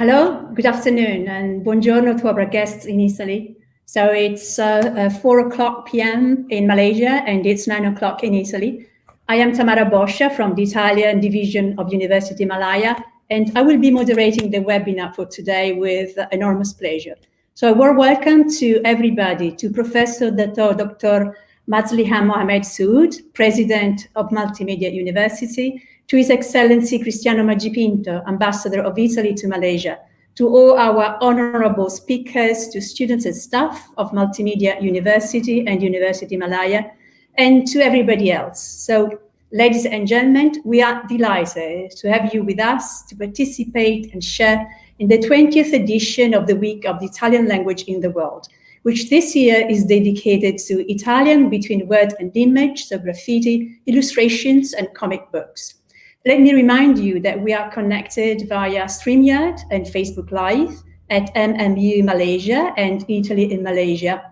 Hello, good afternoon, and buongiorno to our guests in Italy. So it's 4 p.m. in Malaysia, and it's 9 in Italy. I am Tamara Boscia from the Italian division of University Malaya, and I will be moderating the webinar for today with enormous pleasure. So a warm welcome to everybody, to Professor Dr. Mazliham Mohamed Saud, President of Multimedia University, to His Excellency Cristiano Maggipinto, Ambassador of Italy to Malaysia, to all our honorable speakers, to students and staff of Multimedia University and University Malaya, and to everybody else. So, ladies and gentlemen, we are delighted to have you with us to participate and share in the 20th edition of the Week of the Italian Language in the World, which this year is dedicated to Italian between word and image, so graffiti, illustrations, and comic books. Let me remind you that we are connected via StreamYard and Facebook Live at MMU Malaysia and Italy in Malaysia.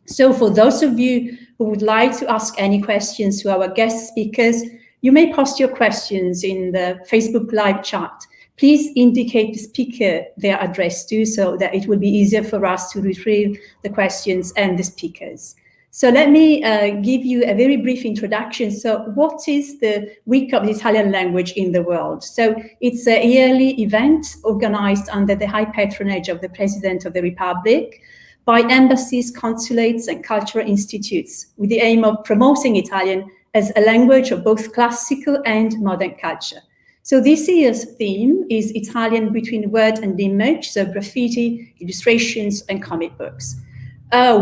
So for those of you who would like to ask any questions to our guest speakers, you may post your questions in the Facebook Live chat. Please indicate the speaker they are addressed to so that it will be easier for us to retrieve the questions and the speakers. So let me give you a very brief introduction. So what is the Week of the Italian Language in the World? So it's a yearly event organized under the high patronage of the President of the Republic by embassies, consulates, and cultural institutes with the aim of promoting Italian as a language of both classical and modern culture. So this year's theme is Italian between word and image, so graffiti, illustrations, and comic books.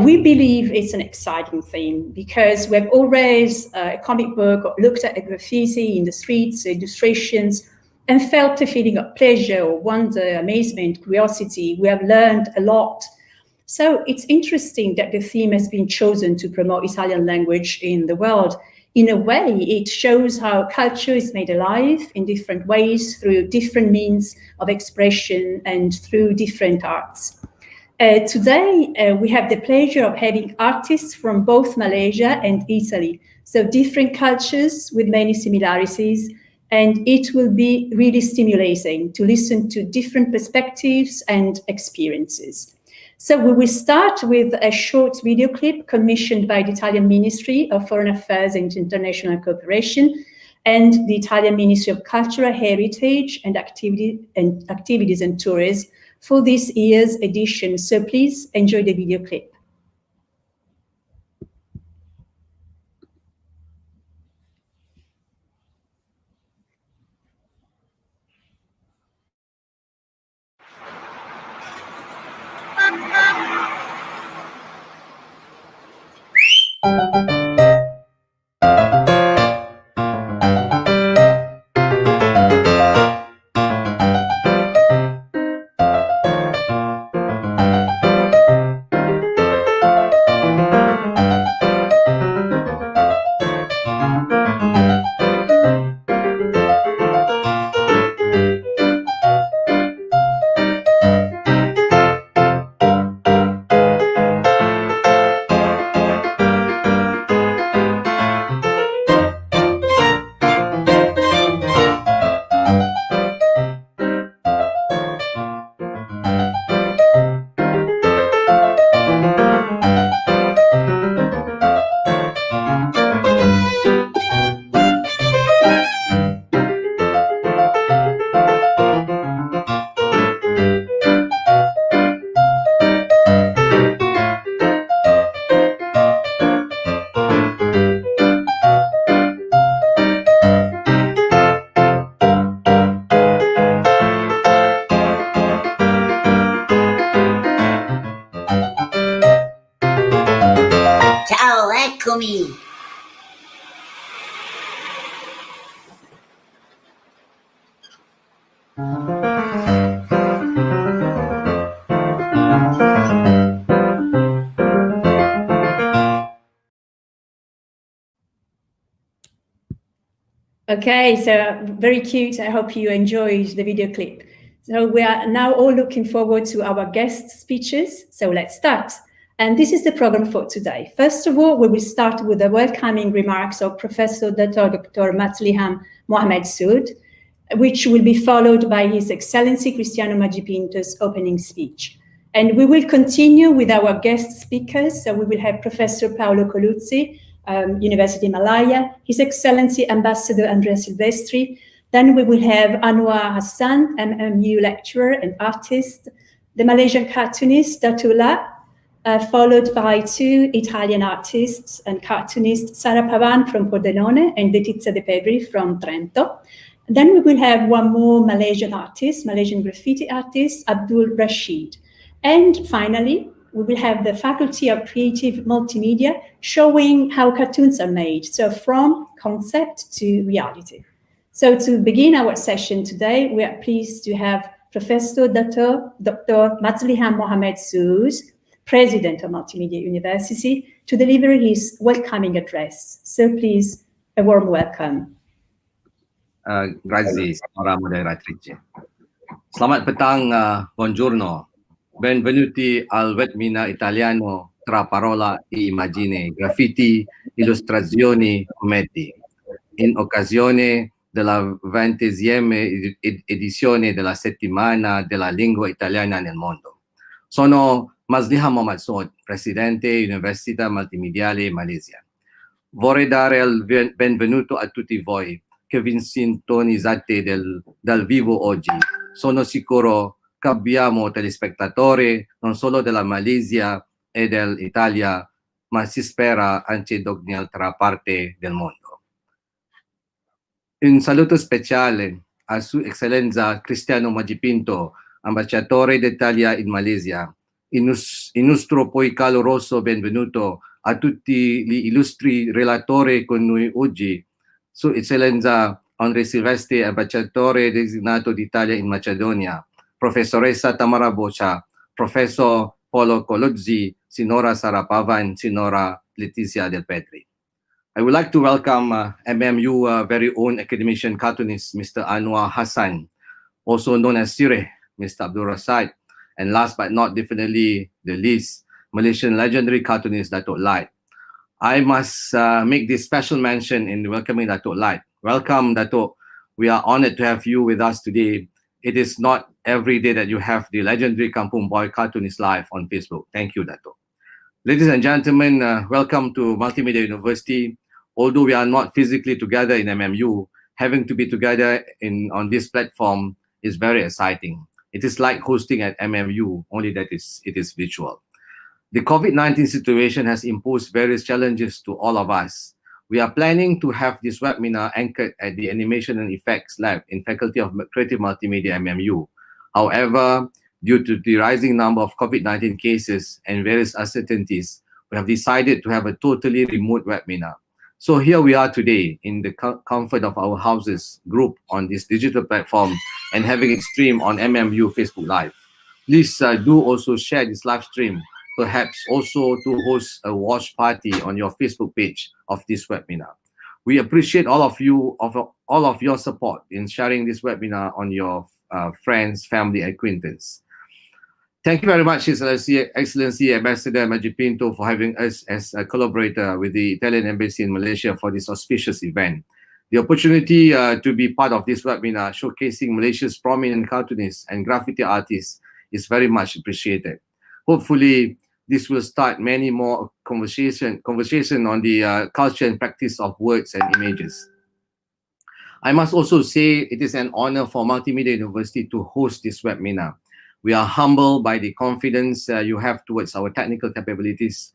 We believe it's an exciting theme because we've always a comic book or looked at a graffiti in the streets, illustrations, and felt a feeling of pleasure or wonder, amazement, curiosity. We have learned a lot. So it's interesting that the theme has been chosen to promote Italian language in the world. In a way, it shows how culture is made alive in different ways through different means of expression and through different arts. Today, we have the pleasure of having artists from both Malaysia and Italy, so different cultures with many similarities, and it will be really stimulating to listen to different perspectives and experiences. So we will start with a short video clip commissioned by the Italian Ministry of Foreign Affairs and International Cooperation and the Italian Ministry of Cultural Heritage and Activities and Tourism for this year's edition. So please enjoy the video clip. Okay, so very cute. I hope you enjoyed the video clip. So we are now all looking forward to our guest speeches. So let's start. And this is the program for today. First of all, we will start with the welcoming remarks of Professor Dr. Mazliham Mohamed Saud, which will be followed by His Excellency Cristiano Maggipinto's opening speech. And we will continue with our guest speakers. So we will have Professor Paolo Coluzzi, University Malaya, His Excellency Ambassador Andrea Silvestri. Then we will have Anuar Hassan, MMU Lecturer and artist, the Malaysian cartoonist Datuk Lat, followed by two Italian artists and cartoonists, Sara Pavan from Pordenone and Sara Depedri from Trento. Then we will have one more Malaysian artist, Malaysian graffiti artist, Abdulrashade. And finally, we will have the Faculty of Creative Multimedia showing how cartoons are made, so from concept to reality. So to begin our session today, we are pleased to have Professor Dr. Mazliham Mohammed Soos, President of Multimedia University, to deliver his welcoming address. So please, a warm welcome. Grazie, signora moderatrice. Selamat petang, buongiorno. Benvenuti al webinar italiano tra parola e immagine, graffiti, illustrazioni, fumetti, in occasione della 20ª edizione della settimana della lingua italiana nel mondo. Sono Mazliham Mohammed Soos, Presidente Università Multimediale Malaysia. Vorrei dare il benvenuto a tutti voi che vi sintonizzate dal vivo oggi. Sono sicuro che abbiamo telespettatori non solo della Malaysia e dell'Italia, ma si spera anche da un'altra parte del mondo. Un saluto speciale a Sua Eccellenza Cristiano Maggipinto, Ambasciatore d'Italia in Malaysia. Il nostro poi caloroso benvenuto a tutti gli illustri relatori con noi oggi. Sua Eccellenza Andrea Silvestri, Ambasciatore Designato d'Italia in Macedonia, Professoressa Tamara Boscia, Professor Paolo Coluzzi, Signora Sara Pavan, Signora Letizia Depedri. I would like to welcome MMU very own academician cartoonist, Mr. Anuar Hassan, also known as Sireh, Mr. Abdulrashade, and last but not definitely the least, Malaysian legendary cartoonist Datuk Lat. I must make this special mention in welcoming Datuk Lat. Welcome, Datuk. We are honored to have you with us today. It is not every day that you have the legendary Kampung Boy cartoonist live on Facebook. Thank you, Datuk. Ladies and gentlemen, welcome to Multimedia University. Although we are not physically together in MMU, having to be together on this platform is very exciting. It is like hosting at MMU, only that it is virtual. The COVID-19 situation has imposed various challenges to all of us. We are planning to have this webinar anchored at the Animation and Effects Lab in Faculty of Creative Multimedia MMU. However, due to the rising number of COVID-19 cases and various uncertainties, we have decided to have a totally remote webinar. So here we are today in the comfort of our houses, group on this digital platform and having it streamed on MMU Facebook Live. Please do also share this live stream, perhaps also to host a watch party on your Facebook page of this webinar. We appreciate all of your support in sharing this webinar on your friends, family, acquaintance. Thank you very much, His Excellency Ambassador Maggipinto, for having us as a collaborator with the Italian Embassy in Malaysia for this auspicious event. The opportunity to be part of this webinar showcasing Malaysia's prominent cartoonists and graffiti artists is very much appreciated. Hopefully, this will start many more conversation on the culture and practice of words and images. I must also say it is an honor for Multimedia University to host this webinar. We are humbled by the confidence you have towards our technical capabilities.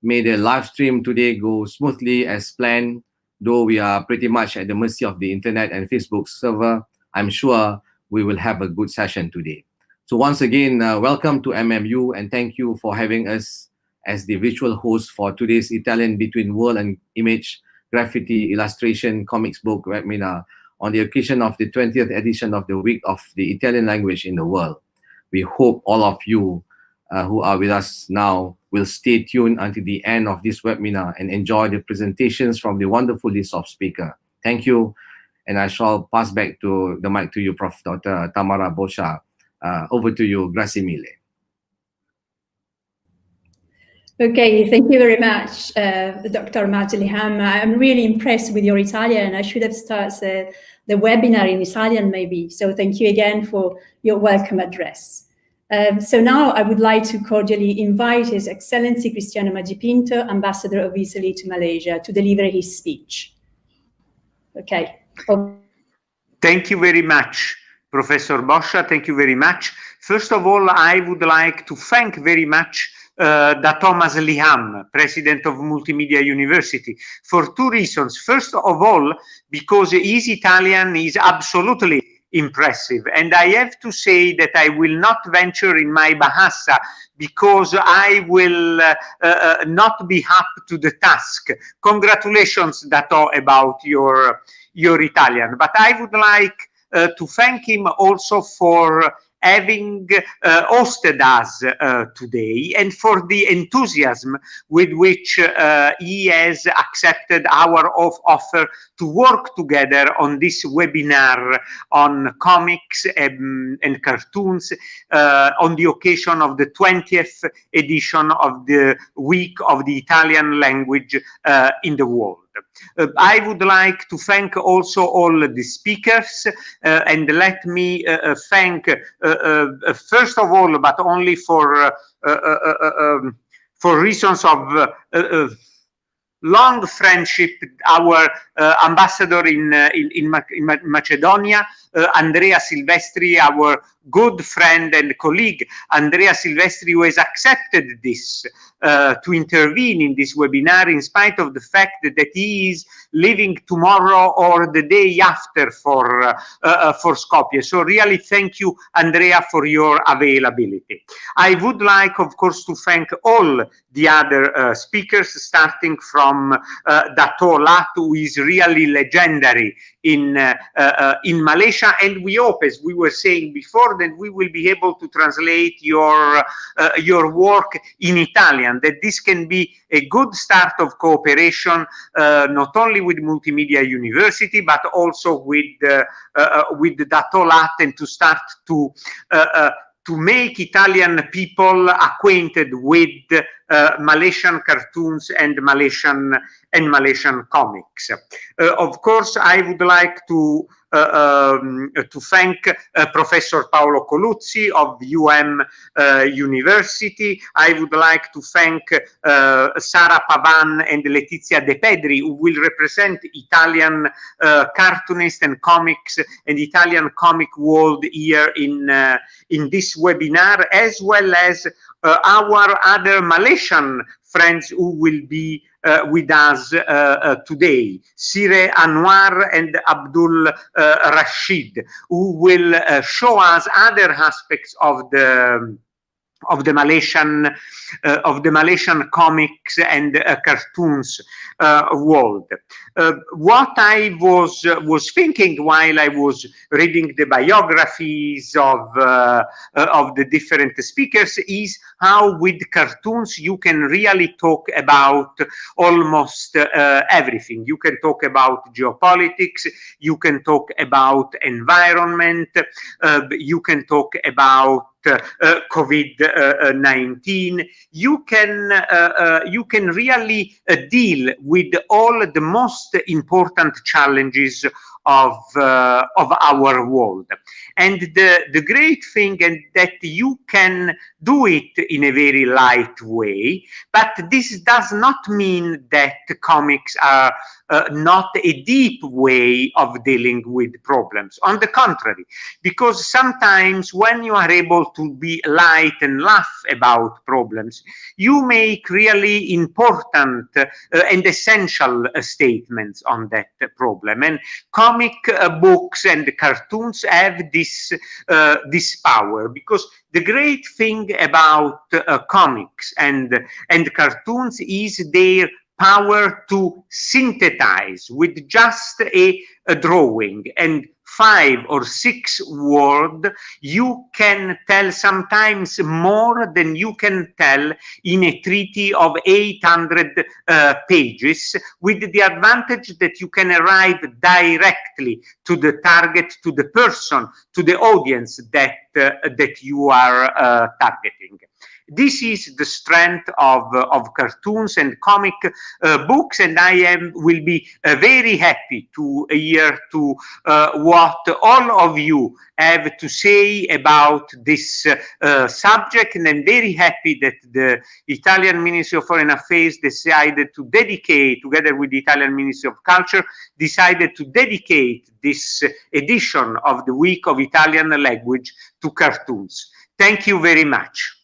May the live stream today go smoothly as planned, though we are pretty much at the mercy of the internet and Facebook server. I'm sure we will have a good session today. So once again, welcome to MMU and thank you for having us as the virtual host for today's Italian Between World and Image Graffiti Illustration Comics Book webinar on the occasion of the 20th edition of the Week of the Italian Language in the World. We hope all of you who are with us now will stay tuned until the end of this webinar and enjoy the presentations from the wonderful list of speakers. Thank you, and I shall pass back the mic to you, Prof. Dr. Tamara Boscia. Over to you, grazie mille. Okay, thank you very much, Dr. Mazliham. I'm really impressed with your Italian. I should have started the webinar in Italian maybe. So thank you again for your welcome address. So now I would like to cordially invite His Excellency Cristiano Maggipinto, Ambassador of Italy to Malaysia, to deliver his speech. Okay. Thank you very much, Professor Boscia. Thank you very much. First of all, I would like to thank very much Datuk Mazliham, President of Multimedia University, for two reasons. First of all, because his Italian is absolutely impressive, and I have to say that I will not venture in my Bahasa because I will not be up to the task. Congratulations, Dato, about your Italian. But I would like to thank him also for having hosted us today, and for the enthusiasm with which he has accepted our offer to work together on this webinar on comics and cartoons on the occasion of the 20th edition of the Week of the Italian Language in the World. I would like to thank also all the speakers, and let me thank first of all, but only for reasons of long friendship, our ambassador in Macedonia, Andrea Silvestri, our good friend and colleague, Andrea Silvestri, who has accepted this to intervene in this webinar in spite of the fact that he is leaving tomorrow or the day after for Skopje. So really thank you, Andrea, for your availability. I would like, of course, to thank all the other speakers, starting from Datuk Lat, who is really legendary in Malaysia, and we hope, as we were saying before, that we will be able to translate your work in Italian, that this can be a good start of cooperation, not only with Multimedia University, but also with Datuk Lat, and to start to make Italian people acquainted with Malaysian cartoons and Malaysian comics. Of course, I would like to thank Professor Paolo Coluzzi of University. I would like to thank Sara Pavan and Letizia Depedri, who will represent Italian cartoonists and comics and Italian comic world here in this webinar, as well as our other Malaysian friends who will be with us today, Sireh, Anuar, and Abdulrashade, who will show us other aspects of the Malaysian comics and cartoons world. What I was thinking while I was reading the biographies of the different speakers is how with cartoons you can really talk about almost everything. You can talk about geopolitics, you can talk about environment, you can talk about COVID-19. You can really deal with all the most important challenges of our world. And the great thing is that you can do it in a very light way, but this does not mean that comics are not a deep way of dealing with problems. On the contrary, because sometimes when you are able to be light and laugh about problems, you make really important and essential statements on that problem. And comic books and cartoons have this power, because the great thing about comics and cartoons is their power to synthesize with just a drawing and 5 or 6 words. You can tell sometimes more than you can tell in a treaty of 800 pages, with the advantage that you can arrive directly to the target, to the person, to the audience that you are targeting. This is the strength of cartoons and comic books, and I will be very happy to hear what all of you have to say about this subject, and I'm very happy that the Italian Ministry of Foreign Affairs decided to dedicate, together with the Italian Ministry of Culture, decided to dedicate this edition of the Week of Italian Language to cartoons. Thank you very much.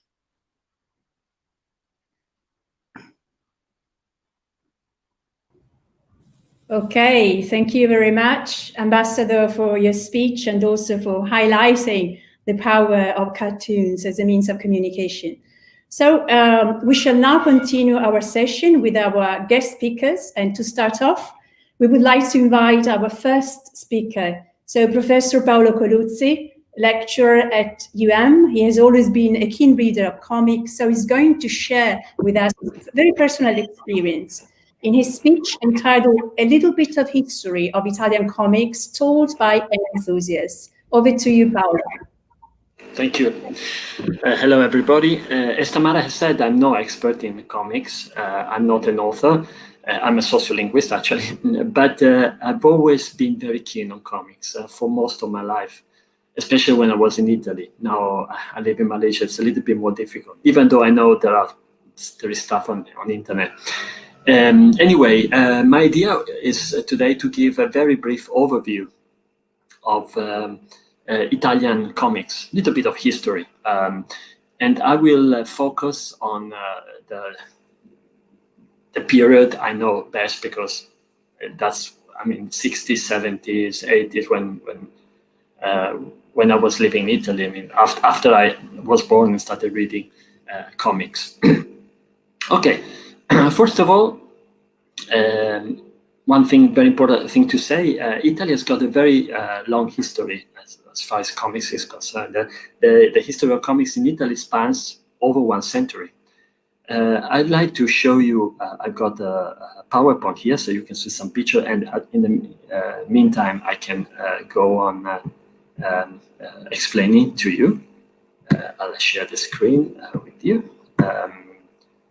Okay, thank you very much, Ambassador, for your speech and also for highlighting the power of cartoons as a means of communication. So we shall now continue our session with our guest speakers. And to start off, we would like to invite our first speaker. So Professor Paolo Coluzzi, lecturer at He has always been a keen reader of comics, so he's going to share with us a very personal experience in his speech entitled A Little Bit of History of Italian Comics Told by an Enthusiast. Over to you, Paolo. Thank you. Hello, everybody. As Tamara has said, I'm no expert in comics. I'm not an author. I'm a sociolinguist, actually. But I've always been very keen on comics for most of my life, especially when I was in Italy. Now I live in Malaysia. It's a little bit more difficult, even though I know there is stuff on the internet. Anyway, my idea is today to give a very brief overview of Italian comics, a little bit of history. And I will focus on the period I know best, because that's, 60s, 70s, 80s, when I was living in Italy. After I was born and started reading comics. Okay. First of all, one very important thing to say, Italy has got a very long history as far as comics is concerned. The history of comics in Italy spans over 1 century. I'd like to show you, I've got a PowerPoint here, so you can see some picture, and in the meantime, I can go on explaining to you. I'll share the screen with you.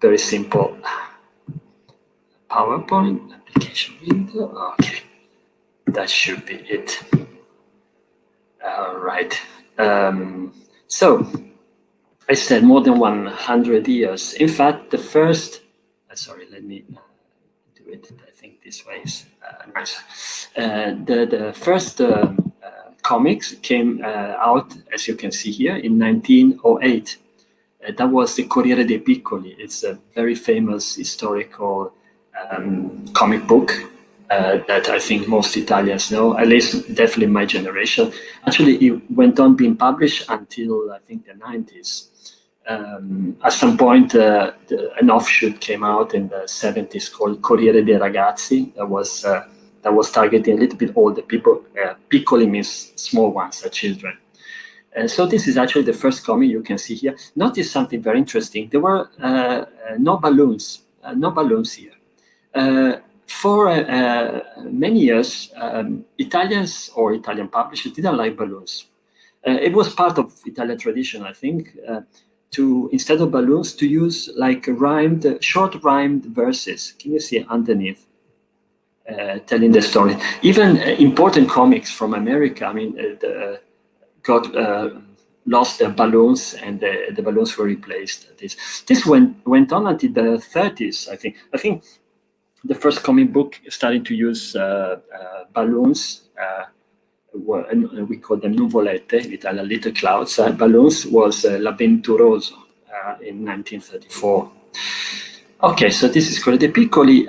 Very simple PowerPoint application window. Okay, that should be it. All right. So I said more than 100 years. In fact, the first, sorry, let me do it. I think this way is nice. The first comics came out, as you can see here, in 1908. That was the Corriere dei Piccoli. It's a very famous historical comic book that I think most Italians know, at least definitely my generation. Actually, it went on being published until I think the 90s. At some point, an offshoot came out in the 70s called Corriere dei Ragazzi. That was targeting a little bit older people. Piccoli means small ones, children. So this is actually the first comic you can see here. Notice something very interesting. There were no balloons here. For many years, Italians or Italian publishers didn't like balloons. It was part of Italian tradition, I think, to, instead of balloons, to use like short rhymed verses. Can you see underneath? Telling the story. Even important comics from America, lost their balloons, and the balloons were replaced. This went on until the 30s, I think. I think the first comic book started to use balloons. We call them nuvolette, in Italian, little clouds. Balloons was L'Avventuroso in 1934. Okay, so this is Corriere dei Piccoli.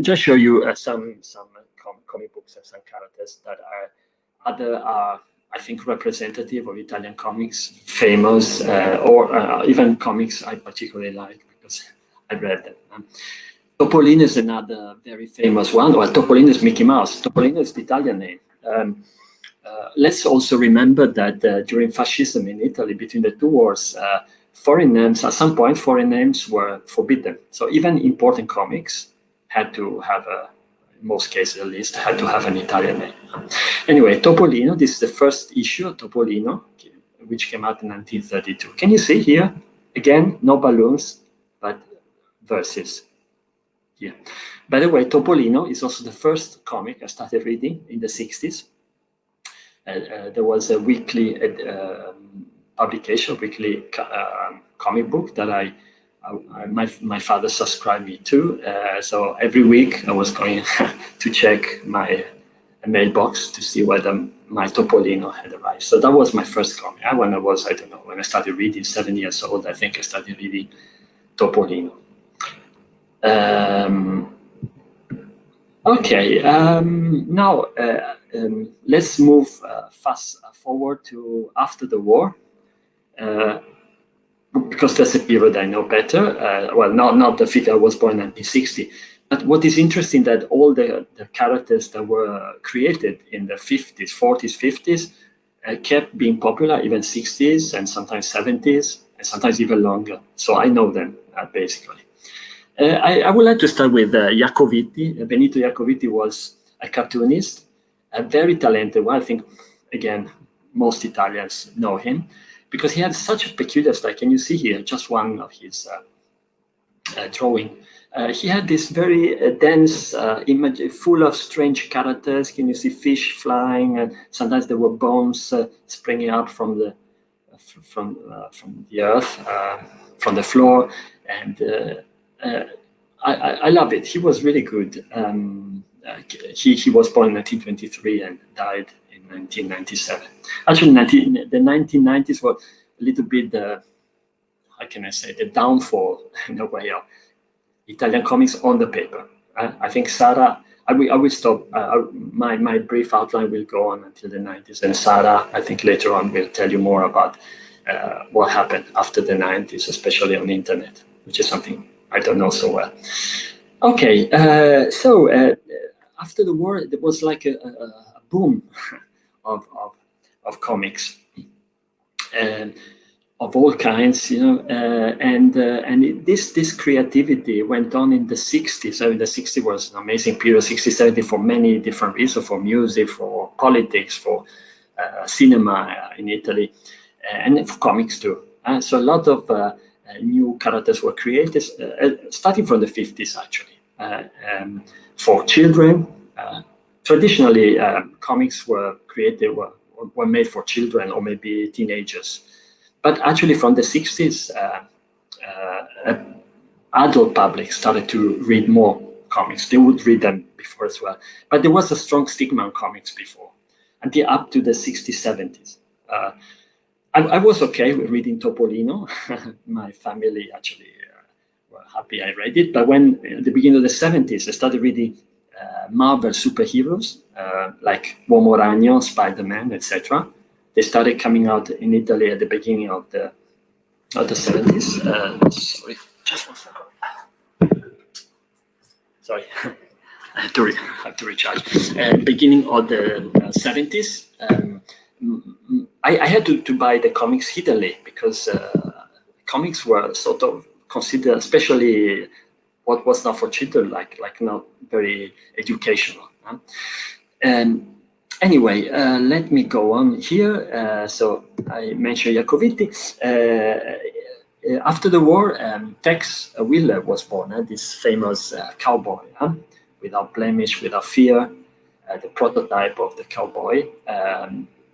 Just show you some comic books and some characters that are I think representative of Italian comics, famous, or even comics I particularly like because I read them. Topolino is another very famous one. Well, Topolino is Mickey Mouse. Topolino is the Italian name. Let's also remember that during fascism in Italy, between the two wars, foreign names, at some point, foreign names were forbidden. So even important comics had to have in most cases at least, had to have an Italian name. Anyway, Topolino, this is the first issue of Topolino. Okay, which came out in 1932. Can you see here? Again, no balloons, but verses here. By the way, Topolino is also the first comic I started reading in the 60s. There was a weekly publication, weekly comic book that my father subscribed me to. So every week I was going to check my mailbox to see whether my Topolino had arrived. So that was my first comic. When I was, I don't know, when I started reading, 7 years old, I think I started reading Topolino. Okay, now let's move fast forward to after the war, because that's a period I know better. Well, not the figure I was born in 1960, but what is interesting that all the characters that were created in the 50s, 40s, 50s kept being popular, even 60s and sometimes 70s, and sometimes even longer. So I know them, basically. I would like to start with Jacoviti. Benito Jacoviti was a cartoonist, a very talented one. I think, again, most Italians know him because he had such a peculiar style. Can you see here just one of his drawing? He had this very dense image, full of strange characters. Can you see fish flying? And sometimes there were bones springing up from the earth, from the floor, and I love it. He was really good. He was born in 1923 and died in 1997. Actually, the 1990s were a little bit how can I say, the downfall in a way of Italian comics on the paper. I think Sara, I will stop. My brief outline will go on until the 90s, and Sara, I think later on, will tell you more about what happened after the 90s, especially on the internet, which is something I don't know so well. Okay, so after the war, there was like a boom of comics, of all kinds, you know, and this creativity went on in the 60s. So in the 60s was an amazing period, 60s, 70s, for many different reasons, for music, for politics, for cinema in Italy, and for comics too. So a lot of new characters were created, starting from the 50s actually. For children, traditionally comics were created, were made for children or maybe teenagers. But actually from the 60s, adult public started to read more comics. They would read them before as well. But there was a strong stigma on comics before, until up to the 60s, 70s. I was okay with reading Topolino. My family actually were happy I read it. But when, at the beginning of the 70s, I started reading Marvel superheroes, like Uomo Ragno, Spider-Man, etc. They started coming out in Italy at the beginning of the 70s. Sorry, just 1 second. Sorry, I have to recharge. Beginning of the 70s, I had to buy the comics hiddenly because comics were sort of considered, especially what was not for children, like not very educational. And anyway, let me go on here. So I mentioned Jacoviti. After the war, Tex Willer was born, this famous cowboy, without blemish, without fear, the prototype of the cowboy.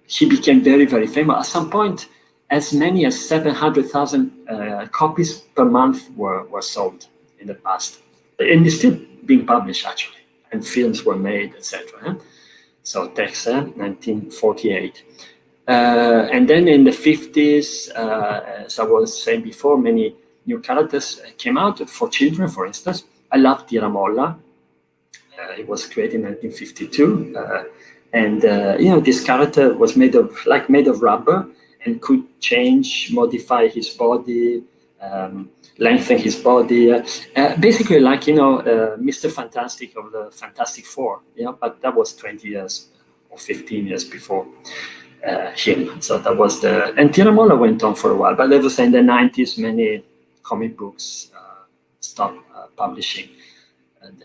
He became very, very famous. At some point, as many as 700,000 copies per month were sold in the past. And it's still being published, actually, and films were made, etc. So Tex, 1948. And then in the 50s, as I was saying before, many new characters came out for children, for instance. I love Tiramolla. It was created in 1952. And you know, this character was made of rubber and could change, modify his body, lengthen his body, basically like, you know, Mr. Fantastic of the Fantastic Four, you know, but that was 20 years or 15 years before him. So that was and Tiramolla went on for a while, but as I say, in the 90s, many comic books stopped publishing and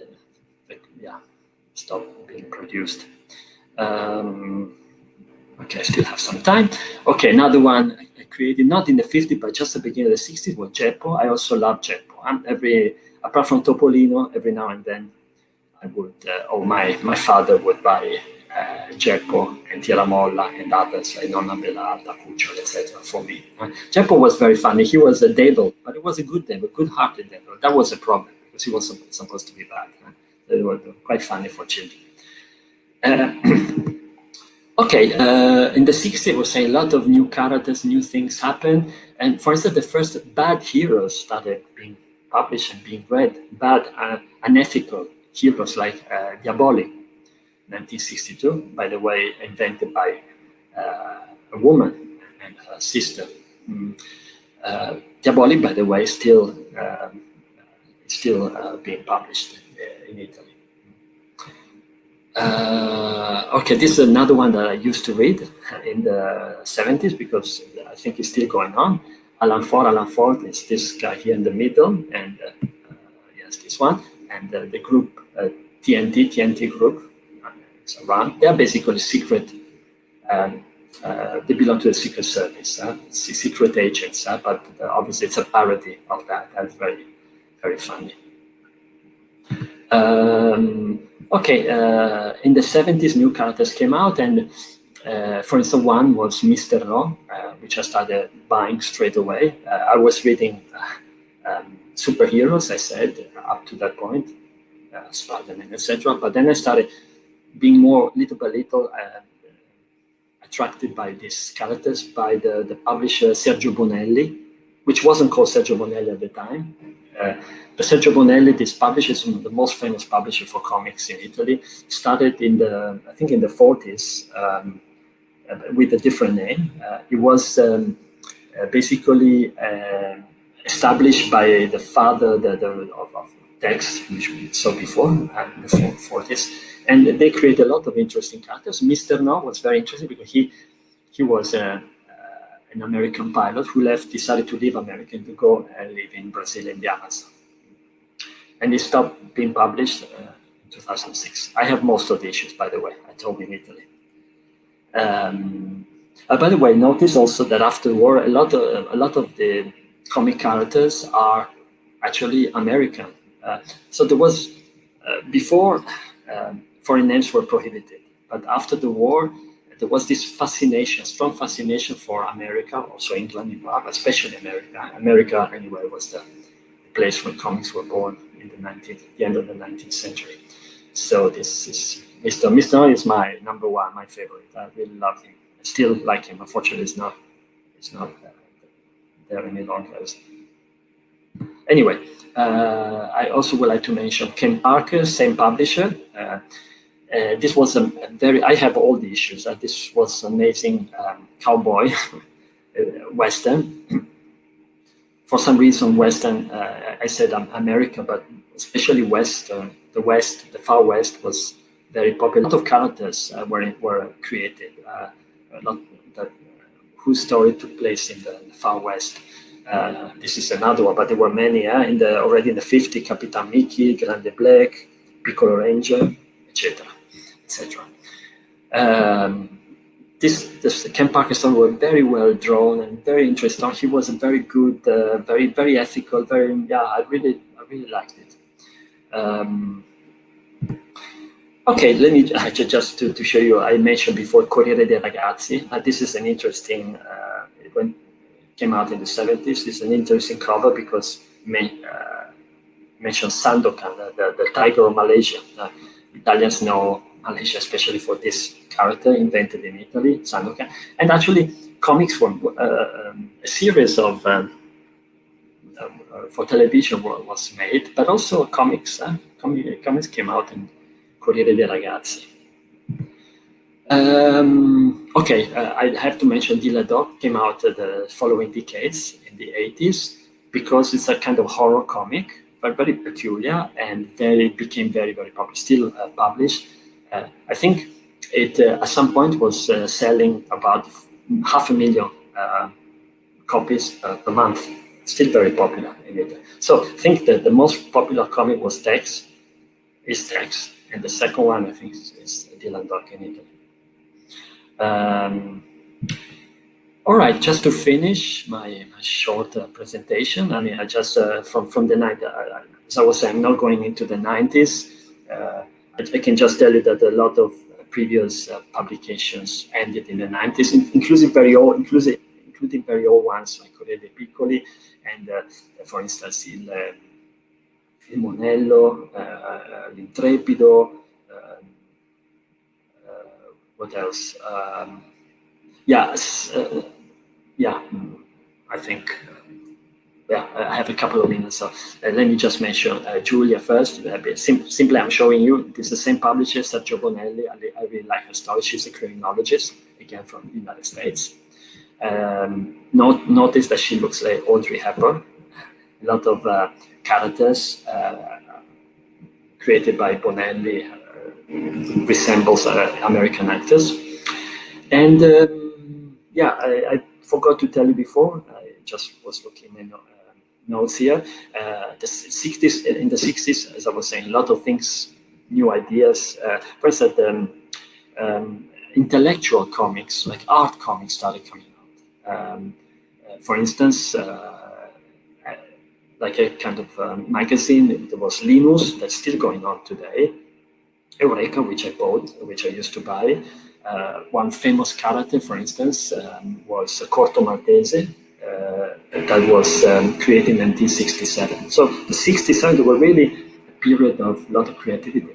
stopped being produced. Okay, I still have some time. Okay, another one I created, not in the 50s, but just the beginning of the 60s, was Geppo. I also love Geppo. Apart from Topolino, every now and then I would, or my father would buy Geppo and Tierra Molla and others like Nonna Belata, Cucciolo, etc. for me. Geppo was very funny. He was a devil, but it was a good devil, good-hearted devil. That was a problem because he was supposed to be bad. They were quite funny for children. Okay, in the 60s, we're saying a lot of new characters, new things happened. And for instance, the first bad heroes started being published and being read. Bad, unethical heroes like Diabolic, 1962, by the way, invented by a woman and her sister. Diabolic, by the way, still being published in Italy. Okay, this is another one that I used to read in the 70s because I think it's still going on. Alan Ford is this guy here in the middle, and yes, this one, and the group TNT group is around. They are basically secret. They belong to the Secret Service, secret agents, but obviously it's a parody of that. That's very, very funny. Okay, in the 70s, new characters came out, and for instance, one was Mr. No, which I started buying straight away. I was reading superheroes, I said, up to that point, Spider-Man, etc. But then I started being more, little by little, attracted by these characters, by the publisher Sergio Bonelli, which wasn't called Sergio Bonelli at the time. But Sergio Bonelli, this publisher, is one of the most famous publisher for comics in Italy. Started in the, I think in the 40s, with a different name. It was basically established by the father of Tex, which we saw before in the 40s. And they created a lot of interesting characters. Mr. No was very interesting because he was an American pilot who decided to leave America and to go and live in Brazil in the Amazon. And it stopped being published in 2006. I have most of the issues, by the way. I told in Italy. By the way, notice also that after the war, a lot of the comic characters are actually American. So there was before foreign names were prohibited, but after the war, there was this fascination, strong fascination for America, also England, but especially America. America, anyway, was the place where comics were born in the end of the 19th century. So this is Mr. No is my number one, my favorite. I really love him. I still like him. Unfortunately, it's not there any longer. Anyway, I also would like to mention Ken Parker, same publisher. This was I have all the issues. This was amazing cowboy Western. For some reason, Western, I said America, but especially Western, the Far West was very popular. A lot of characters were created, whose story took place in the Far West. This is another one, but there were many already in the 50s, Capitan Mickey, Grande Black, Piccolo Ranger, etc. This Ken Parker story were very well drawn and very interesting. He was a very good, very, very ethical, I really liked it. Okay, let me just to show you, I mentioned before Corriere dei Ragazzi. This is an interesting, it came out in the 70s. This is an interesting cover because mentions Sandokan, the tiger of Malaysia. Italians know Malaysia, especially for this character invented in Italy, Sandokan. And actually, comics for a series of for television was made, but also comics came out in Corriere dei Ragazzi. Okay, I have to mention Dilla Dog came out the following decades in the 80s because it's a kind of horror comic, but very peculiar and became very, very popular. Still published. I think it at some point was selling about 500,000 copies per month. Still very popular in Italy. So I think that the most popular comic was Tex, and the second one I think is Dylan Dog in Italy. All right, just to finish my short presentation, I mean, I just from the night, as I was saying, I'm not going into the 90s. I can just tell you that a lot of previous publications ended in the 90s, including very old ones like Corriere dei Piccoli, and for instance, il Monello, l'Intrepido. What else? I think, I have a couple of minutes, so let me just mention Julia first. Simply, I'm showing you, this is the same publisher, Sergio Bonelli. I really like her story. She's a criminologist, again from the United States. Notice that she looks like Audrey Hepburn. A lot of characters created by Bonelli resembles American actors. And I forgot to tell you before, I just was looking in notes here. In the 60s, as I was saying, a lot of things, new ideas. For instance, intellectual comics, like art comics, started coming out. For instance, like a kind of magazine, there was Linus, that's still going on today. Eureka, which I bought, which I used to buy. One famous character, for instance, was Corto Maltese, that was created in 1967. So the 67 were really a period of a lot of creativity.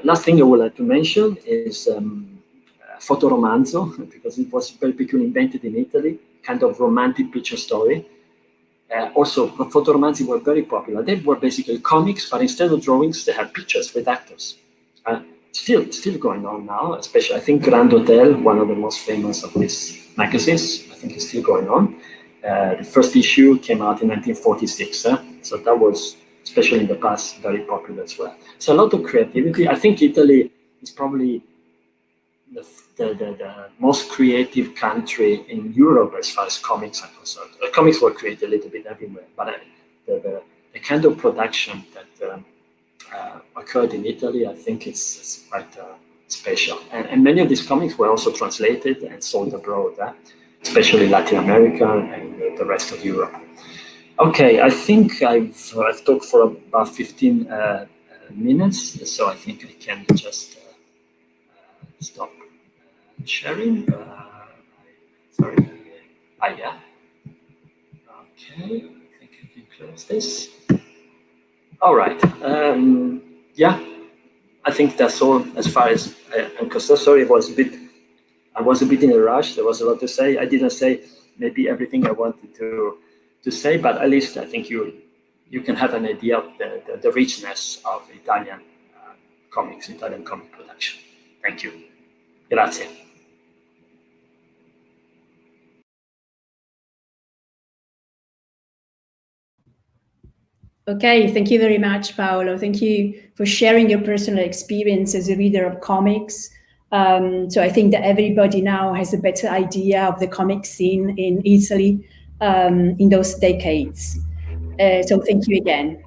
Last thing I would like to mention is Fotoromanzo, because it was very peculiar, invented in Italy, kind of romantic picture story. Also, Fotoromanzi were very popular. They were basically comics, but instead of drawings, they had pictures with actors. Still going on now, especially I think Grand Hotel, one of the most famous of these magazines, I think is still going on. The first issue came out in 1946, so that was, especially in the past, very popular as well. So a lot of creativity. I think Italy is probably the most creative country in Europe as far as comics are concerned. Comics were created a little bit everywhere, but the kind of production that occurred in Italy, I think it's quite special. And many of these comics were also translated and sold abroad, especially Latin America and the rest of Europe. Okay, I think I've talked for about 15 minutes, so I think I can just stop sharing. Sorry. Yeah. Okay, I think I can close this. All right. I think that's all as far as I'm concerned. Sorry, I was a bit in a rush. There was a lot to say. I didn't say maybe everything I wanted to say, but at least I think you can have an idea of the richness of Italian comics, Italian comic production. Thank you. Grazie. Okay, thank you very much, Paolo. Thank you for sharing your personal experience as a reader of comics. So I think that everybody now has a better idea of the comic scene in Italy in those decades. So thank you again.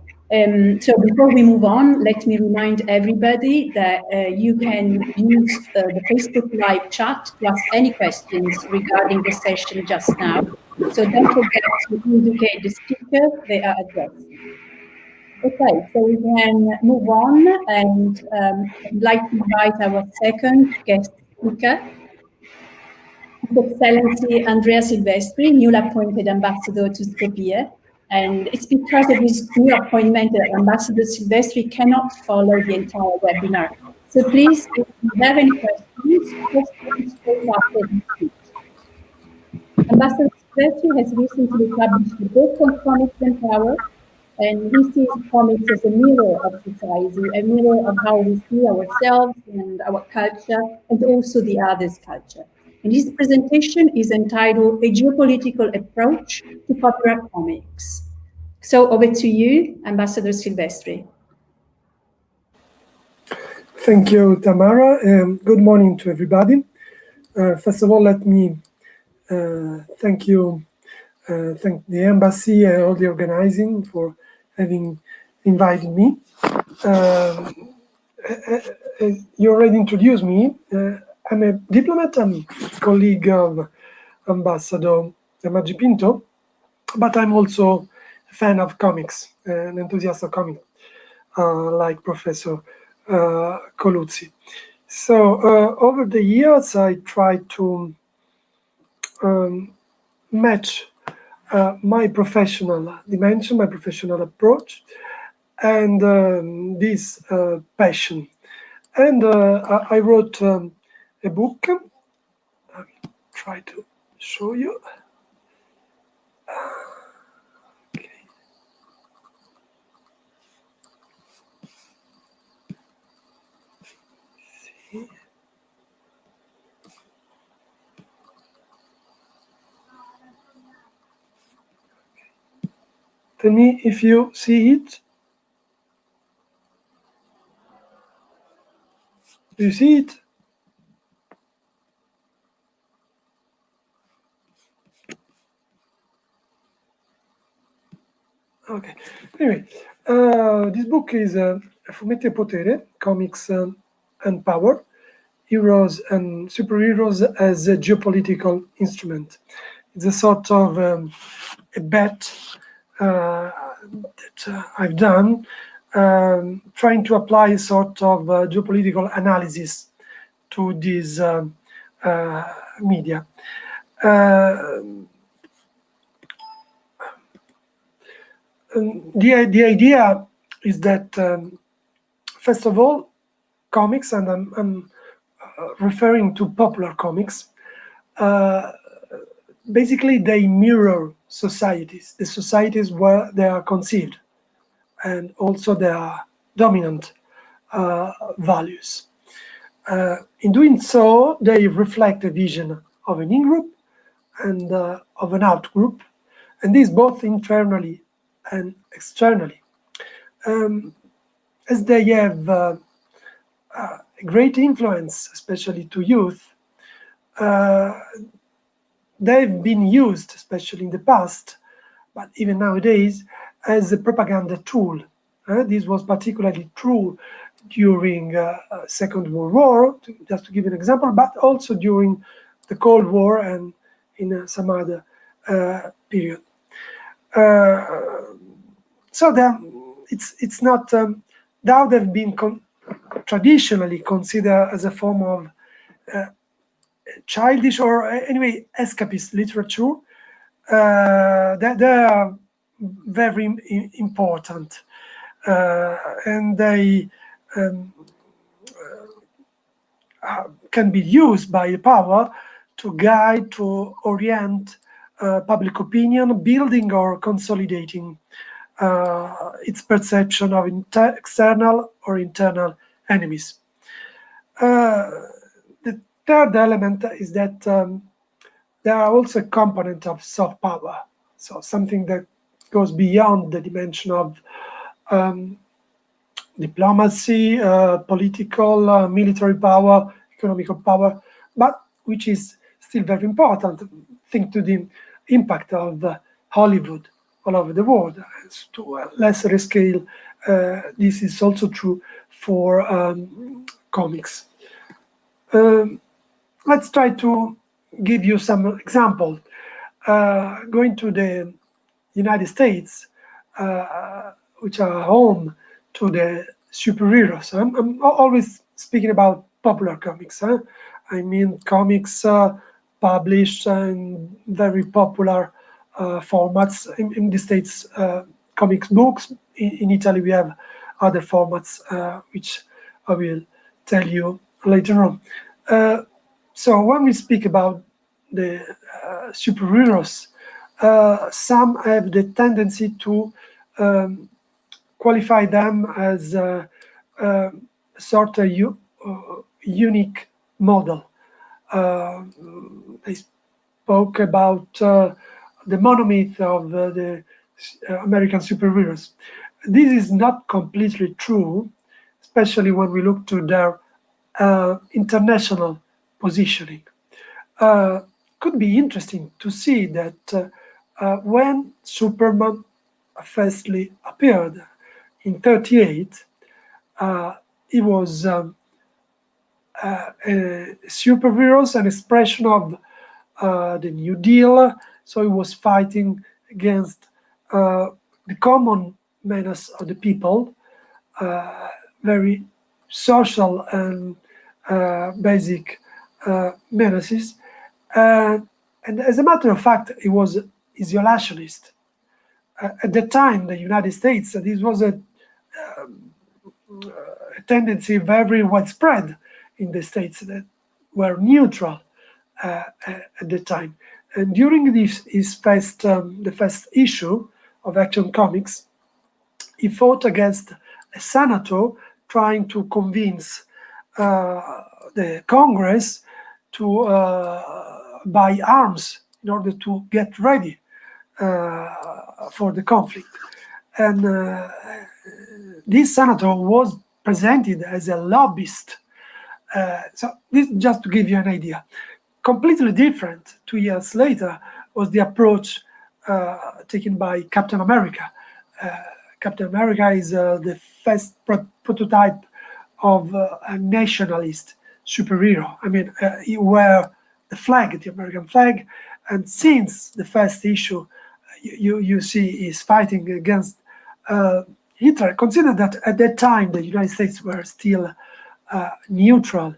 So before we move on, let me remind everybody that you can use the Facebook live chat to ask any questions regarding the session just now. So don't forget to indicate the speaker they are addressed. Okay, so we can move on, and I'd like to invite our second guest speaker, His Excellency Andrea Silvestri, newly appointed ambassador to Skopje. And it's because of his new appointment that Ambassador Silvestri cannot follow the entire webinar. So please, if you have any questions, just straight after the speech. Ambassador Silvestri has recently published a book on comics and power, and he sees comics as a mirror of society, a mirror of how we see ourselves and our culture, and also the other's culture. And his presentation is entitled A Geopolitical Approach to Popular Comics. So over to you, Ambassador Silvestri. Thank you, Tamara, and good morning to everybody. First of all, let me thank the embassy and all the organizing for having invited me. You already introduced me. I'm a diplomat and colleague of Ambassador Maggipinto, but I'm also a fan of comics, an enthusiast of comics, like Professor Coluzzi. So over the years, I tried to match my professional dimension, my professional approach, and this passion. And I wrote a book. I will try to show you. Okay. See. Tell me if you see it. Do you see it? Okay. Anyway, this book is Fumetti e Potere, Comics and Power, Heroes and Superheroes as a Geopolitical Instrument. It's a sort of a bet that I've done, trying to apply a sort of geopolitical analysis to this media. The idea is that, first of all, comics, and I'm referring to popular comics, basically they mirror societies, the societies where they are conceived, and also their dominant values. In doing so, they reflect a vision of an in-group and of an out-group, and this both internally and externally. As they have a great influence, especially to youth, they've been used, especially in the past, but even nowadays, as a propaganda tool. This was particularly true during Second World War, just to give an example, but also during the Cold War and in some other period. So it's not, now they've been traditionally considered as a form of childish or anyway escapist literature. They are very important, and they can be used by the power to guide, to orient public opinion, building or consolidating its perception of external or internal enemies. The third element is that there are also a component of soft power, so something that goes beyond the dimension of diplomacy, political, military power, economical power, but which is still very important. Think to the impact of Hollywood all over the world. To a lesser scale, this is also true for comics. Let's try to give you some examples. Going to the United States, which are home to the superheroes. I'm always speaking about popular comics. I mean comics published in very popular formats. In the States, comics books. In Italy, we have other formats, which I will tell you later on. So when we speak about the superheroes, some have the tendency to qualify them as a sort of unique model. They spoke about the monomyth of the American superheroes. This is not completely true, especially when we look to their international positioning. Could be interesting to see that when Superman firstly appeared in 1938, he was superheroes, an expression of the New Deal. So he was fighting against the common menace of the people, very social and basic menaces. And as a matter of fact, he was isolationist. At the time, the United States, this was a tendency very widespread in the states that were neutral at the time. And during his first, the first issue of Action Comics, he fought against a senator trying to convince the Congress to buy arms in order to get ready for the conflict. And this senator was presented as a lobbyist. So this just to give you an idea. Completely different 2 years later was the approach taken by Captain America. Captain America is the first prototype of a nationalist superhero. I mean, he wore the flag, the American flag, and since the first issue, you see he's fighting against Hitler. Consider that at that time the United States were still neutral.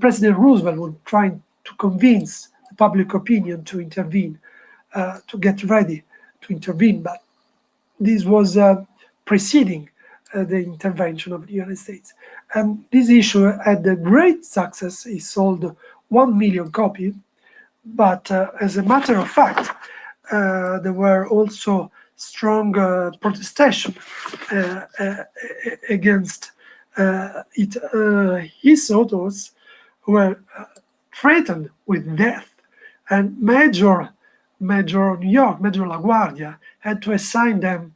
President Roosevelt was trying to convince the public opinion to intervene, to get ready to intervene, but this was preceding the intervention of the United States. And this issue had a great success. It sold 1 million copies, but as a matter of fact, there were also strong protestation against it. His authors were threatened with death, and Major New York, Major LaGuardia, had to assign them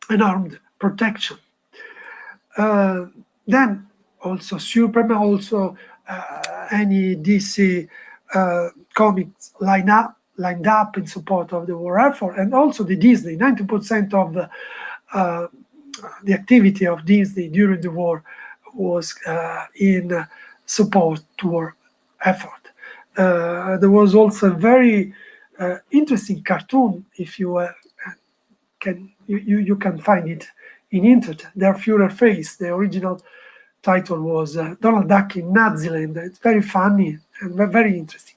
an armed protection. Then also Superman, also any DC comics lined up in support of the war effort, and also the Disney. 90% of the activity of Disney during the war was in support to war effort. There was also a very interesting cartoon, if you you can find it in internet, Der Führer Face. The original title was Donald Duck in Naziland. It's very funny and very interesting.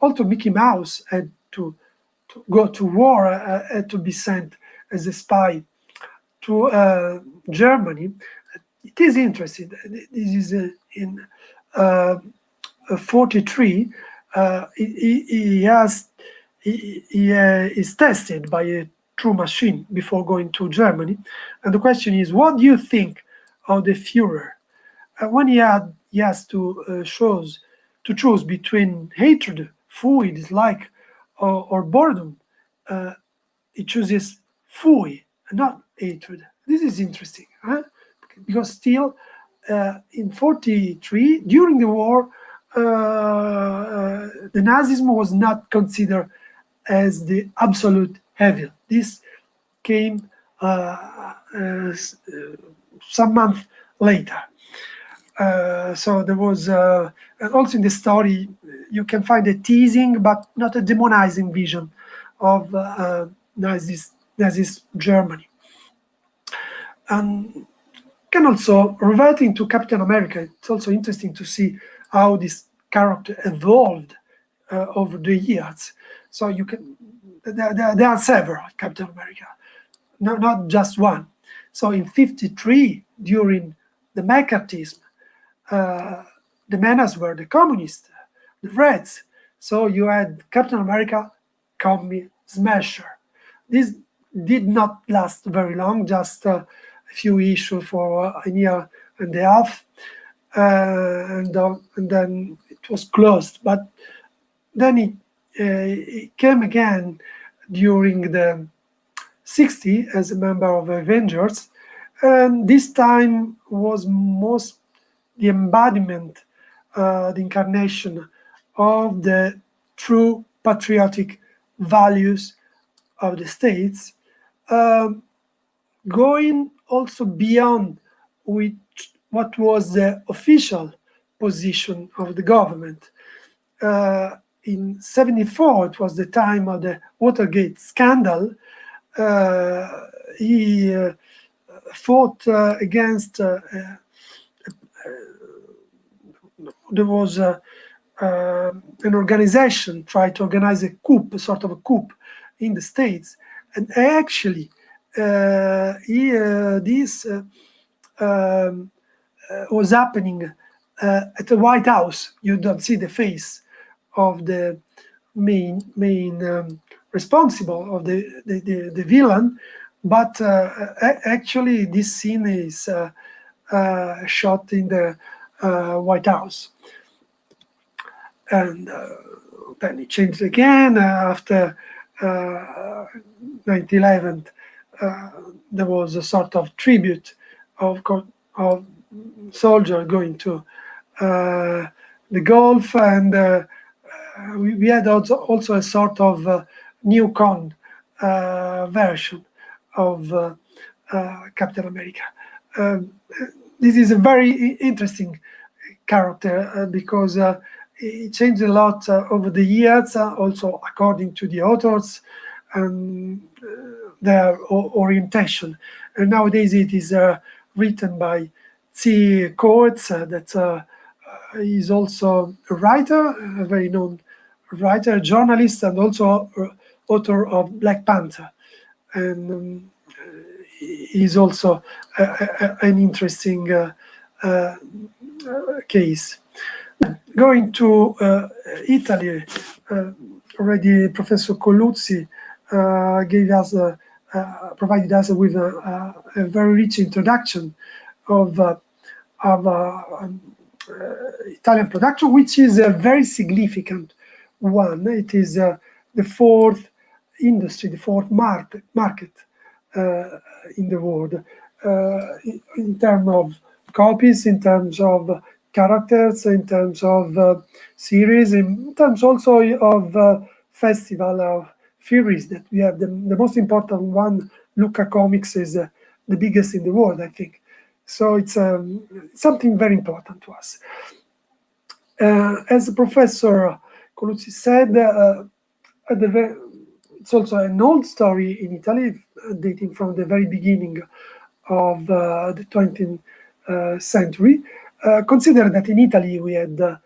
Also, Mickey Mouse had to go to war, had to be sent as a spy to Germany. It is interesting. This is in 43. He is tested by a true machine before going to Germany. And the question is, what do you think of the Führer? When he has to choose between hatred, fui, dislike, or boredom, he chooses fui, not hatred. This is interesting, huh? Because still in 43, during the war, the Nazism was not considered as the absolute evil. This came some months later. So there was, and also in the story, you can find a teasing but not a demonizing vision of Nazis Germany. And can also, reverting to Captain America, it's also interesting to see how this character evolved over the years. So you can, there are several Captain America, not just one. So in 53, during the McCarthyism, the menace were the communists, the Reds. So you had Captain America, Commie Smasher. This did not last very long, just a few issues for a year and a half, and then it was closed. But then it came again during the 60s as a member of Avengers, and this time was most the embodiment, the incarnation of the true patriotic values of the states, going also beyond what was the official position of the government. In '74, it was the time of the Watergate scandal. He fought against. There was an organization tried to organize a coup, a sort of a coup, in the States, and actually, this was happening at the White House. You don't see the face of the main responsible of the villain, but actually this scene is shot in the White House. And then it changed again after 9/11. There was a sort of tribute of soldiers going to the Gulf, and we had also a sort of newcon version of Captain America. This is a very interesting character because it changed a lot over the years, also according to the authors and their orientation. And nowadays it is written by C. Coates, that is also a writer, a very known writer, journalist, and also author of Black Panther. And he's also an interesting case. Going to Italy, already Professor Coluzzi provided us with a very rich introduction of Italian production, which is a very significant one. It is the fourth industry, the fourth market in the world, in terms of copies, in terms of characters, in terms of series, in terms also of festival of series that we have. The most important one, Lucca Comics, is the biggest in the world, I think. So it's something very important to us. As Professor Coluzzi said, it's also an old story in Italy, dating from the very beginning of the 20th century. Consider that in Italy we had a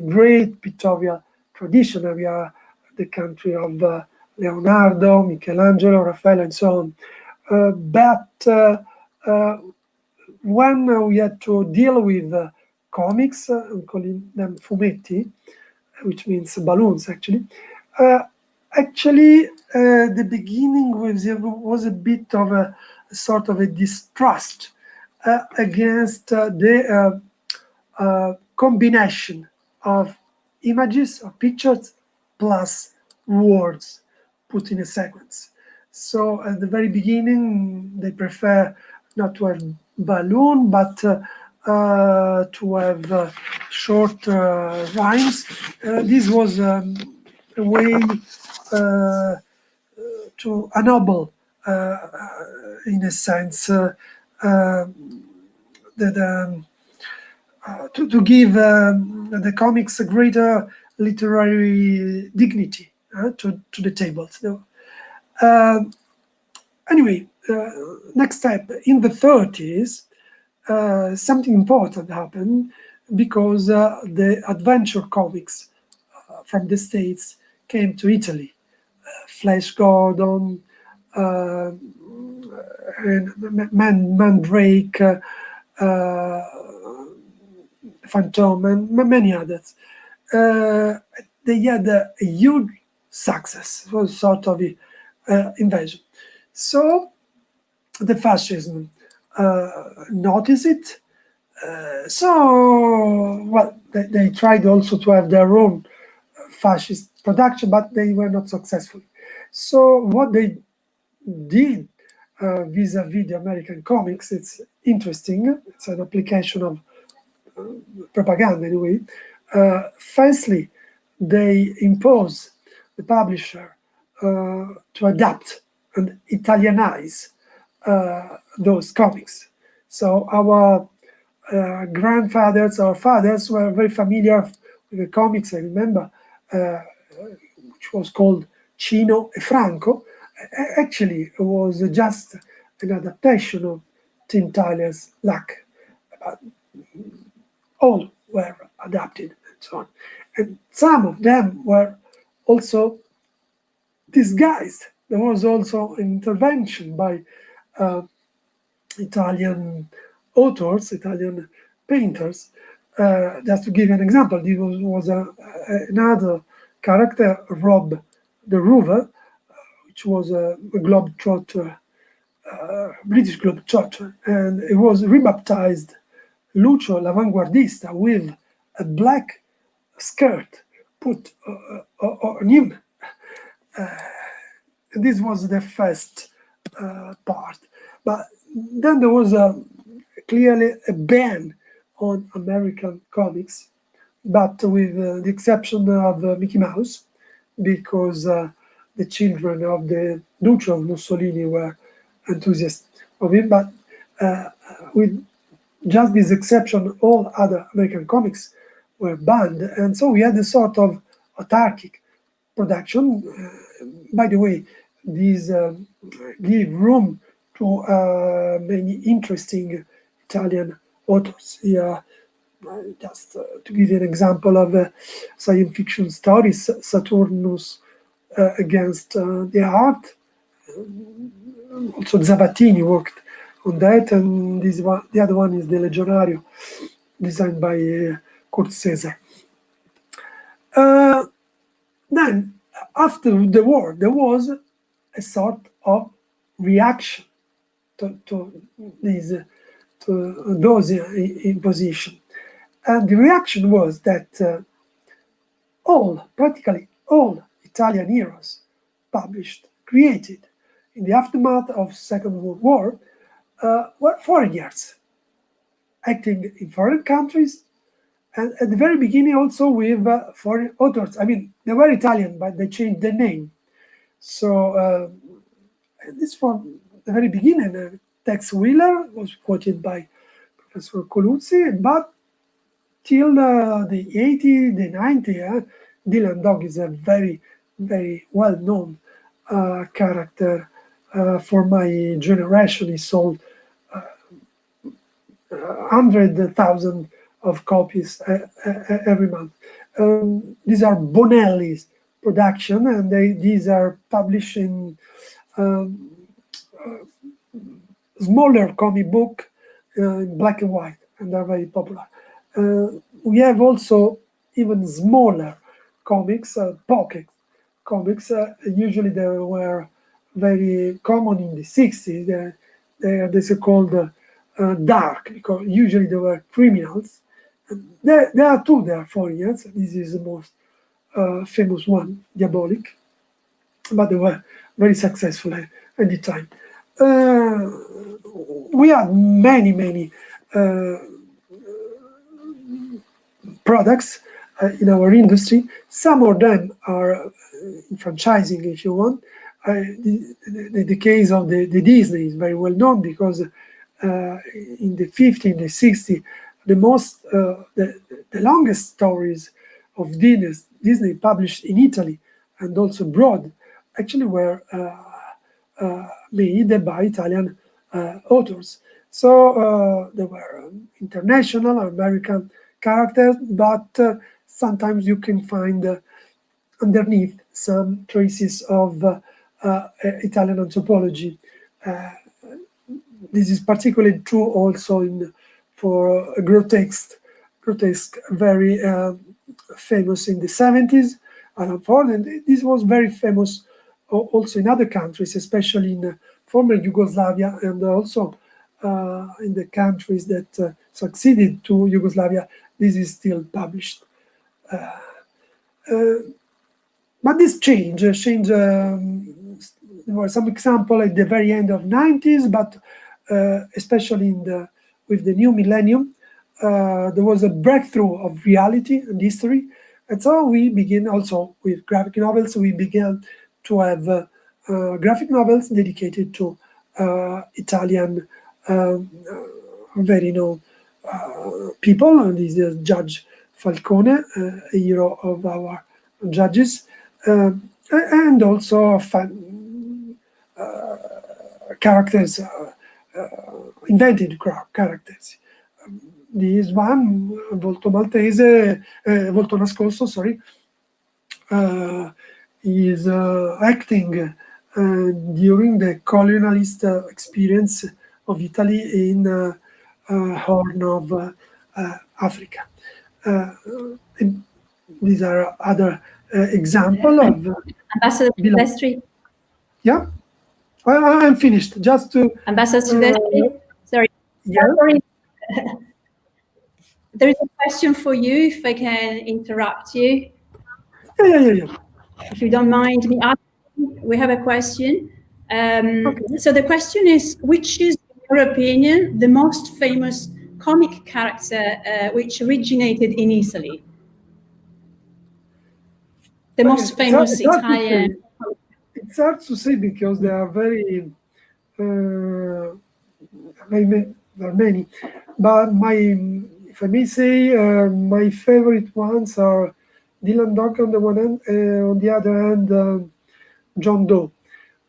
great pictorial tradition. We are the country of Leonardo, Michelangelo, Raphael, and so on. But when we had to deal with comics, we call them fumetti, which means balloons, actually. The beginning was a bit of a sort of a distrust against the combination of images or pictures plus words put in a sequence. So at the very beginning, they prefer not to have balloon, but to have short rhymes. This was a way to ennoble, in a sense, to give the comics a greater literary dignity to the tables. Anyway, next step, in the 30s, something important happened because the adventure comics from the States came to Italy. Flash Gordon, and Mandrake, Phantom, and many others. They had a huge success. It was sort of an invasion. So the fascism noticed it. They tried also to have their own fascist production, but they were not successful. So what they did vis-a-vis the American comics, it's interesting. It's an application of propaganda anyway. Firstly, they impose the publisher to adapt and Italianize those comics. So our grandfathers or fathers were very familiar with the comics. I remember, which was called Cino e Franco. Actually, it was just an adaptation of Tim Tyler's Luck. All were adapted and so on. And some of them were also disguised. There was also an intervention by Italian authors, Italian painters. Just to give you an example, this was another character, Rob the Rover, which was a globetrotter, British globetrotter, and it was rebaptized Lucio l'Avanguardista with a black skirt put on him. This was the first part. But then there was clearly a ban on American comics, but with the exception of Mickey Mouse, because the children of the Duce of Mussolini were enthusiasts of him. But with just this exception, all other American comics were banned. And so we had a sort of autarkic production. By the way, these give room to many interesting Italian authors. Here, just to give you an example of science fiction stories, Saturnus against the Art. Also Zavattini worked on that, and this one, the other one is the Legionario, designed by Kurt Caesar. Then, after the war, there was a sort of reaction to those imposition, and the reaction was that practically all Italian heroes published, created in the aftermath of Second World War were foreigners, acting in foreign countries, and at the very beginning also with foreign authors. I mean, they were Italian, but they changed the name. So this from the very beginning, Tex Wheeler was quoted by Professor Coluzzi, but till the 80s, the 90s, Dylan Dog is a very, very well-known character for my generation. He sold 100,000 of copies every month. These are Bonelli's production, and these are published in smaller comic book in black and white, and they're very popular. We have also even smaller comics, pocket comics. Usually they were very common in the 60s. They're so-called dark, because usually they were criminals. There are two, there are foreigners. This is the most famous one, Diabolic, but they were very successful at the time. We have many products in our industry. Some of them are franchising, if you want. The case of the Disney is very well known, because in the 50s, in the 60s, the longest stories of Disney published in Italy and also abroad actually were made by Italian authors. So there were international or American characters, but sometimes you can find underneath some traces of Italian anthropology. This is particularly true also for grotesque, very famous in the 70s, Alan Ford, and this was very famous also in other countries, especially in former Yugoslavia, and also in the countries that succeeded to Yugoslavia. This is still published. But this changed. There were some examples at the very end of 90s, but especially with the new millennium, there was a breakthrough of reality and history. And so we begin also with graphic novels. We began to have graphic novels dedicated to Italian very known people. This is Judge Falcone, a hero of our judges, and also characters, invented characters. This one, Volto Maltese, Volto Nascosto, sorry, is acting during the colonialist experience of Italy in Horn of Africa. And these are other examples of Ambassador Silvestri. Yeah, I'm finished. Just to Ambassador Silvestri, sorry. Yeah. Sorry. There is a question for you, if I can interrupt you. Yeah. If you don't mind me asking, we have a question. Okay. So the question is, which is, in your opinion, the most famous comic character which originated in Italy? The most famous Italian. It's hard to say because there are there are many. But if I may say, my favorite ones are Dylan Dog on the one hand, on the other hand, John Doe.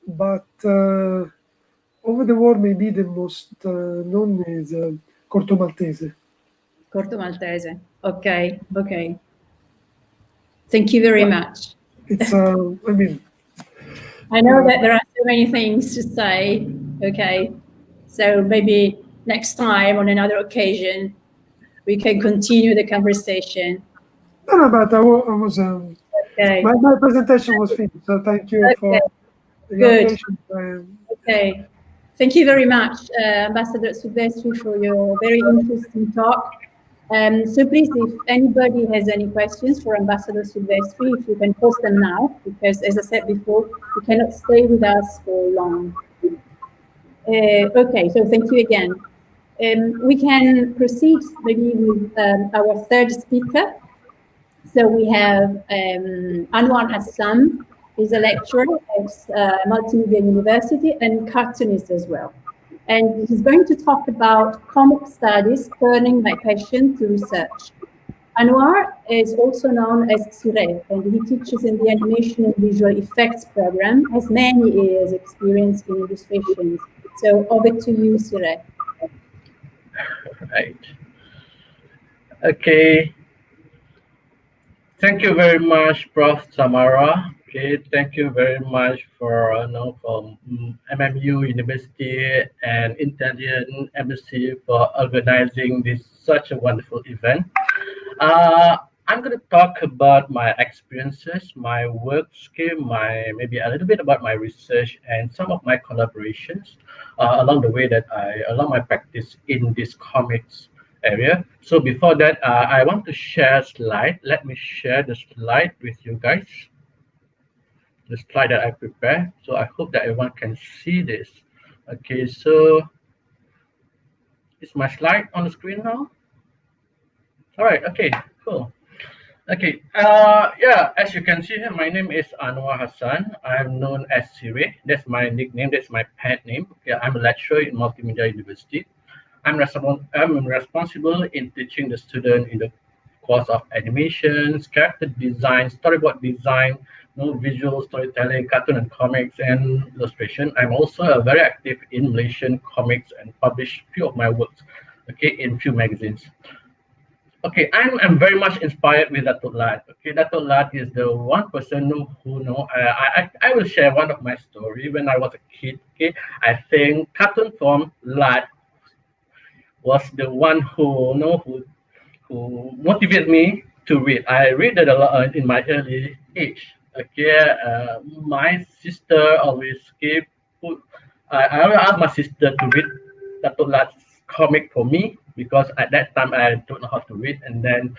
But over the world, maybe the most known is Corto Maltese. Corto Maltese. Okay. Thank you very much. It's, I know that there are so many things to say. Okay. So maybe next time on another occasion, we can continue the conversation. No, but I was, Okay. my presentation was finished, so thank you for your attention. Okay. Thank you very much, Ambassador Silvestri, for your very interesting talk. So please, if anybody has any questions for Ambassador Silvestri, if you can post them now, because as I said before, you cannot stay with us for long. Okay, so thank you again. We can proceed maybe with our third speaker. So we have Anuar Hassan, is a lecturer at Multimedia University and cartoonist as well. And he's going to talk about comic studies, turning my passion to research. Anuar is also known as Sireh, and he teaches in the animation and visual effects program, has many years experience in illustrations. So over to you, Sireh. Right. Okay. Thank you very much, Prof. Tamara. Okay, thank you very much for from MMU University and Italian Embassy for organizing this such a wonderful event. I'm going to talk about my experiences, my work scheme, maybe a little bit about my research and some of my collaborations along the way that along my practice in this comics area. So before that, I want to share a slide. Let me share the slide with you guys. The slide that I prepared. So I hope that everyone can see this. Okay, so is my slide on the screen now? All right, okay, cool. Okay, yeah, as you can see here, my name is Anuar Hassan. I'm known as Sireh. That's my nickname, that's my pet name. Okay, I'm a lecturer in Multimedia University. I'm responsible in teaching the student in the course of animations, character design, storyboard design, visual storytelling, cartoon and comics, and illustration. I'm also very active in Malaysian comics and publish few of my works, okay, in few magazines. Okay, I'm very much inspired with Datuk Lat. Okay, Datuk Lat is the one person who know. I will share one of my story when I was a kid. Okay, I think cartoon from Lat was the one who motivated me to read. I read it a lot in my early age. Okay, my sister always I always ask my sister to read Datuk Lat's comic for me because at that time I don't know how to read. And then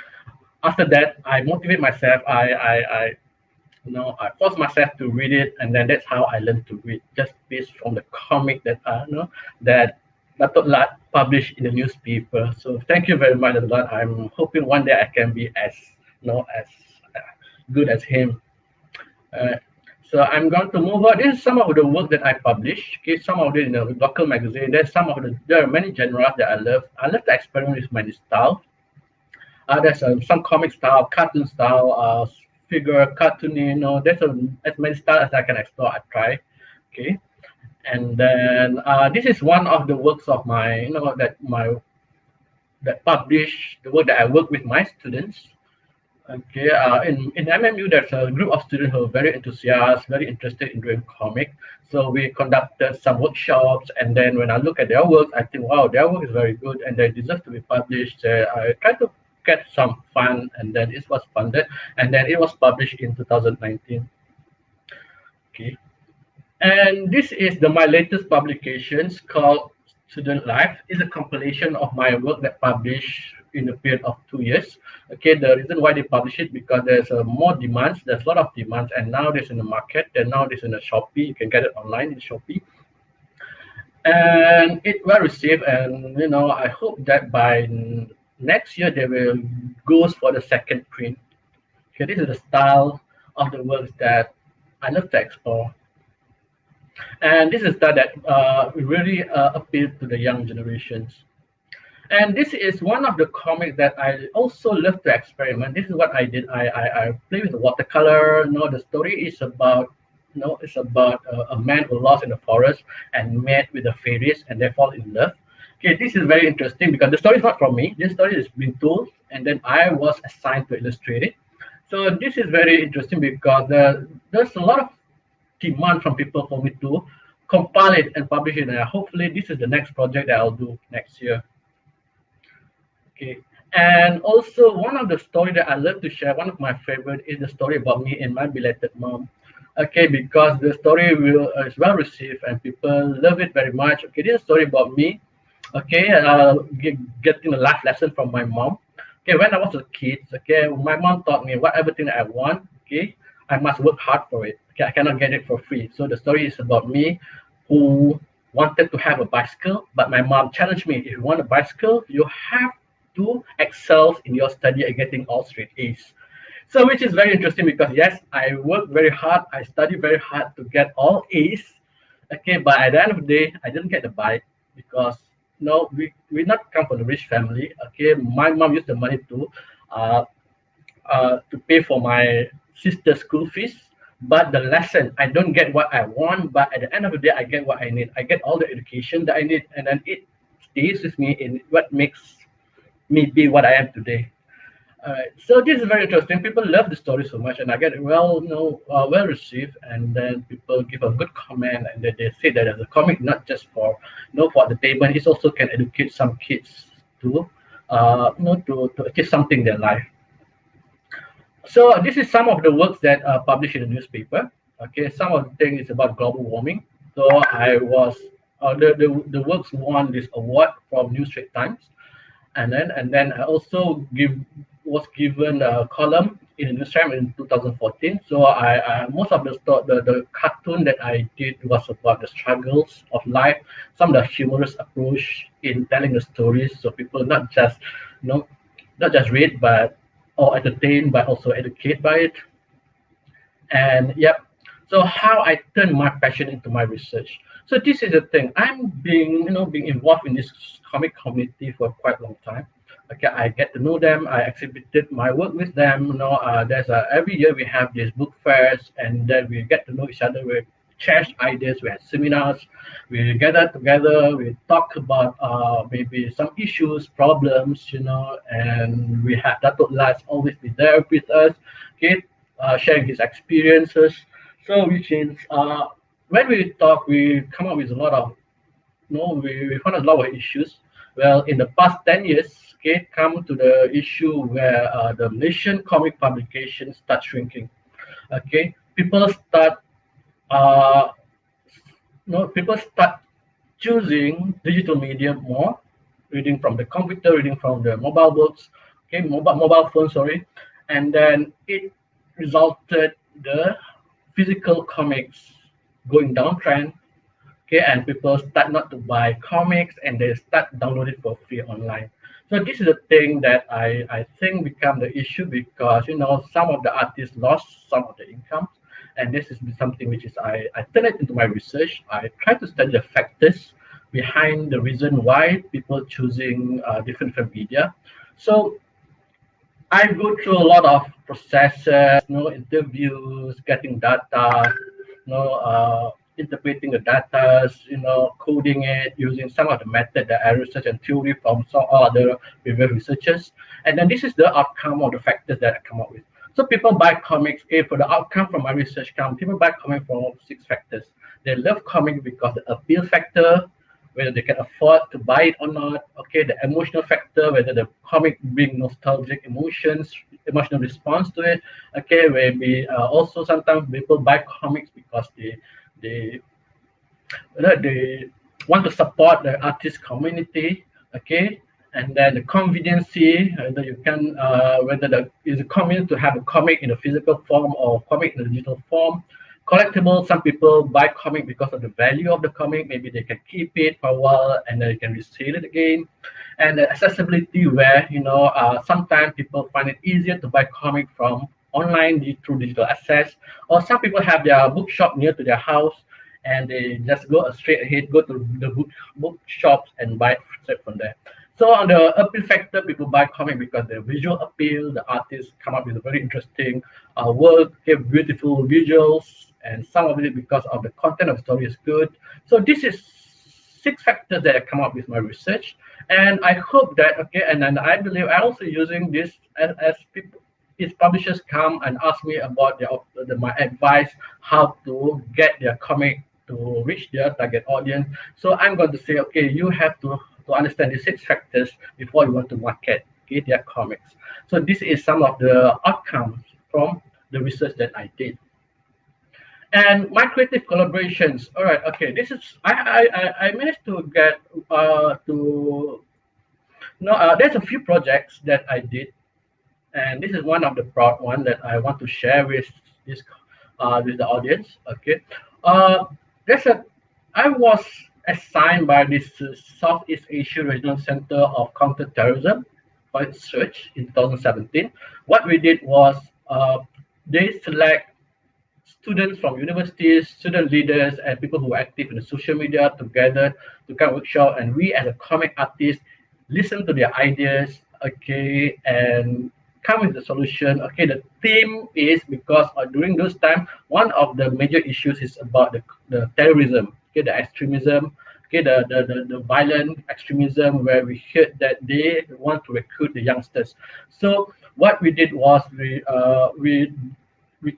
after that, I motivate myself. I force myself to read it, and then that's how I learned to read, just based from the comic that that Datuk Lat published in the newspaper. So thank you very much, Datuk Lat. I'm hoping one day I can be as good as him. So I'm going to move on. This is some of the work that I publish. Okay, some of it in a local magazine. There are many genres that I love. I love to experiment with my style. There's some comic style, cartoon style, figure, cartooning. There's as many styles as I can explore. I try. Okay, and then this is one of the works of my, that publish the work that I work with my students. Okay, in MMU, there's a group of students who are very enthusiastic, very interested in doing comic. So we conducted some workshops, and then when I look at their work, I think, wow, their work is very good, and they deserve to be published. I tried to get some fund, and then it was funded, and then it was published in 2019. Okay, and this is my latest publications called Student Life. It's a compilation of my work that published in a period of 2 years. Okay, the reason why they publish it because there's more demands. There's a lot of demands, and now there's in the market. And now there's in the Shopee. You can get it online in Shopee, and it well received. And I hope that by next year they will go for the second print. Okay, this is the style of the works that I love to explore. And this is that really appeal to the young generations. And this is one of the comics that I also love to experiment. This is what I did. I play with the watercolor. The story is about, it's about a man who lost in the forest and met with the fairies, and they fall in love. Okay, this is very interesting because the story is not from me. This story is being told, and then I was assigned to illustrate it. So this is very interesting because there's a lot of demand from people for me to compile it and publish it. And hopefully this is the next project that I'll do next year. Okay, and also one of the stories that I love to share, one of my favorite, is the story about me and my belated mom. Okay, because the story is well received and people love it very much. Okay, this is a story about me. Okay, getting a life lesson from my mom. Okay, when I was a kid, okay, my mom taught me everything that I want. Okay, I must work hard for it. Okay, I cannot get it for free. So the story is about me who wanted to have a bicycle, but my mom challenged me. If you want a bicycle, you have to excel in your study and getting all straight A's. So which is very interesting because yes, I work very hard, I study very hard to get all A's. Okay, but at the end of the day, I didn't get the bike because we not come from a rich family. Okay, my mom used the money to pay for my sister's school fees. But the lesson, I don't get what I want, but at the end of the day, I get what I need. I get all the education that I need, and then it stays with me in what makes me be what I am today. So this is very interesting. People love the story so much, and I get it well received. And then people give a good comment, and then they say that as a comic, not just for for entertainment, it also can educate some kids to to achieve something in their life. So this is some of the works that are published in the newspaper. Okay, some of the things is about global warming. So I was the works won this award from New Straits Times, and then I also was given a column in the newspaper in 2014. So I most of the cartoon that I did was about the struggles of life, some of the humorous approach in telling the stories, so people not just read or entertain, but also educate by it. And yep, so how I turn my passion into my research. So this is the thing. I'm being involved in this comic community for quite a long time. Okay, I get to know them. I exhibited my work with them. There's every year we have these book fairs, and then we get to know each other. We share ideas. We have seminars. We gather together. We talk about maybe some issues, problems, and we have Datuk Lat always be there with us, okay, sharing his experiences. So which means when we talk, we come up with a lot of, we find a lot of issues. Well, in the past 10 years, okay, come to the issue where the Malaysian comic publications start shrinking. Okay, people start choosing digital media more, reading from the computer, reading from the mobile books, okay, mobile phone, sorry, and then it resulted the physical comics going downtrend, okay, and people start not to buy comics and they start downloading for free online. So this is the thing that I think become the issue because some of the artists lost some of the income, and this is something which is I turn it into my research. I try to study the factors behind the reason why people choosing different media. So I go through a lot of processes, interviews, getting data, interpreting the data, coding it using some of the method that I research and theory from some other previous researchers. And then this is the outcome of the factors that I come up with. So people buy comics, for the outcome from my research people buy comics from 6 factors. They love comics because the appeal factor, whether they can afford to buy it or not. The emotional factor, whether the comic bring nostalgic emotions, emotional response to it. Maybe also sometimes people buy comics because they want to support the artist community. And then the conveniency, whether you can whether is it convenient to have a comic in a physical form or comic in a digital form. Collectible, some people buy comic because of the value of the comic. Maybe they can keep it for a while and then they can resell it again. And the accessibility, where sometimes people find it easier to buy comic from online through digital access, or some people have their bookshop near to their house and they just go straight ahead, go to the bookshops and buy it from there. So on the appeal factor, people buy comic because the visual appeal, the artists come up with a very interesting work, have beautiful visuals, and some of it because of the content of the story is good. So this is 6 factors that I come up with my research, and I hope that and then I believe I also using this as people, if publishers come and ask me about my advice how to get their comic to reach their target audience. So I'm going to say, you have to understand the 6 factors before you want to market their comics. So this is some of the outcomes from the research that I did. And my creative collaborations. All right, this is I managed to get there's a few projects that I did, and this is one of the proud one that I want to share with this with the audience. I was assigned by this Southeast Asia Regional Center of Counterterrorism for its search in 2017. What we did was they select students from universities, student leaders, and people who are active in the social media together to come workshop, and we as a comic artist listen to their ideas, and come with the solution. The theme is because during those time, one of the major issues is about the terrorism, the extremism, the violent extremism, where we heard that they want to recruit the youngsters. So what we did was we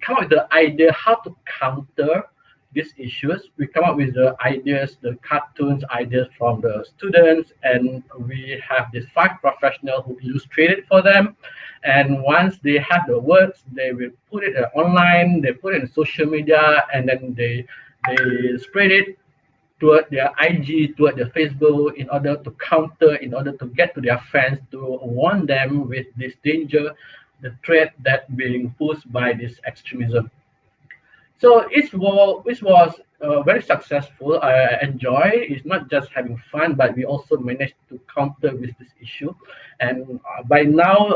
come up with the idea how to counter these issues. We come up with the ideas, the cartoons ideas from the students, and we have these 5 professionals who illustrate it for them. And once they have the works, they will put it online, they put it in social media, and then they spread it toward their IG, toward their Facebook, in order to counter, in order to get to their fans, to warn them with this danger, the threat that being posed by this extremism. So it was very successful. I enjoy. It's not just having fun, but we also managed to counter with this issue. And by now,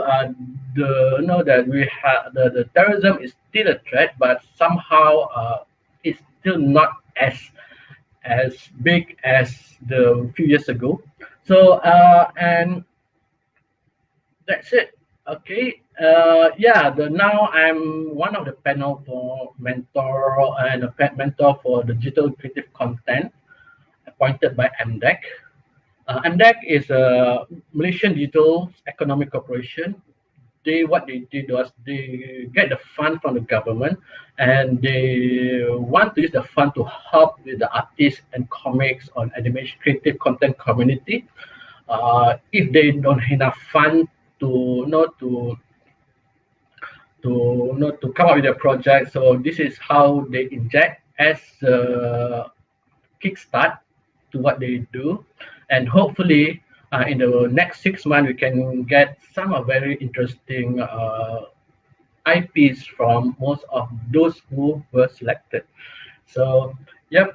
that we have the terrorism is still a threat, but somehow it's still not as big as the few years ago. So and that's it. Now I'm one of the panel for mentor and a mentor for the digital creative content appointed by MDEC. MDEC is a Malaysian Digital Economic Corporation. What they did was they get the fund from the government, and they want to use the fund to help with the artists and comics on animation creative content community. If they don't have enough fund to come up with a project, so this is how they inject as a kickstart to what they do, and hopefully in the next 6 months we can get some very interesting IPs from most of those who were selected. So they're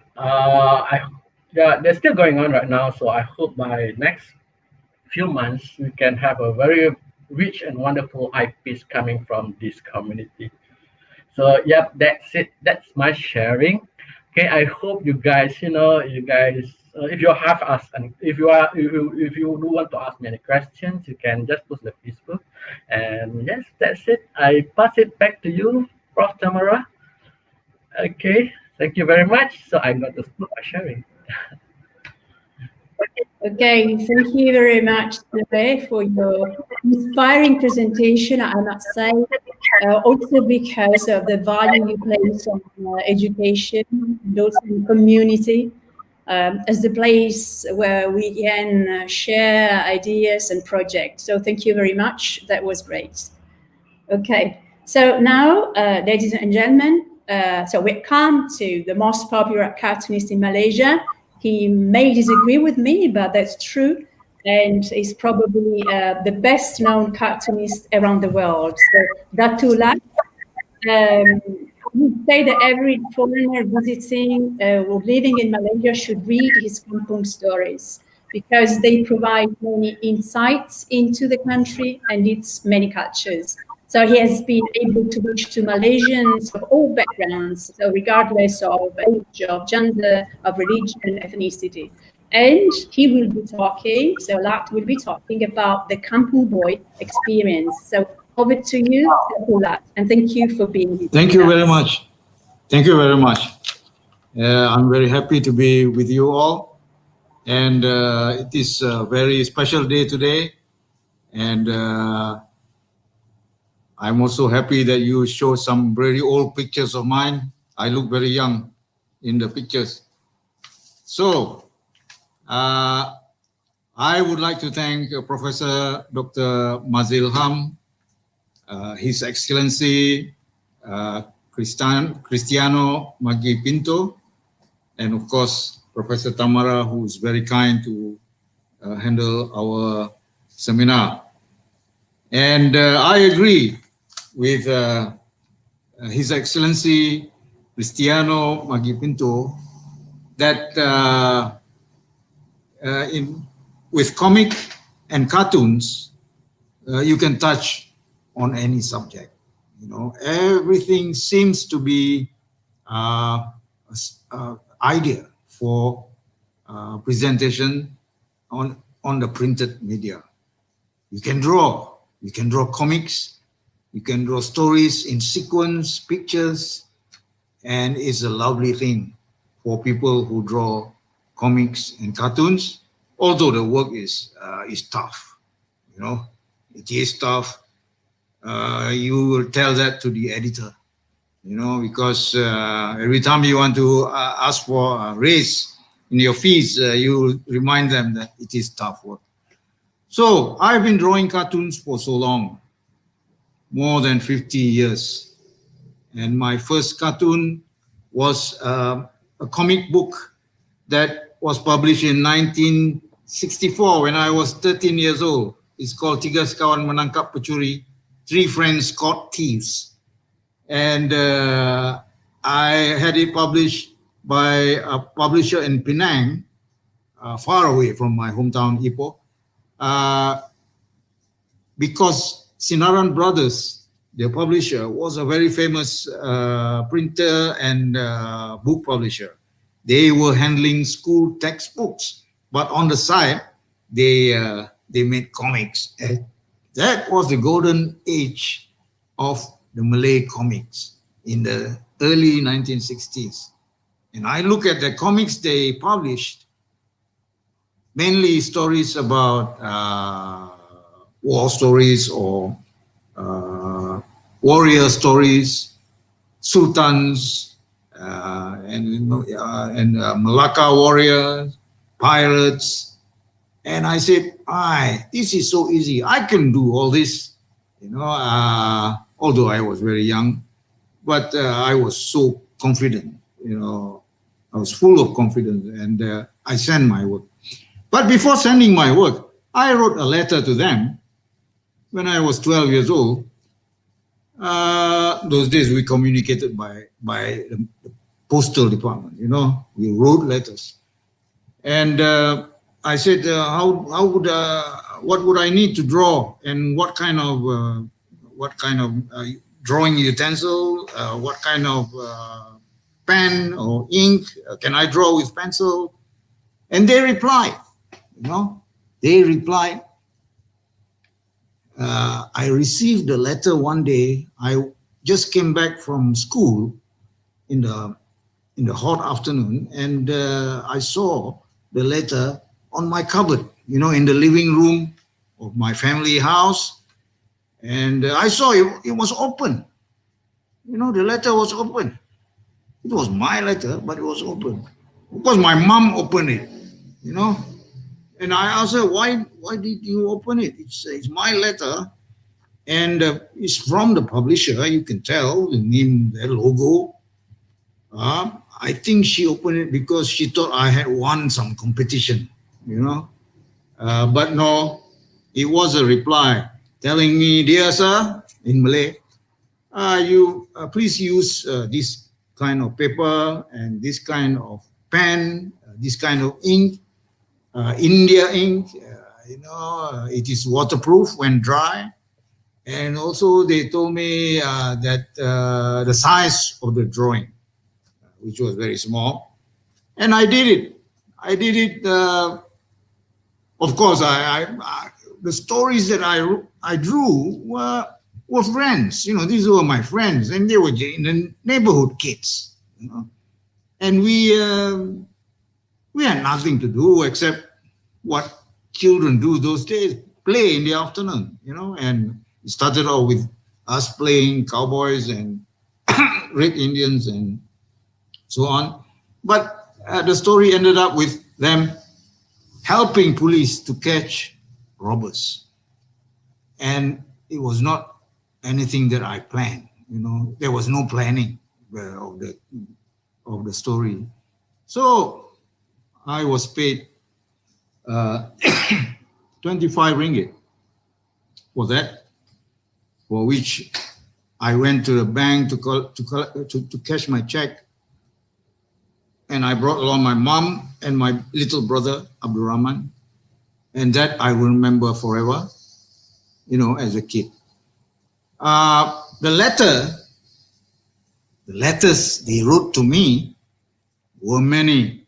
still going on right now, so I hope by next few months we can have a very rich and wonderful IPs coming from this community. So yep, that's it. That's my sharing. Okay, I hope you guys, if you have asked, and if you do want to ask me any questions, you can just post the Facebook. And yes, that's it. I pass it back to you, Prof. Tamara. Okay, thank you very much. So I got to stop my sharing. Okay, thank you very much, Sireh, for your inspiring presentation, I must say, also because of the value you place on education and also in community as the place where we can share ideas and projects. So thank you very much. That was great. Okay, so now, ladies and gentlemen, so we come to the most popular cartoonist in Malaysia. He may disagree with me, but that's true. And he's probably the best known cartoonist around the world. So Datuk Lat, we say that every foreigner visiting or living in Malaysia should read his kampung stories because they provide many insights into the country and its many cultures. So he has been able to reach to Malaysians of all backgrounds, so regardless of age, of gender, of religion, ethnicity. And he will be talking, so Lat will be talking about the Kampung Boy experience. So over to you, Lat, and thank you for being here. Thank you very much. Thank you very much. I'm very happy to be with you all. And it is a very special day today. And I'm also happy that you show some very old pictures of mine. I look very young in the pictures. So I would like to thank Professor Dr. Mazliham, His Excellency Cristiano Maggipinto, and of course, Professor Tamara, who is very kind to handle our seminar. And I agree with His Excellency Cristiano Maggipinto that with comic and cartoons, you can touch on any subject. You know, everything seems to be idea for presentation on the printed media. You can draw comics, you can draw stories in sequence, pictures, and it's a lovely thing for people who draw comics and cartoons, although the work is tough. You know, it is tough. You will tell that to the editor, you know, because every time you want to ask for a raise in your fees, you remind them that it is tough work. So I've been drawing cartoons for so long, more than 50 years. And my first cartoon was a comic book that was published in 1964 when I was 13 years old. It's called Tiga Sekawan Menangkap Pencuri, Three Friends Caught Thieves. And I had it published by a publisher in Penang, far away from my hometown, Ipoh, because Sinaran Brothers, their publisher, was a very famous printer and book publisher. They were handling school textbooks, but on the side, they made comics. That was the golden age of the Malay comics in the early 1960s. And I look at the comics they published, mainly stories about war stories or warrior stories, sultans, and Malacca warriors, pirates. And I said, this is so easy. I can do all this, you know, although I was very young, but I was so confident, you know, I was full of confidence, and I sent my work. But before sending my work, I wrote a letter to them when I was 12 years old. Those days we communicated by the postal department, you know, we wrote letters. And I said, what would I need to draw, and what kind of drawing utensil, what kind of pen or ink, can I draw with pencil? And they reply, they reply. I received a letter one day. I just came back from school in the hot afternoon, and I saw the letter on my cupboard, in the living room of my family house. And I saw it was open. The letter was open. It was my letter, but it was open. Of course, my mom opened it, And I asked her, why did you open it? It's my letter, and it's from the publisher. You can tell the name, the logo. I think she opened it because she thought I had won some competition, But no, it was a reply telling me, dear sir, in Malay, you please use this kind of paper and this kind of pen, this kind of ink, India ink, it is waterproof when dry. And also they told me that the size of the drawing, which was very small, and I did it. Of course, the stories that I drew were friends. These were my friends, and they were in the neighborhood kids. And we had nothing to do except what children do those days: play in the afternoon. And it started off with us playing cowboys and Red Indians and so on. But the story ended up with them helping police to catch robbers. And it was not anything that I planned. There was no planning of the story. So I was paid 25 ringgit for that, for which I went to the bank to cash my check. And I brought along my mom and my little brother, Abdulrahman. And that I will remember forever, as a kid. The letters they wrote to me were many,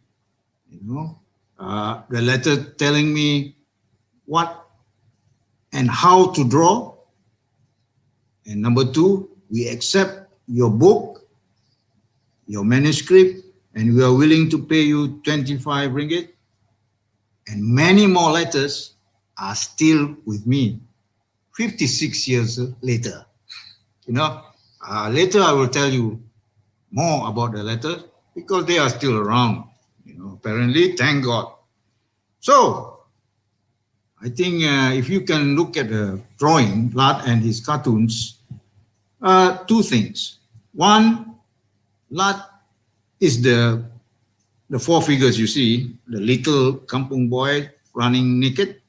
the letter telling me what and how to draw. And number two, we accept your book, your manuscript, and we are willing to pay you 25 ringgit. And many more letters are still with me 56 years later. Later I will tell you more about the letters because they are still around, apparently, thank God. So I think if you can look at the drawing, Lat and his cartoons, two things. One, Lat is the four figures you see: the little kampung boy running naked,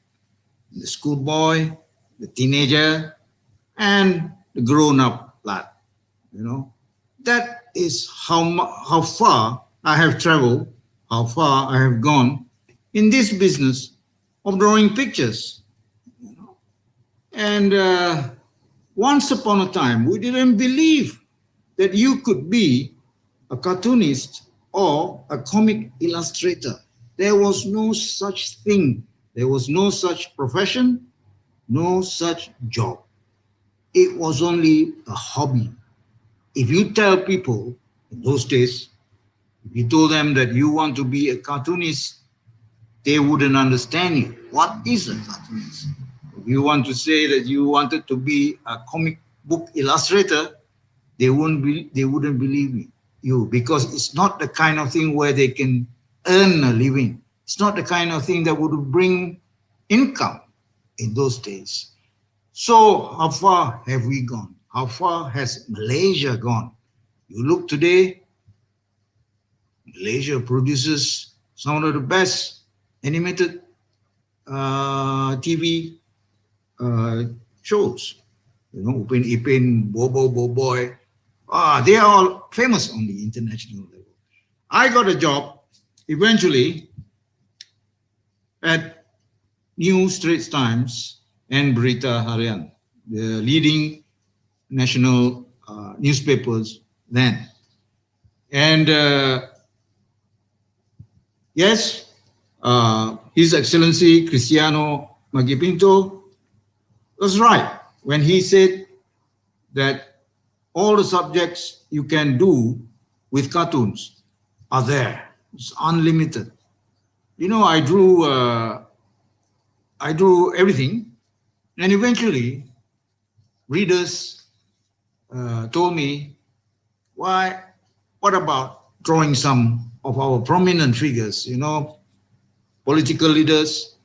the schoolboy, the teenager, and the grown-up Lat. That is how far I have traveled, how far I have gone in this business of drawing pictures. And once upon a time, we didn't believe that you could be a cartoonist or a comic illustrator. There was no such thing. There was no such profession, no such job. It was only a hobby. If you tell people in those days, if you told them that you want to be a cartoonist, they wouldn't understand you. What is a cartoonist? If you want to say that you wanted to be a comic book illustrator, they wouldn't believe you, because it's not the kind of thing where they can earn a living. It's not the kind of thing that would bring income in those days. So how far have we gone? How far has Malaysia gone? You look today, Malaysia produces some of the best animated TV shows. Upin Ipin, Bobo Boboy. They are all famous on the international level. I got a job eventually at New Straits Times and Berita Harian, the leading national newspapers then. And yes, His Excellency Cristiano Maggipinto was right when he said that all the subjects you can do with cartoons are there. It's unlimited. You know, I drew everything, and eventually readers told me, what about drawing some of our prominent figures, you know, political leaders,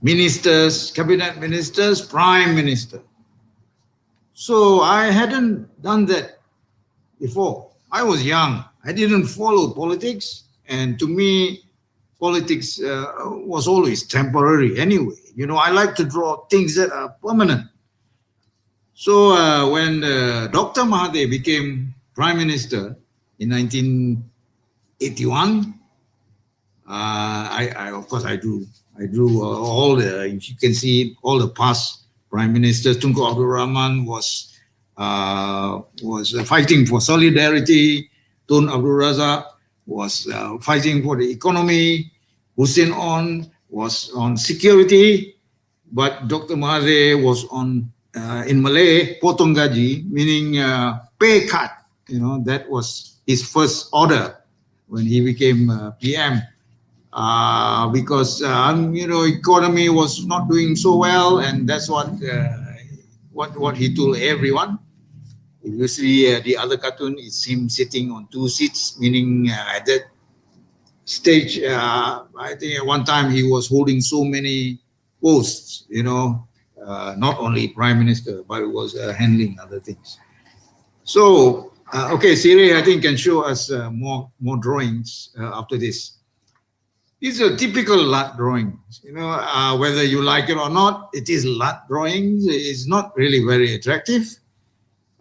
ministers, cabinet ministers, prime minister. So I hadn't done that before. I was young. I didn't follow politics. And to me, politics was always temporary anyway. You know, I like to draw things that are permanent. So when Dr. Mahathir became Prime Minister in 1981, of course I drew all the, if you can see, all the past Prime Ministers. Tunku Abdul Rahman was fighting for solidarity. Tun Abdul Razak was fighting for the economy. Hussein On was on security, but Dr. Mahathir was on, in Malay, potong gaji, meaning pay cut. You know, that was his first order when he became PM. Because you know, economy was not doing so well, and that's what he told everyone. If you see the other cartoon, it's him sitting on 2 seats, meaning at that stage, I think at one time he was holding so many posts, you know, not only Prime Minister, but it was handling other things. So, okay, Sireh, I think can show us more drawings after this. These are typical Lat drawings, you know, whether you like it or not, it is Lat drawings. It's not really very attractive.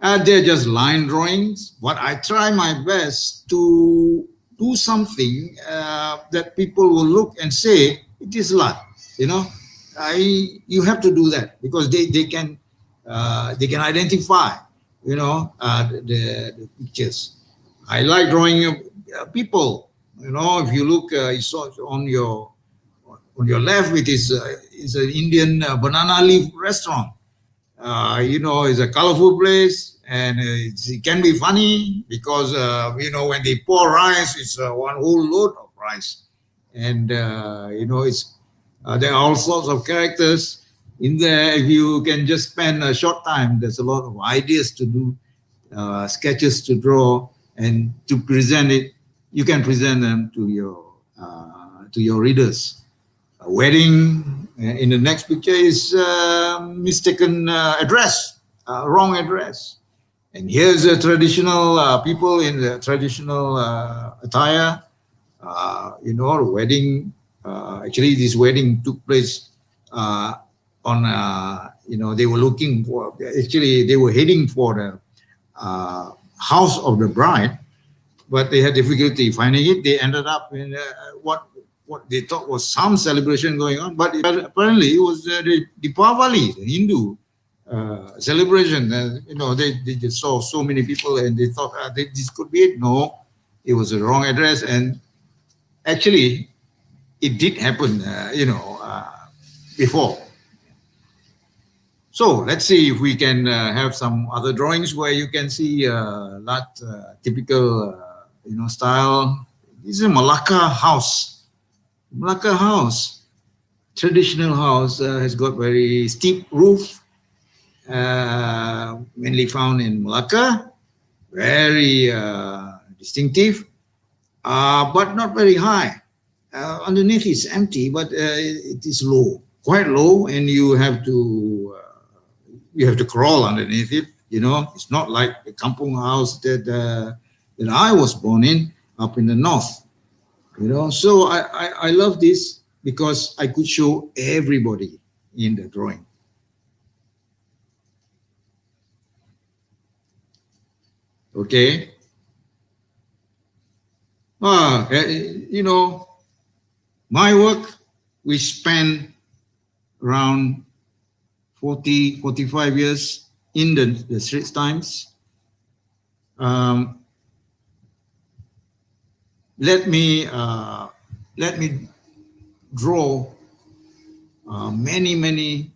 They're just line drawings, but I try my best to do something that people will look and say, it is Lat, you know. You have to do that because they can identify, you know, the pictures. I like drawing people. You know, if you look, on your left, it is an Indian banana leaf restaurant. You know, it's a colorful place, and it can be funny because you know, when they pour rice, it's one whole load of rice, and you know, it's there are all sorts of characters in there. If you can just spend a short time, there's a lot of ideas to do, sketches to draw, and to present it. You can present them to your readers. A wedding, in the next picture is mistaken address, wrong address. And here's a traditional people in the traditional attire. You know, a wedding. Actually, this wedding took place on. You know, they were looking for. Actually, they were heading for the house of the bride. But they had difficulty finding it. They ended up in what they thought was some celebration going on, but apparently it was the Deepavali, the Hindu celebration. You know, they just saw so many people and they thought this could be it. No, it was the wrong address, and actually, it did happen. You know, before. So let's see if we can have some other drawings where you can see that typical. You know, style. This is a Malacca house. Malacca house, traditional house, has got very steep roof, mainly found in Malacca. Very distinctive, but not very high. Underneath it's empty, but it is low, quite low, and you have to crawl underneath it. You know, it's not like the kampung house that I was born in up in the north, you know. So I love this because I could show everybody in the drawing. Okay. You know, my work, we spent around 40, 45 years in the Straits Times. let me draw many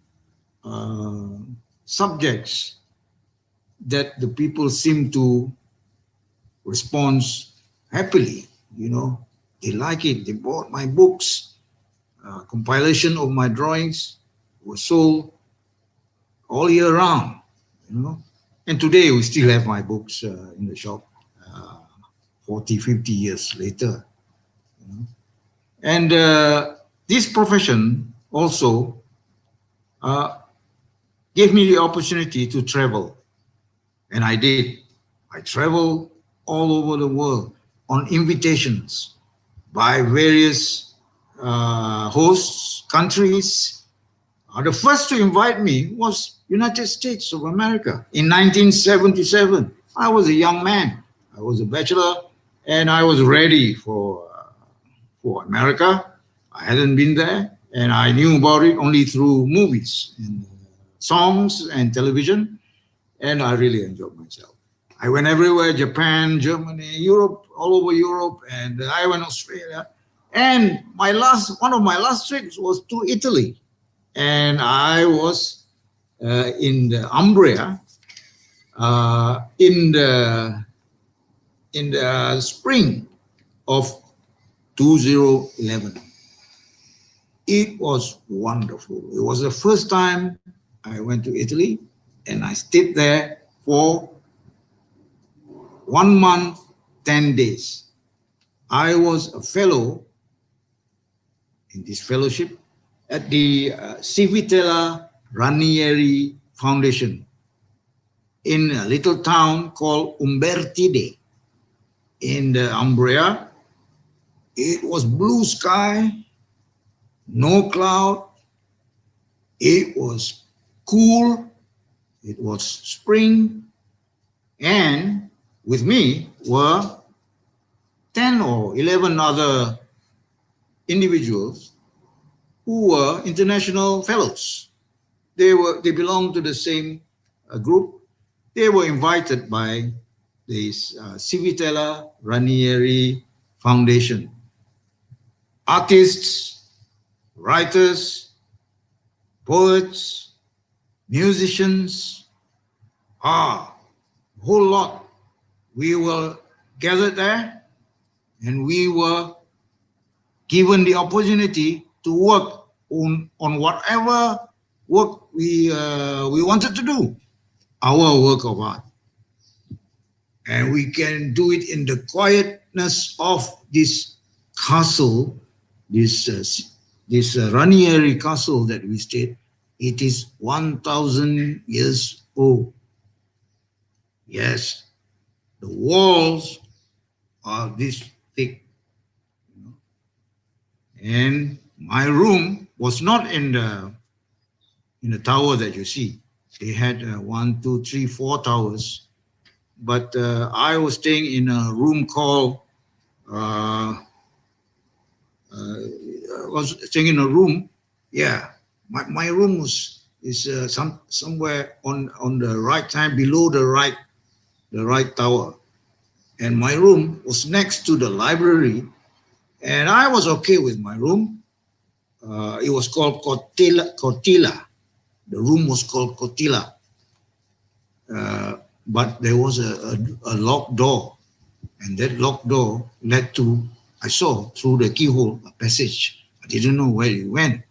subjects that the people seem to respond happily. You know, they like it. They bought my books. Compilation of my drawings was sold all year round. You know, and today we still have my books in the shop 40, 50 years later. You know? And this profession also gave me the opportunity to travel. And I did. I traveled all over the world on invitations by various hosts, countries. The first to invite me was United States of America in 1977. I was a young man. I was a bachelor and I was ready for America. I hadn't been there and I knew about it only through movies and songs and television, and I really enjoyed myself. I went everywhere, Japan, Germany, Europe, all over Europe, and I went Australia. And one of my last trips was to Italy. And I was in the Umbria in the spring of 2011. It was wonderful. It was the first time I went to Italy, and I stayed there for 1 month, 10 days. I was a fellow in this fellowship at the Civitella Ranieri Foundation in a little town called Umbertide in the Umbria. It was blue sky, no cloud. It was cool. It was spring. And with me were 10 or 11 other individuals who were international fellows. They belonged to the same group. They were invited by this Civitella Ranieri Foundation. Artists, writers, poets, musicians, a whole lot. We were gathered there and we were given the opportunity to work on whatever work we wanted to do, our work of art. And we can do it in the quietness of this castle, this Ranieri castle that we stayed. It is 1,000 years old. Yes, the walls are this thick. And my room was not in the tower that you see. They had 1, 2, 3, 4 towers. But I was staying in a room called, my room is somewhere on the right side, below the right tower. And my room was next to the library. And I was okay with my room. It was called Cotilla. The room was called Cotilla. But there was a locked door. And that locked door led to, I saw through the keyhole, a passage. I didn't know where it went.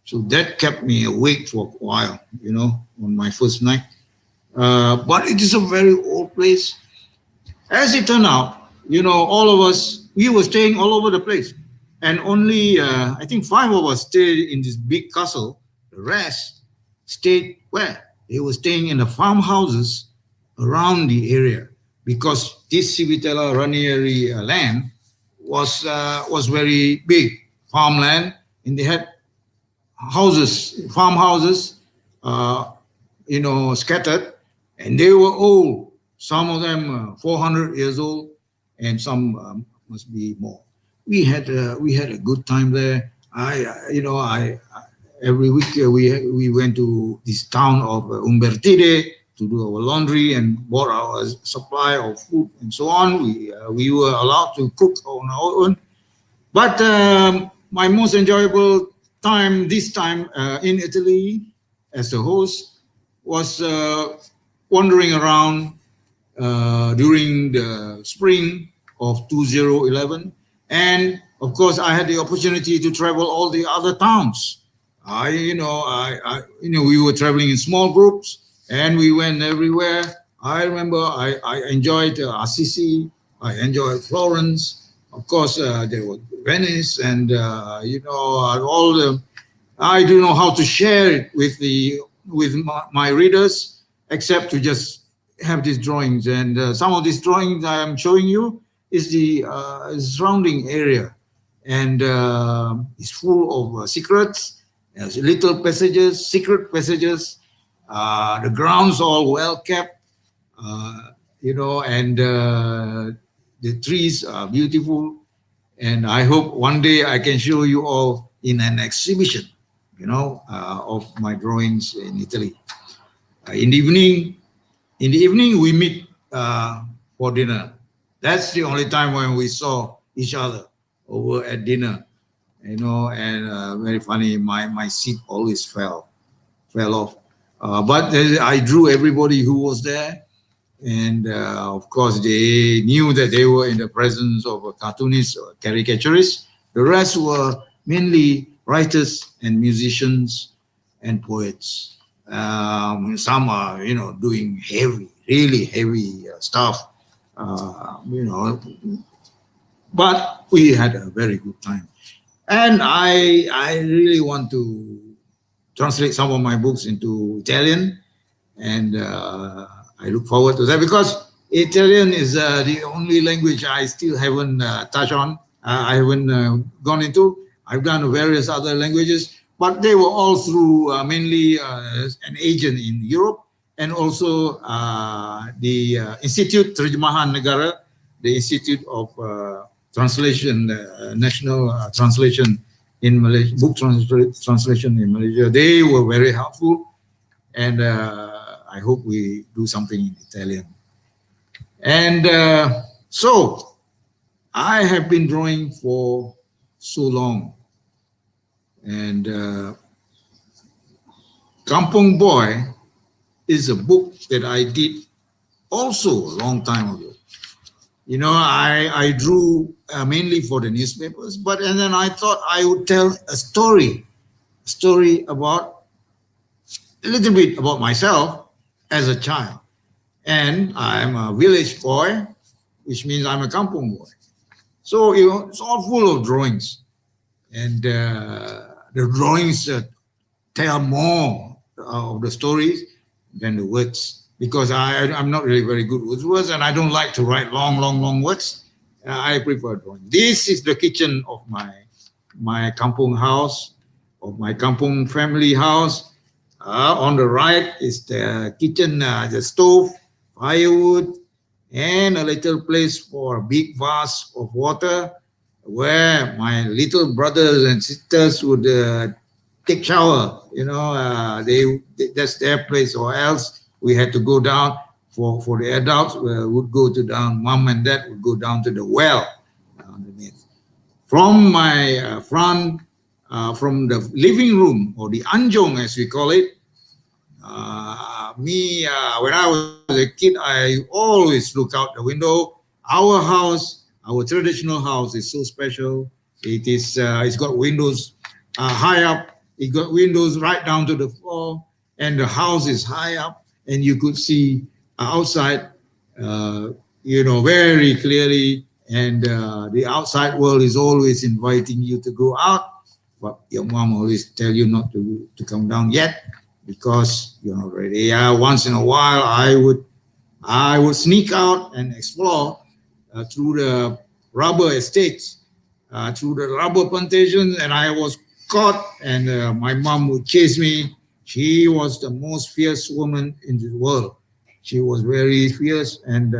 So that kept me awake for a while, you know, on my first night. But it is a very old place. As it turned out, you know, all of us, we were staying all over the place. And only, I think 5 of us stayed in this big castle. The rest stayed where? They were staying in the farmhouses around the area, because this Civitella Ranieri land was very big, farmland, and they had farmhouses, you know, scattered, and they were old. Some of them 400 years old, and some must be more. We had a good time there. Every week we went to this town of Umbertide to do our laundry and bought our supply of food and so on. We were allowed to cook on our own. But my most enjoyable time this time in Italy as a host was wandering around during the spring of 2011. And of course, I had the opportunity to travel all the other towns. We were traveling in small groups and we went everywhere. I remember I enjoyed Assisi, I enjoyed Florence. Of course, there was Venice, and all the. I don't know how to share it with my readers, except to just have these drawings. And some of these drawings I am showing you is the surrounding area, and it's full of secrets. There's little passages, secret passages. The grounds all well kept, and the trees are beautiful. And I hope one day I can show you all in an exhibition, of my drawings in Italy. In the evening we meet for dinner. That's the only time when we saw each other over at dinner. And very funny, my seat always fell off. But I drew everybody who was there. And of course, they knew that they were in the presence of a cartoonist or caricaturist. The rest were mainly writers and musicians and poets. Some are, doing really heavy stuff, But we had a very good time. And I really want to translate some of my books into Italian, and I look forward to that, because Italian is the only language I still haven't touched on. I haven't gone into. I've done various other languages, but they were all through mainly an agent in Europe, and also the Institute Terjemahan Negara, the Institute of Translation, National Translation in Malaysia, book translation in Malaysia. They were very helpful, and I hope we do something in Italian. And so I have been drawing for so long, and Kampung Boy is a book that I did also a long time ago. I drew mainly for the newspapers, and then I thought I would tell a story about a little bit about myself as a child. And I'm a village boy, which means I'm a kampung boy. So it's all full of drawings, and the drawings tell more of the stories than the words. Because I'm not really very good with words, and I don't like to write long words. I prefer drawing. This is the kitchen of my kampung house, of my kampung family house. On the right is the kitchen, the stove, firewood, and a little place for a big vase of water, where my little brothers and sisters would take shower. That's their place, or else we had to go down for the adults. Would go to down. Mom and dad would go down to the well underneath. From my front, from the living room, or the anjong as we call it. When I was a kid, I always look out the window. Our house, our traditional house, is so special. It's got windows high up. It got windows right down to the floor, and the house is high up. And you could see outside, very clearly. And the outside world is always inviting you to go out. But your mom always tell you not to come down yet, because you're not ready. Once in a while, I would sneak out and explore through the rubber estates, through the rubber plantations, and I was caught, and my mom would chase me. She was the most fierce woman in the world. She was very fierce, and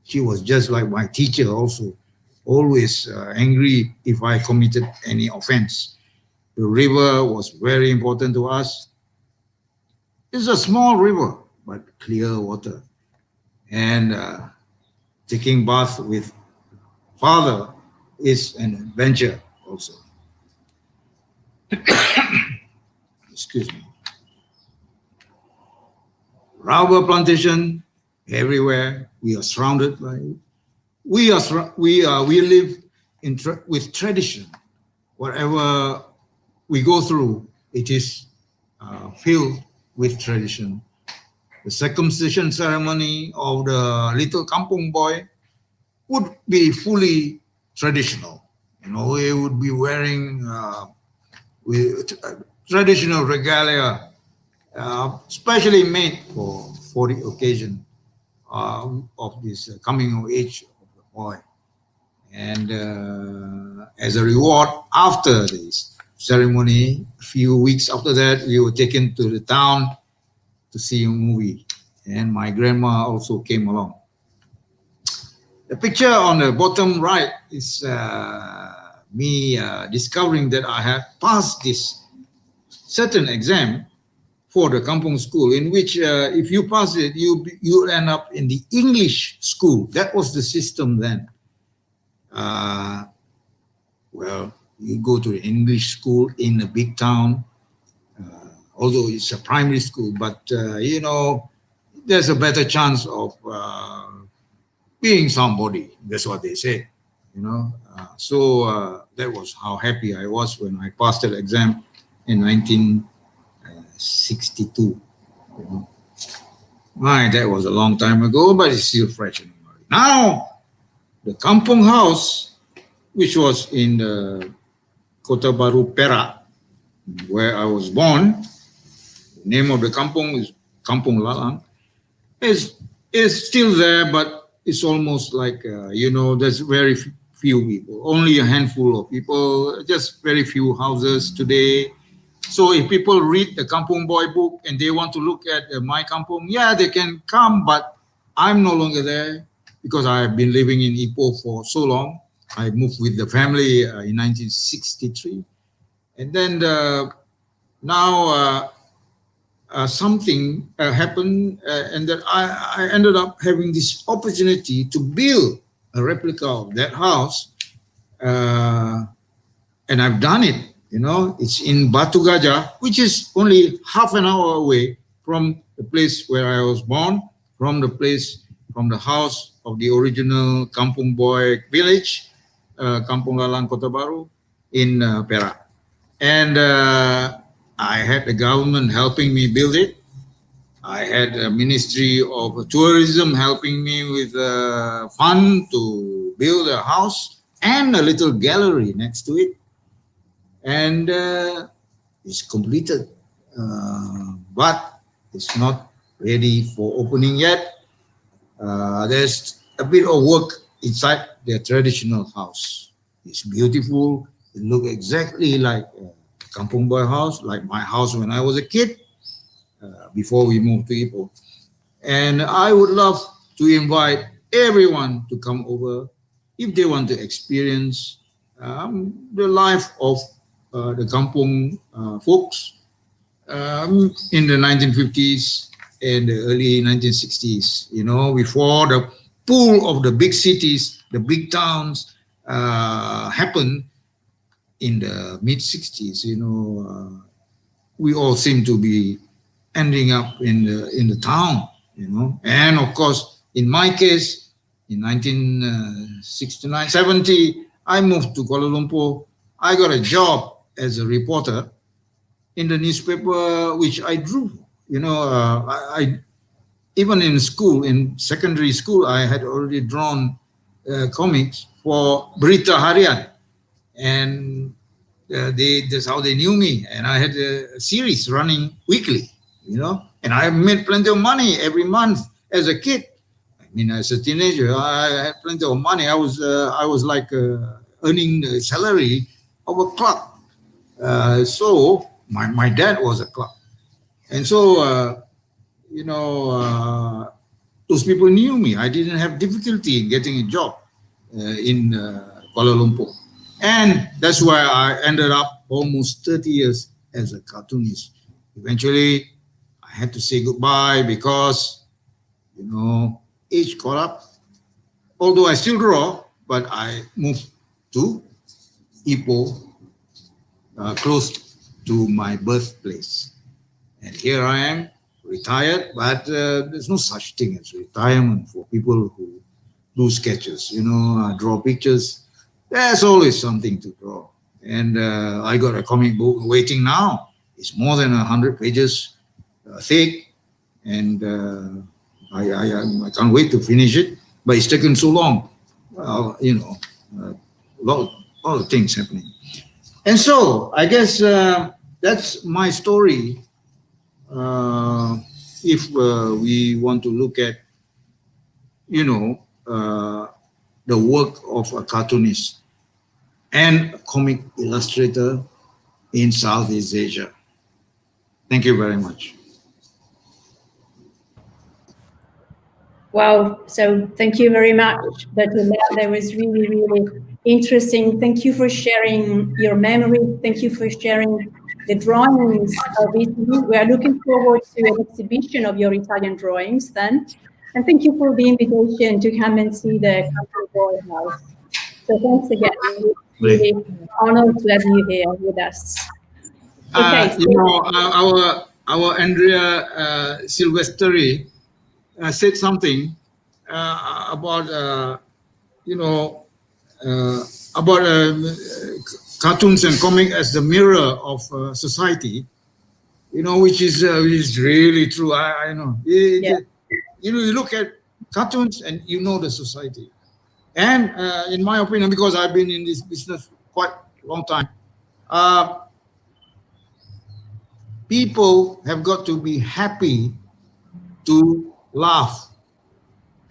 she was just like my teacher also, always angry if I committed any offense. The river was very important to us. It's a small river, but clear water. And taking bath with father is an adventure also. Excuse me. Rubber plantation everywhere. We are surrounded by it. We live with tradition. Whatever we go through, it is filled with tradition. The circumcision ceremony of the little kampung boy would be fully traditional. You know, he would be wearing traditional regalia, specially made for the occasion of this coming of age of the boy. And as a reward, after this ceremony, a few weeks after that, we were taken to the town to see a movie. And my grandma also came along. The picture on the bottom right is me discovering that I had passed this certain exam for the kampung school, in which if you pass it, you end up in the English school. That was the system then. Well, you go to the English school in a big town, although it's a primary school, but you know, there's a better chance of being somebody. That's what they say, you know. So that was how happy I was when I passed that exam in 1962. You know. That was a long time ago, but it's still fresh in memory. Now, the kampung house, which was in the Kota Baru, Perak, where I was born, the name of the kampung is Kampung Lalang, is still there, but it's almost like, you know, there's very few people, only a handful of people, just very few houses today. So if people read the Kampung Boy book and they want to look at my kampung, yeah, they can come, but I'm no longer there because I've been living in Ipoh for so long. I moved with the family in 1963. And then now something happened and that I ended up having this opportunity to build a replica of that house. And I've done it, you know. It's in Batu Gajah, which is only half an hour away from the place where I was born, from the house of the original Kampung Boy village, Kampung Lalang Kota Baru in Perak. And I had the government helping me build it. I had a Ministry of Tourism helping me with fund to build a house and a little gallery next to it. And it's completed, but it's not ready for opening yet. There's a bit of work inside the traditional house. It's beautiful. It looks exactly like a Kampung Boy house, like my house when I was a kid, before we moved to Ipoh. And I would love to invite everyone to come over if they want to experience the life of the Kampung folks in the 1950s and the early 1960s, you know, before the pull of the big cities, the big towns happened in the mid-60s. You know, we all seem to be ending up in the town, you know. And of course, in my case, in 1969, 70, I moved to Kuala Lumpur. I got a job as a reporter in the newspaper, which I drew. You know, I even in school, in secondary school, I had already drawn comics for Berita Harian, and that's how they knew me. And I had a series running weekly, you know, and I made plenty of money every month as a kid. I mean, as a teenager, I had plenty of money. I was like earning the salary of a clerk. So my dad was a clerk, and so you know, those people knew me. I didn't have difficulty in getting a job in Kuala Lumpur, and that's why I ended up almost 30 years as a cartoonist. Eventually, I had to say goodbye because, you know, age caught up. Although I still draw, but I moved to Ipoh, close to my birthplace. And here I am, retired, but there's no such thing as retirement for people who do sketches, you know, draw pictures. There's always something to draw. And I got a comic book waiting now. It's more than 100 pages thick, and I can't wait to finish it. But it's taken so long, you know, a lot of things happening. And so I guess that's my story. If we want to look at, you know, the work of a cartoonist and a comic illustrator in Southeast Asia. Thank you very much. Wow, so thank you very much, Datuk Lat. That was really, really interesting. Thank you for sharing your memory. Thank you for sharing the drawings of Italy. We are looking forward to an exhibition of your Italian drawings then. And thank you for the invitation to come and see the Country Boy House. So thanks again. Really honored to have you here with us. Okay. You know, our Andrea Silvestri said something about, you know, about cartoons and comic as the mirror of society, you know, which is really true. I know. You know, you look at cartoons and you know the society. And in my opinion, because I've been in this business quite a long time, people have got to be happy to laugh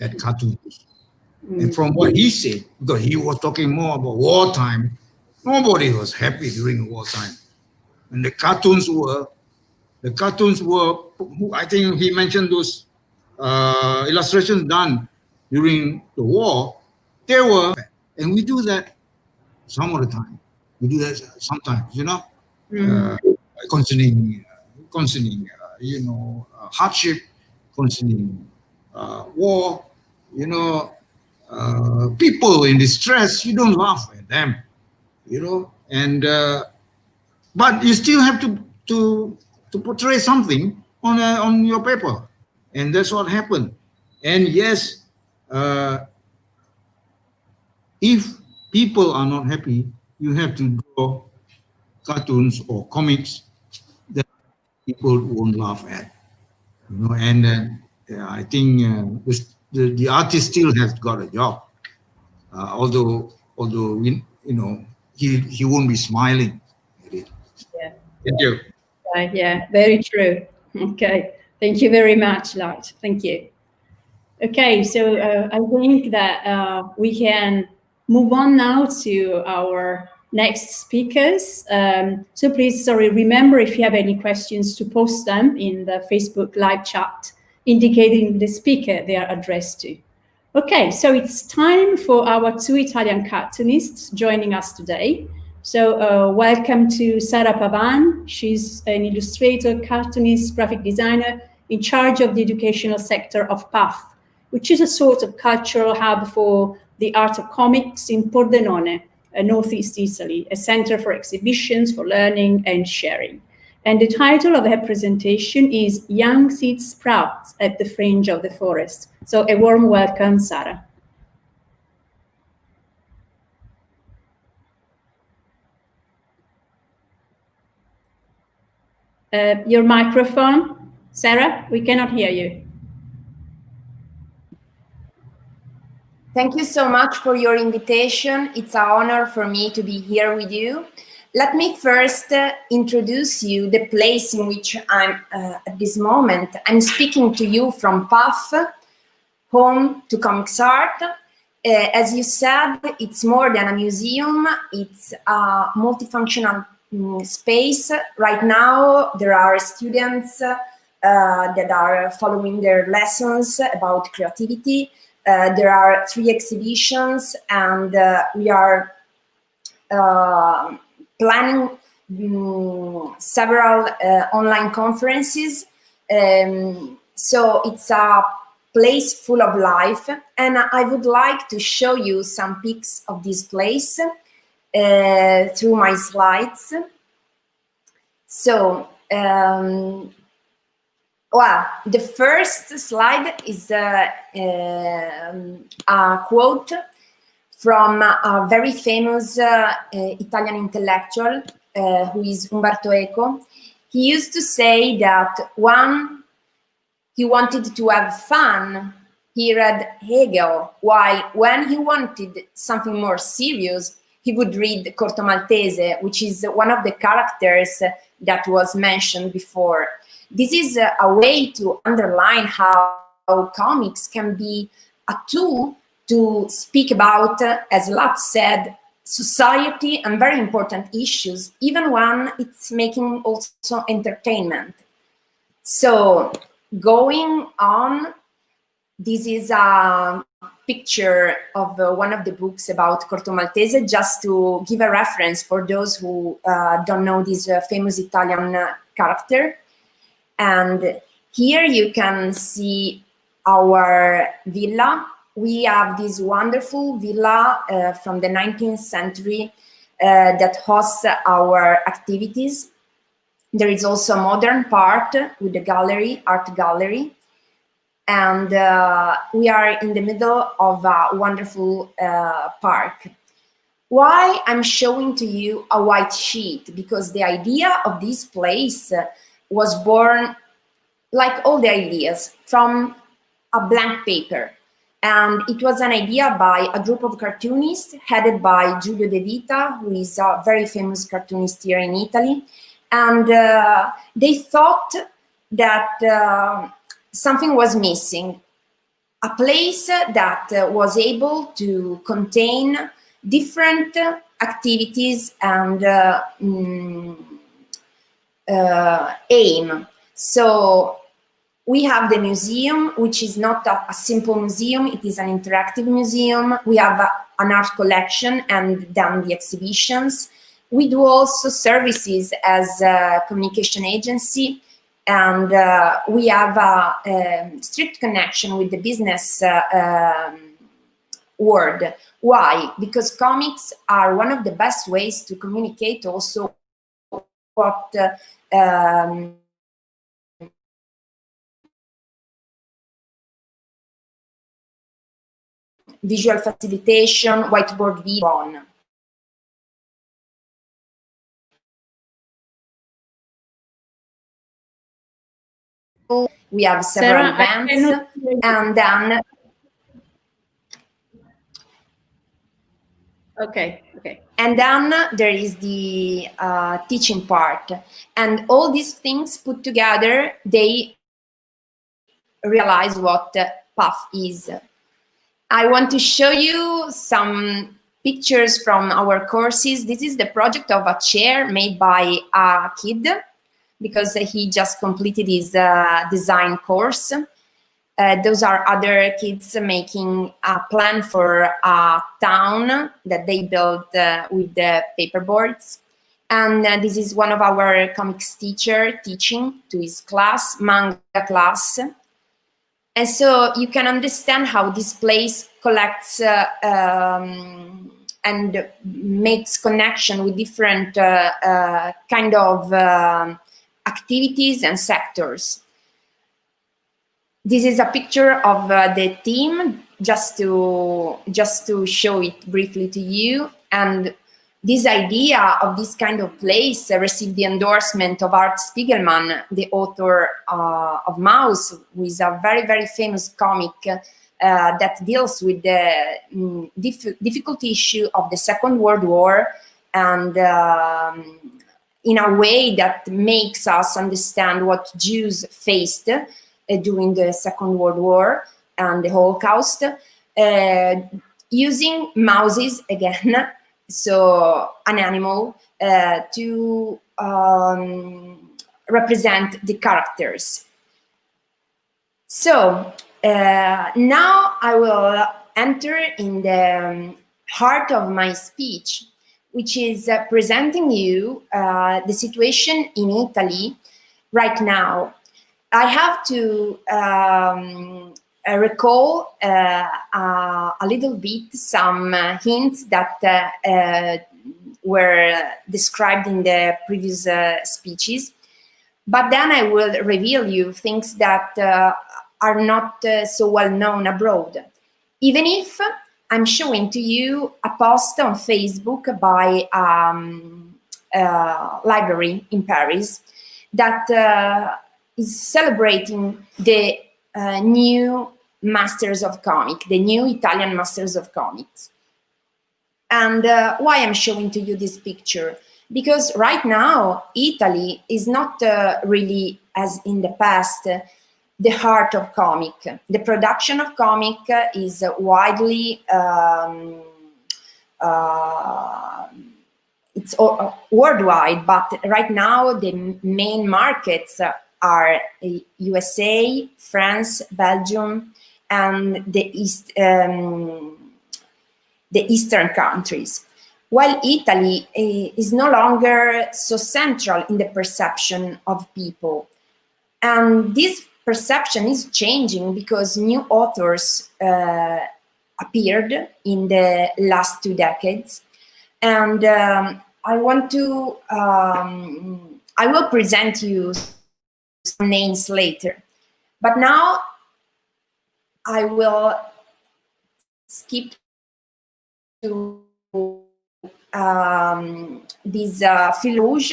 at cartoons. And from what he said, because he was talking more about wartime, nobody was happy during wartime. And the cartoons were, I think he mentioned those illustrations done during the war, they were, and we do that some of the time. We do that sometimes, you know, concerning you know, hardship, concerning war, you know, people in distress, you don't laugh at them, you know, and but you still have to portray something on your paper, and that's what happened. And yes, if people are not happy, you have to draw cartoons or comics that people won't laugh at, you know. And I think the artist still has got a job, although we, you know, he won't be smiling at it. Yeah. Thank you. Yeah, very true. Okay, thank you very much, Lat. Thank you. Okay, so I think that we can move on now to our next speakers. So please, remember if you have any questions to post them in the Facebook live chat, indicating the speaker they are addressed to. Okay, so it's time for our two Italian cartoonists joining us today. So welcome to Sara Pavan. She's an illustrator, cartoonist, graphic designer in charge of the educational sector of PAFF, which is a sort of cultural hub for the art of comics in Pordenone, northeast Italy, a center for exhibitions, for learning and sharing. And the title of her presentation is Young Seed Sprouts at the Fringe of the Forest. So a warm welcome, Sara. Your microphone, Sara, we cannot hear you. Thank you so much for your invitation. It's an honor for me to be here with you. Let me first introduce you the place in which I'm at this moment. I'm speaking to you from PAFF, home to comics art. As you said, it's more than a museum. It's a multifunctional space. Right now, there are students that are following their lessons about creativity. There are 3 exhibitions, and we are planning several online conferences So it's a place full of life, and I would like to show you some pics of this place through my slides. So, well, the first slide is a quote from a very famous Italian intellectual who is Umberto Eco. He used to say that when he wanted to have fun, he read Hegel, while when he wanted something more serious, he would read Corto Maltese, which is one of the characters that was mentioned before. This is a way to underline how comics can be a tool to speak about, as Lat said, society and very important issues, even when it's making also entertainment. So going on, this is a picture of one of the books about Corto Maltese, just to give a reference for those who don't know this famous Italian character. And here you can see our villa. We have this wonderful villa from the 19th century that hosts our activities. There is also a modern part with the gallery, art gallery. And we are in the middle of a wonderful park. Why I'm showing to you a white sheet? Because the idea of this place was born, like all the ideas, from a blank paper. And it was an idea by a group of cartoonists headed by Giulio De Vita, who is a very famous cartoonist here in Italy. And they thought that something was missing, a place that was able to contain different activities and aim. So we have the museum, which is not a simple museum, it is an interactive museum. We have an art collection and then the exhibitions. We do also services as a communication agency, and we have a strict connection with the business world. Why? Because comics are one of the best ways to communicate also what visual facilitation, whiteboard video on. We have several events, and then okay. And then there is the teaching part, and all these things put together, they realize what PAFF is. I want to show you some pictures from our courses. This is the project of a chair made by a kid, because he just completed his design course. Those are other kids making a plan for a town that they built with the paperboards. And this is one of our comics teacher teaching to his class, manga class. And so you can understand how this place collects and makes connection with different kind of activities and sectors. This is a picture of the team, just to show it briefly to you. And this idea of this kind of place received the endorsement of Art Spiegelman, the author of Mouse, who is a very, very famous comic that deals with the difficult issue of the Second World War, and in a way that makes us understand what Jews faced during the Second World War and the Holocaust, using mouses again, so an animal, to represent the characters. So now I will enter in the heart of my speech, which is presenting you the situation in Italy right now. I have to recall a little bit some hints that were described in the previous speeches, but then I will reveal you things that are not so well known abroad. Even if I'm showing to you a post on Facebook by a library in Paris that is celebrating the new Masters of Comic, the new Italian Masters of Comics. And why I'm showing to you this picture? Because right now, Italy is not really, as in the past, the heart of comic. The production of comic is widely, it's worldwide, but right now the main markets are USA, France, Belgium, and the Eastern countries. While Italy is no longer so central in the perception of people. And this perception is changing because new authors appeared in the last 2 decades. And I want to, I will present you some names later. But now I will skip to this fil rouge.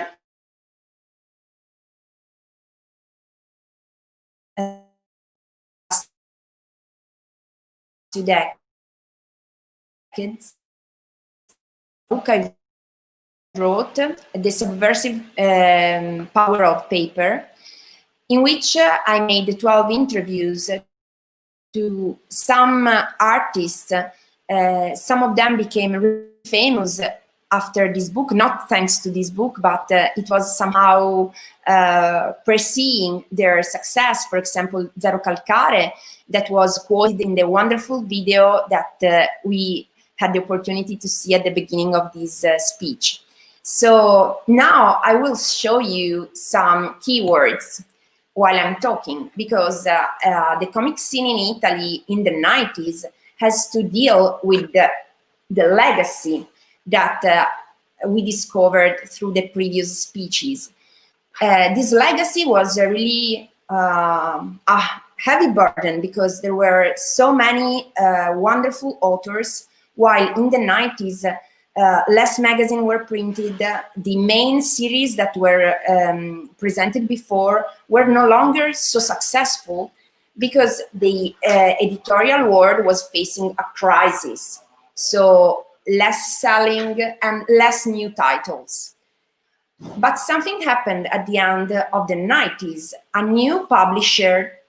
Decades. Book I wrote, The Subversive Power of Paper, in which I made 12 interviews to some artists. Some of them became really famous after this book, not thanks to this book, but it was somehow preceding their success. For example, Zero Calcare, that was quoted in the wonderful video that we had the opportunity to see at the beginning of this speech. So now I will show you some keywords while I'm talking, because the comic scene in Italy in the 90s has to deal with the legacy that we discovered through the previous speeches. This legacy was really a heavy burden because there were so many wonderful authors, while in the 90s less magazines were printed. The main series that were presented before were no longer so successful because the editorial world was facing a crisis. So less selling and less new titles. But something happened at the end of the 90s. A new publisher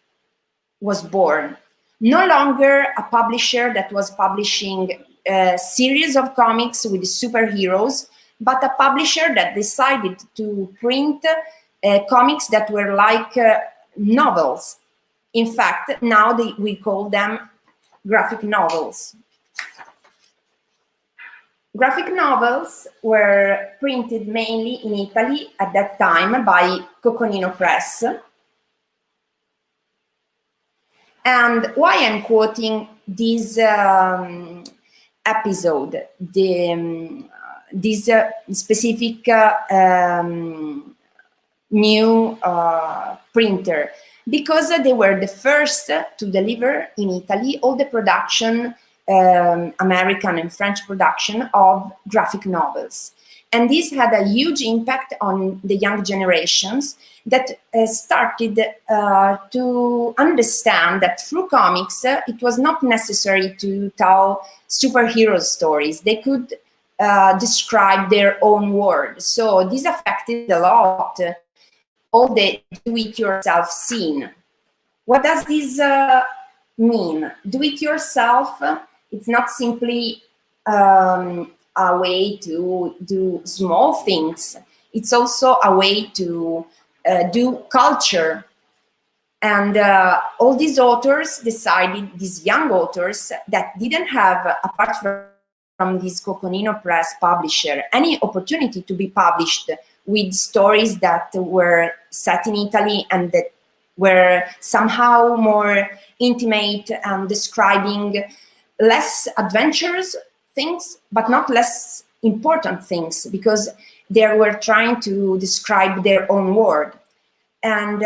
was born. No longer a publisher that was publishing a series of comics with superheroes, but a publisher that decided to print comics that were like novels. In fact, now we call them graphic novels. Graphic novels were printed mainly in Italy at that time by Coconino Press. And why I'm quoting this episode, this specific new printer? Because they were the first to deliver in Italy all the production, American and French production of graphic novels. And this had a huge impact on the young generations that started to understand that through comics, it was not necessary to tell superhero stories. They could describe their own world. So this affected a lot all the do-it-yourself scene. What does this mean? Do-it-yourself, it's not simply a way to do small things. It's also a way to do culture. And all these authors decided, these young authors that didn't have, apart from this Coconino Press publisher, any opportunity to be published with stories that were set in Italy and that were somehow more intimate and describing less adventurous things, but not less important things, because they were trying to describe their own world. And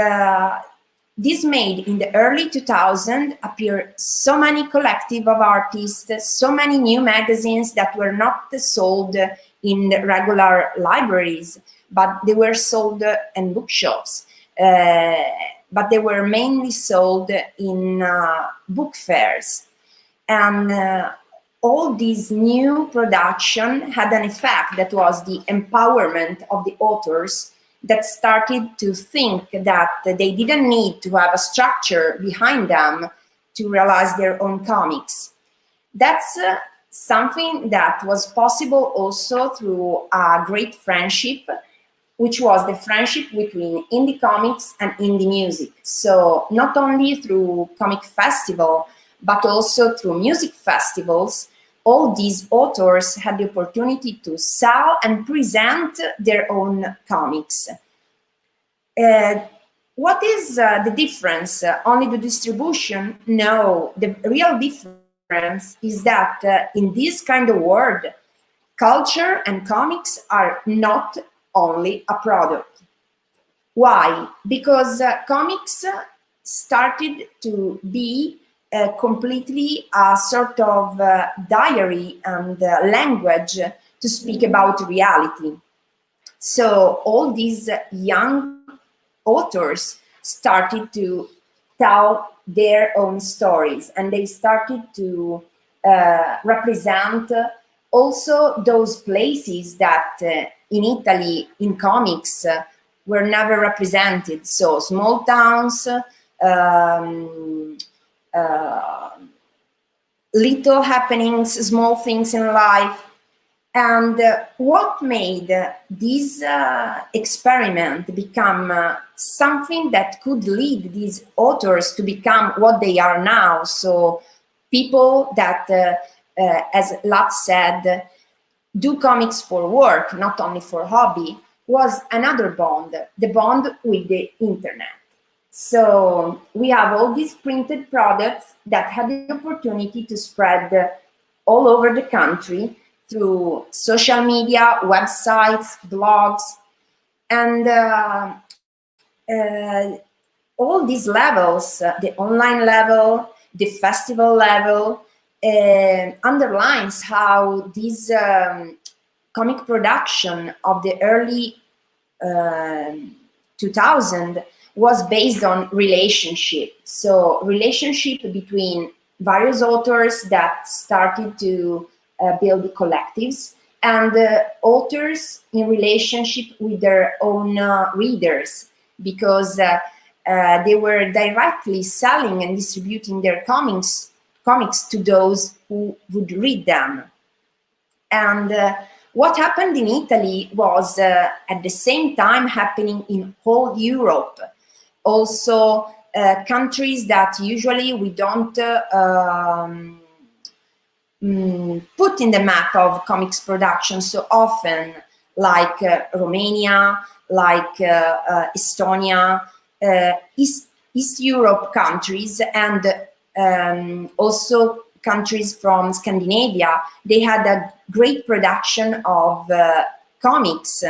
this made in the early 2000s appear so many collective of artists, so many new magazines that were not sold in regular libraries, but they were sold in bookshops. But they were mainly sold in book fairs. And all these new production had an effect that was the empowerment of the authors that started to think that they didn't need to have a structure behind them to realize their own comics. That's something that was possible also through a great friendship, which was the friendship between indie comics and indie music. So not only through comic festival, but also through music festivals, all these authors had the opportunity to sell and present their own comics. What is the difference? Only the distribution? No, the real difference is that in this kind of world, culture and comics are not only a product. Why? Because comics started to be completely a sort of diary and language to speak about reality. So all these young authors started to tell their own stories, and they started to represent also those places that in Italy, in comics, were never represented. So small towns, little happenings, small things in life. And what made this experiment become something that could lead these authors to become what they are now? So people that, as Lat said, do comics for work, not only for hobby, was another bond, the bond with the internet. So we have all these printed products that had the opportunity to spread all over the country through social media, websites, blogs, and all these levels, the online level, the festival level, underlines how this comic production of the early 2000 was based on relationship. So relationship between various authors that started to build collectives, and authors in relationship with their own readers, because they were directly selling and distributing their comics to those who would read them. And what happened in Italy was at the same time happening in whole Europe. Also countries that usually we don't put in the map of comics production so often, like Romania, like Estonia, East Europe countries, and also countries from Scandinavia. They had a great production of comics,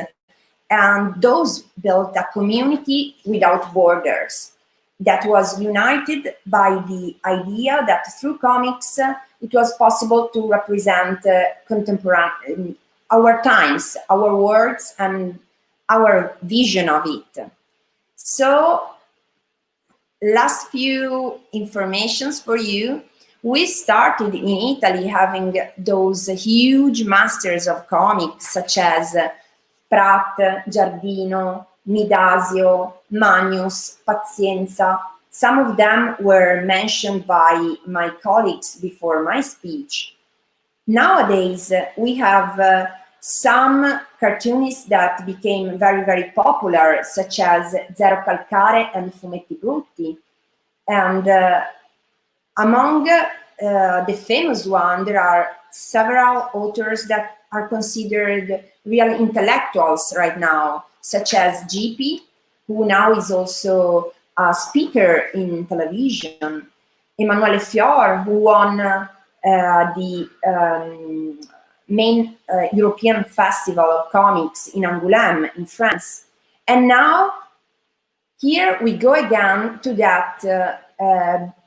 and those built a community without borders that was united by the idea that through comics it was possible to represent contemporary, our times, our words, and our vision of it. So, last few informations for you. We started in Italy having those huge masters of comics such as Pratt, Giardino, Nidasio, Magnus, Pazienza. Some of them were mentioned by my colleagues before my speech. Nowadays, we have some cartoonists that became very, very popular, such as Zero Calcare and Fumetti Brutti. And among the famous ones, there are several authors that are considered real intellectuals right now, such as GP, who now is also a speaker in television, Emanuele Fior, who won the main European Festival of Comics in Angoulême in France. And now here we go again to that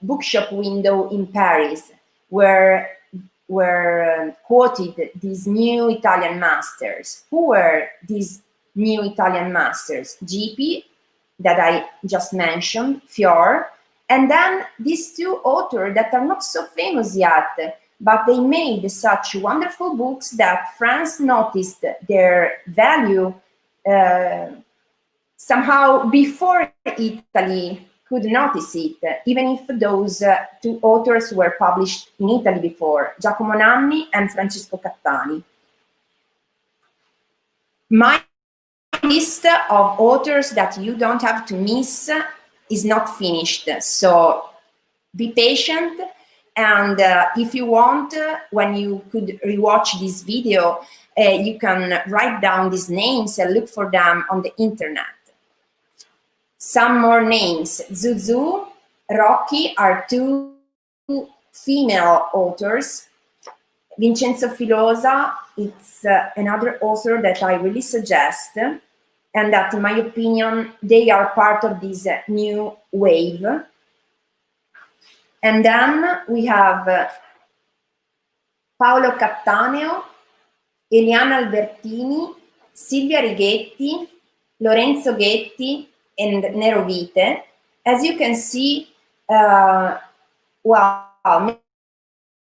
bookshop window in Paris, where were quoted these new Italian masters. Who were these new Italian masters? GP, that I just mentioned, Fior, and then these two authors that are not so famous yet, but they made such wonderful books that France noticed their value somehow before Italy could notice it, even if those two authors were published in Italy before, Giacomo Nanni and Francesco Cattani. My list of authors that you don't have to miss is not finished, so be patient, and if you want, when you could rewatch this video, you can write down these names and look for them on the internet. Some more names. Zuzu, Rocky are two female authors. Vincenzo Filosa, it's another author that I really suggest, and that, in my opinion, they are part of this new wave. And then we have Paolo Cattaneo, Eliana Albertini, Silvia Righetti, Lorenzo Ghetti, and Nero Vite. As you can see, well,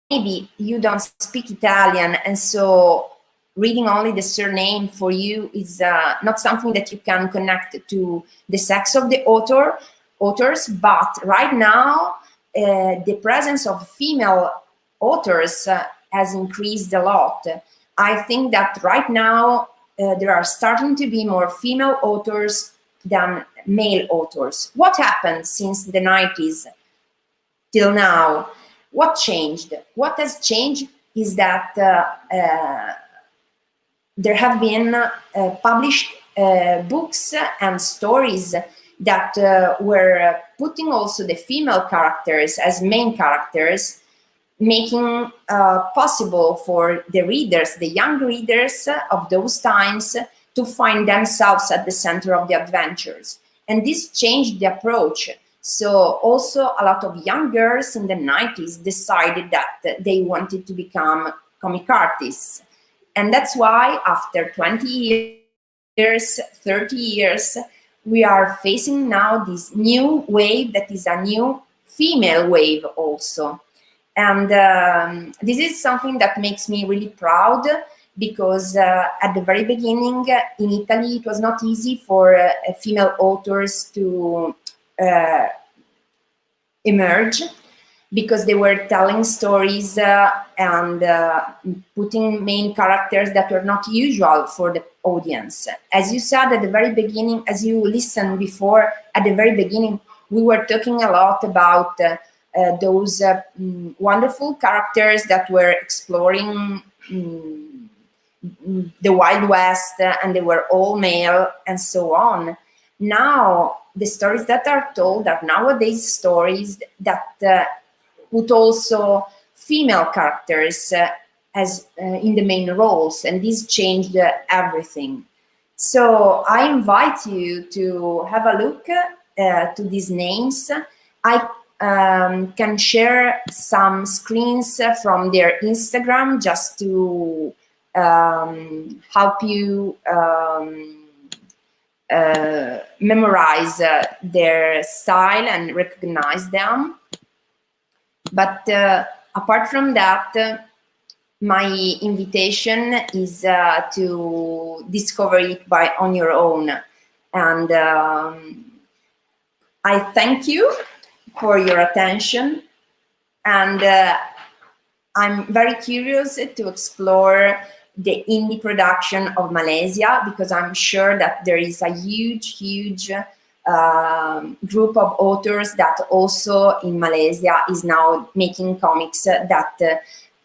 maybe you don't speak Italian, and so reading only the surname for you is not something that you can connect to the sex of the authors, but right now the presence of female authors has increased a lot. I think that right now there are starting to be more female authors than male authors. What happened since the 90s till now? What changed? What has changed is that there have been published books and stories that were putting also the female characters as main characters, making possible for the readers, the young readers of those times, to find themselves at the center of the adventures. And this changed the approach. So also a lot of young girls in the 90s decided that they wanted to become comic artists. And that's why after 20 years, 30 years, we are facing now this new wave that is a new female wave also. And this is something that makes me really proud, because at the very beginning in Italy, it was not easy for female authors to emerge, because they were telling stories and putting main characters that were not usual for the audience. As you said at the very beginning, as you listened before, at the very beginning, we were talking a lot about those wonderful characters that were exploring the Wild West, and they were all male and so on. Now, the stories that are told are nowadays stories that put also female characters as in the main roles, and this changed everything. So I invite you to have a look to these names. I can share some screens from their Instagram just to help you memorize their style and recognize them. But apart from that, my invitation is to discover it on your own. And I thank you for your attention. And I'm very curious to explore the indie production of Malaysia, because I'm sure that there is a huge, huge group of authors that also in Malaysia is now making comics that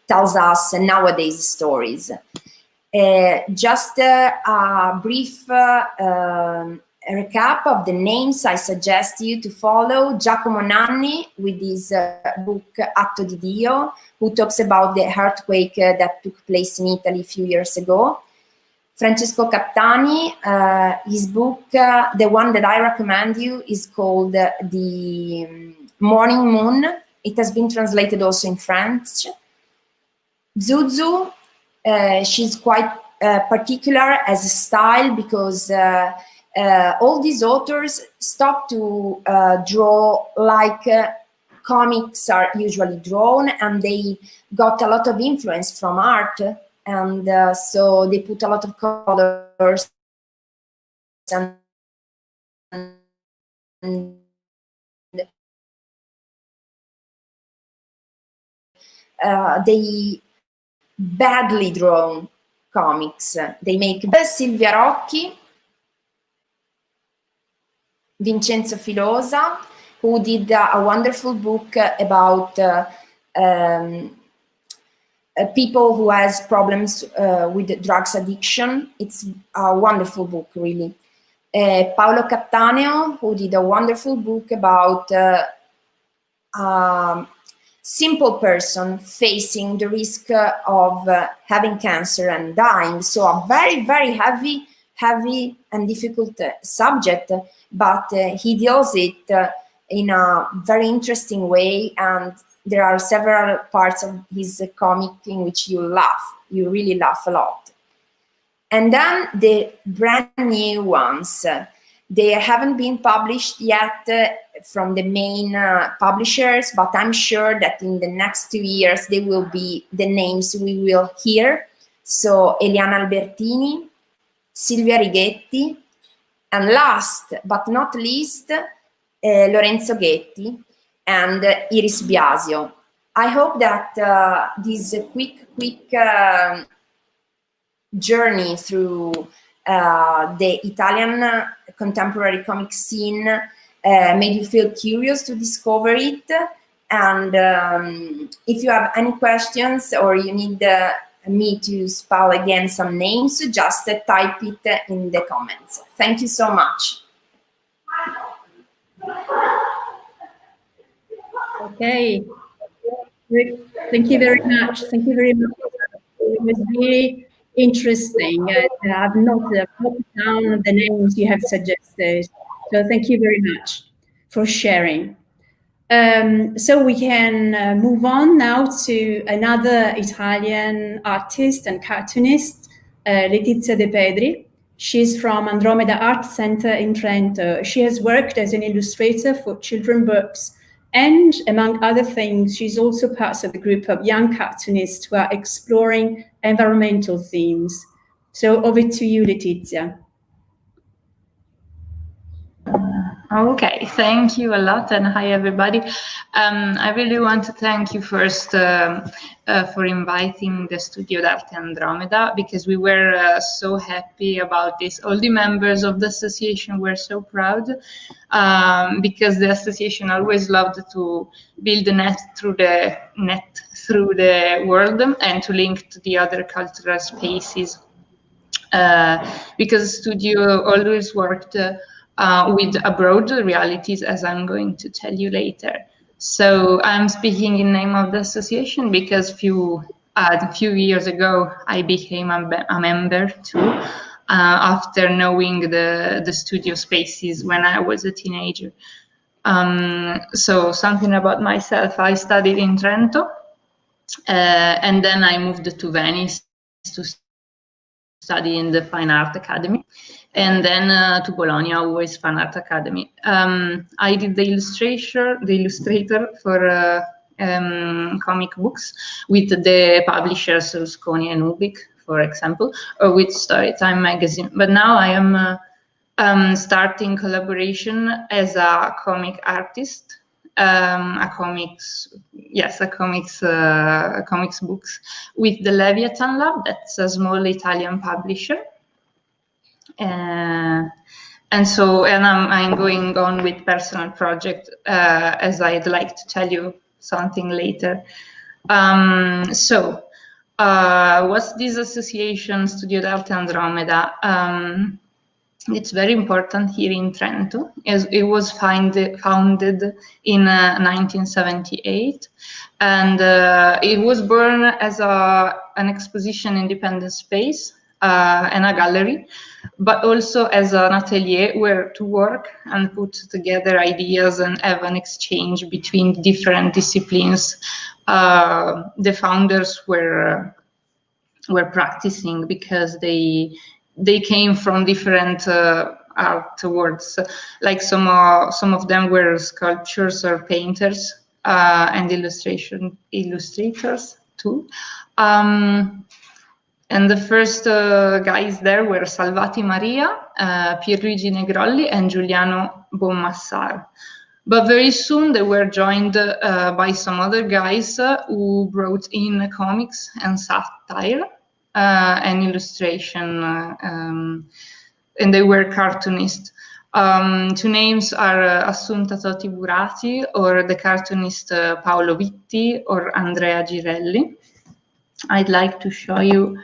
tells us nowadays stories. Just a brief recap of the names, I suggest you to follow Giacomo Nanni with his book Atto di Dio, who talks about the earthquake that took place in Italy a few years ago. Francesco Cattani, his book, the one that I recommend you, is called The Morning Moon. It has been translated also in French. Zuzu, she's quite particular as a style because all these authors stopped to draw like comics are usually drawn, and they got a lot of influence from art, and so they put a lot of colors and they badly drawn comics. They make Silvia Rocchi, Vincenzo Filosa, who did a wonderful book about people who has problems with drugs addiction. It's a wonderful book, really. Paolo Cattaneo, who did a wonderful book about simple person facing the risk of having cancer and dying. So a very, very heavy and difficult subject, but he deals it in a very interesting way, and there are several parts of his comic in which you really laugh a lot. And then the brand new ones, they haven't been published yet from the main publishers, but I'm sure that in the next 2 years they will be the names we will hear. So Eliana Albertini, Silvia Righetti, and last but not least, Lorenzo Ghetti and Iris Biasio. I hope that this quick journey through the Italian contemporary comic scene made you feel curious to discover it. And if you have any questions or you need me to spell again some names, just type it in the comments. Thank you so much. Okay. Thank you very much. Thank you very much. It was really interesting. I've not put down the names you have suggested. So thank you very much for sharing. So we can move on now to another Italian artist and cartoonist, Letizia Depedri. She's from Andromeda Art Center in Trento. She has worked as an illustrator for children's books, and among other things, she's also part of a group of young cartoonists who are exploring environmental themes. So over to you, Letizia. Okay, thank you a lot, and hi everybody. I really want to thank you first for inviting the Studio Arte Andromeda, because we were so happy about this. All the members of the association were so proud, because the association always loved to build a net through the world and to link to the other cultural spaces, because the studio always worked with abroad realities, as I'm going to tell you later. So I'm speaking in name of the association because a few years ago I became a member too, after knowing the studio spaces when I was a teenager. So something about myself: I studied in Trento, and then I moved to Venice to study in the Fine Art Academy, and then to Bologna, always Fine Art Academy. I did the illustrator for comic books with the publishers Rusconi and Ubik, for example, or with Storytime magazine. But now I am starting collaboration as a comic artist, comics books with the Leviathan Lab. That's a small Italian publisher. And I'm going on with personal project, as I'd like to tell you something later. What's this association, Studio Arte Andromeda? It's very important here in Trento, as it was founded in 1978, and it was born as an exposition independent space and a gallery, but also as an atelier where to work and put together ideas and have an exchange between different disciplines the founders were practicing, because they came from different artworks. Like some of them were sculptors or painters and illustrators too. And the first guys there were Salvati Maria, Pierluigi Negrolli, and Giuliano Bonmassar. But very soon they were joined by some other guys who brought in comics and satire and illustration, and they were cartoonists. Two names are Assunta Toti Burati, or the cartoonist Paolo Vitti, or Andrea Girelli. I'd like to show you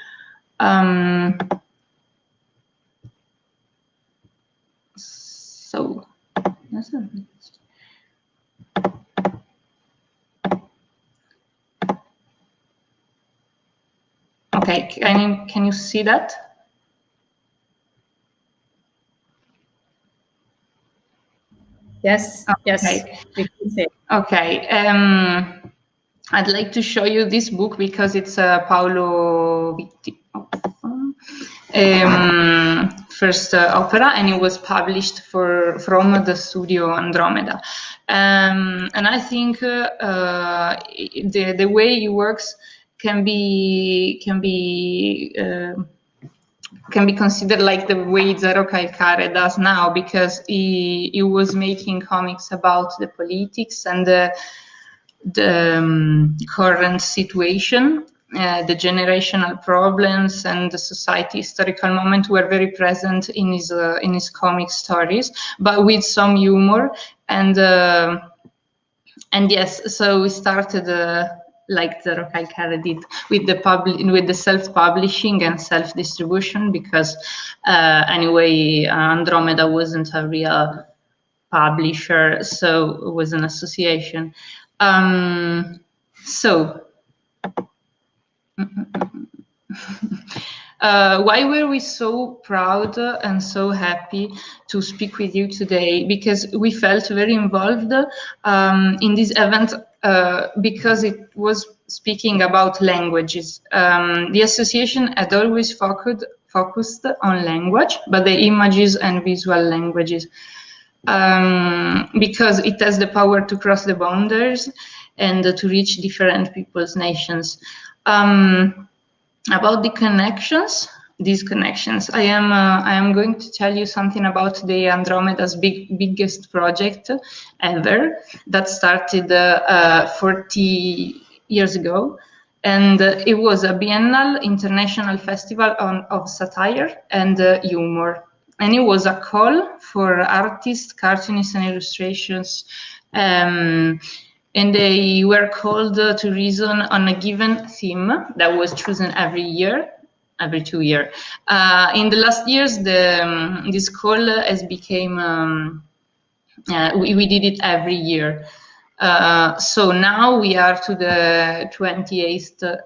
okay, can you see that? Yes, okay. Yes. We can see. Okay. I'd like to show you this book because it's Paolo Vitti first opera, and it was published from the Studio Andromeda. And I think the way he works can be considered like the way Zero Calcare does now, because he was making comics about the politics and the current situation, the generational problems and the society historical moment were very present in his comic stories, but with some humor. And yes, so we started like Zero Calcare did with the self-publishing and self-distribution, because anyway Andromeda wasn't a real publisher, so it was an association. Why were we so proud and so happy to speak with you today? Because we felt very involved in this event because it was speaking about languages. The association had always focused on language, but the images and visual languages, because it has the power to cross the boundaries and to reach different people's nations. About these connections, I am going to tell you something about the Andromeda's biggest project ever that started 40 years ago, and it was a biennial international festival of satire and humor. And it was a call for artists, cartoonists, and illustrations, and they were called to reason on a given theme that was chosen every 2 years. In the last years, this call has become, we did it every year. So now we are to the 28th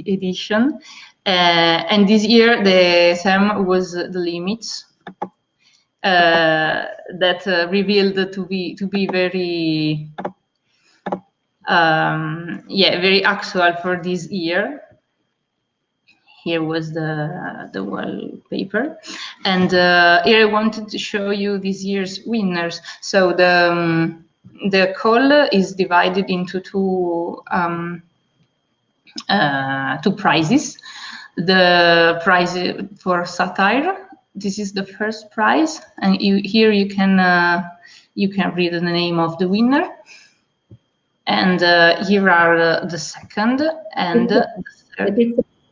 edition. And this year the theme was the limits, that revealed to be very very actual for this year. Here was the wallpaper, and here I wanted to show you this year's winners. So the call is divided into two prizes. The prize for satire, this is the first prize, and here you can read the name of the winner. And here are the second and the third.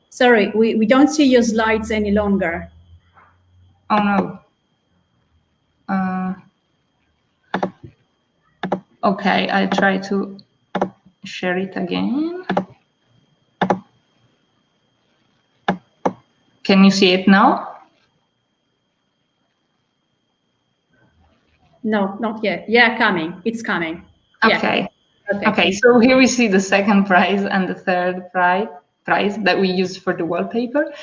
Sorry, we don't see your slides any longer. Oh no. Okay, I try to share it again. Can you see it now? No, not yet. Yeah, coming. It's coming. Yeah. Okay. Okay, so here we see the second prize and the third prize that we used for the wallpaper.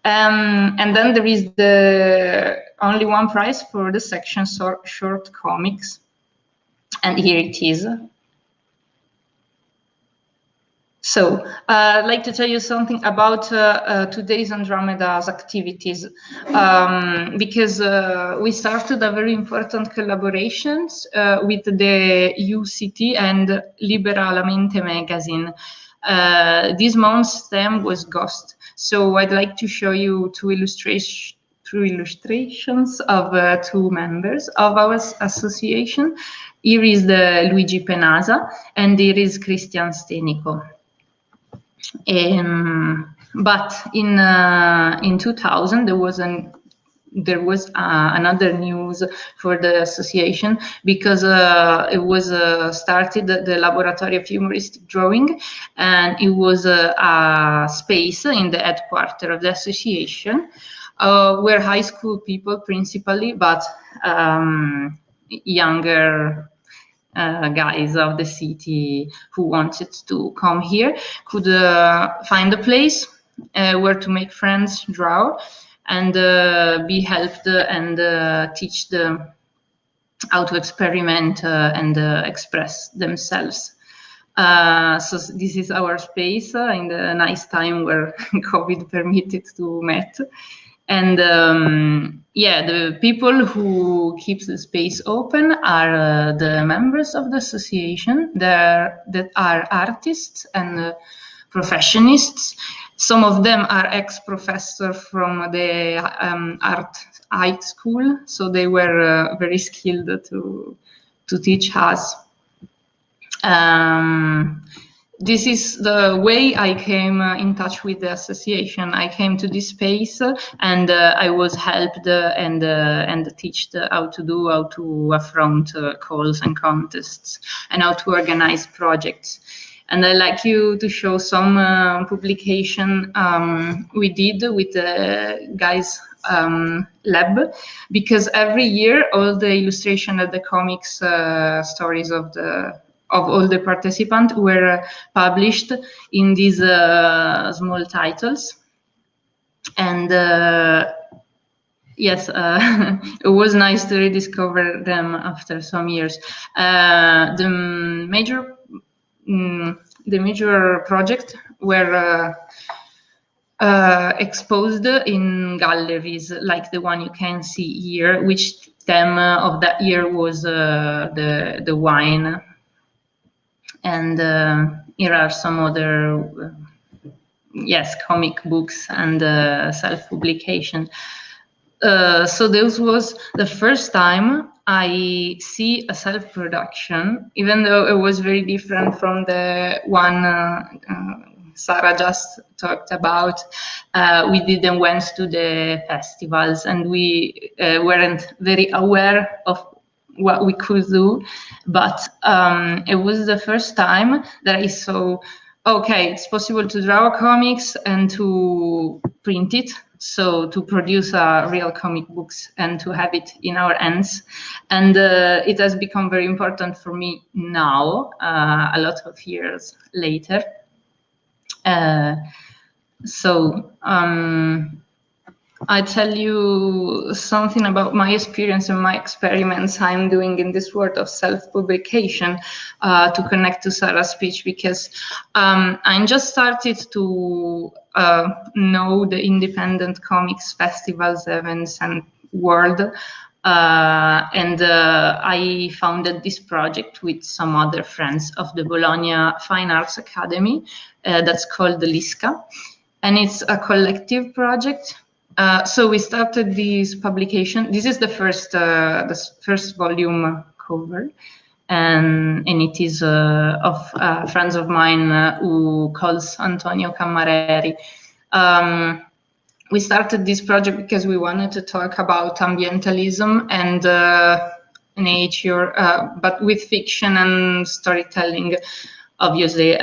And then there is the only one prize for the section short comics. And here it is. So I'd like to tell you something about today's Andromeda's activities, because we started a very important collaborations with the UCT and Liberalmente magazine. This month's theme was Ghost. So I'd like to show you two illustrations of two members of our association. Here is the Luigi Penaza, and here is Christian Stenico. But in 2000 there was another news for the association, because it was started the Laboratory of Humoristic Drawing, and it was a space in the headquarters of the association where high school people principally, but younger guys of the city who wanted to come here could find a place where to make friends, draw, and be helped and teach them how to experiment and express themselves. So this is our space in the nice time where COVID permitted to meet. And yeah, the people who keep the space open are the members of the association that are artists and professionists. Some of them are ex-professors from the art high school, so they were very skilled to teach us. This is the way I came in touch with the association. I came to this space and I was helped and teached how to affront calls and contests and how to organize projects. And I'd like you to show some publication we did with the guys lab, because every year all the illustration of the comics stories of all the participants were published in these small titles. And yes, it was nice to rediscover them after some years. The major project were exposed in galleries like the one you can see here, which theme of that year was the wine. And here are some other, yes, comic books and self-publication. So this was the first time I see a self-production, even though it was very different from the one Sara just talked about. We didn't went to the festivals, and we weren't very aware of what we could do, but it was the first time that I saw, okay, it's possible to draw comics and to print it, so to produce real comic books and to have it in our hands. And it has become very important for me now, a lot of years later. So I tell you something about my experience and my experiments I'm doing in this world of self-publication to connect to Sara's speech, because I just started to know the independent comics festivals, events, and world. And I founded this project with some other friends of the Bologna Fine Arts Academy that's called the LISCA, and it's a collective project. So we started this publication. This is the first volume cover, and it is of friends of mine who calls Antonio Cammareri. We started this project because we wanted to talk about ambientalism and nature, but with fiction and storytelling, obviously.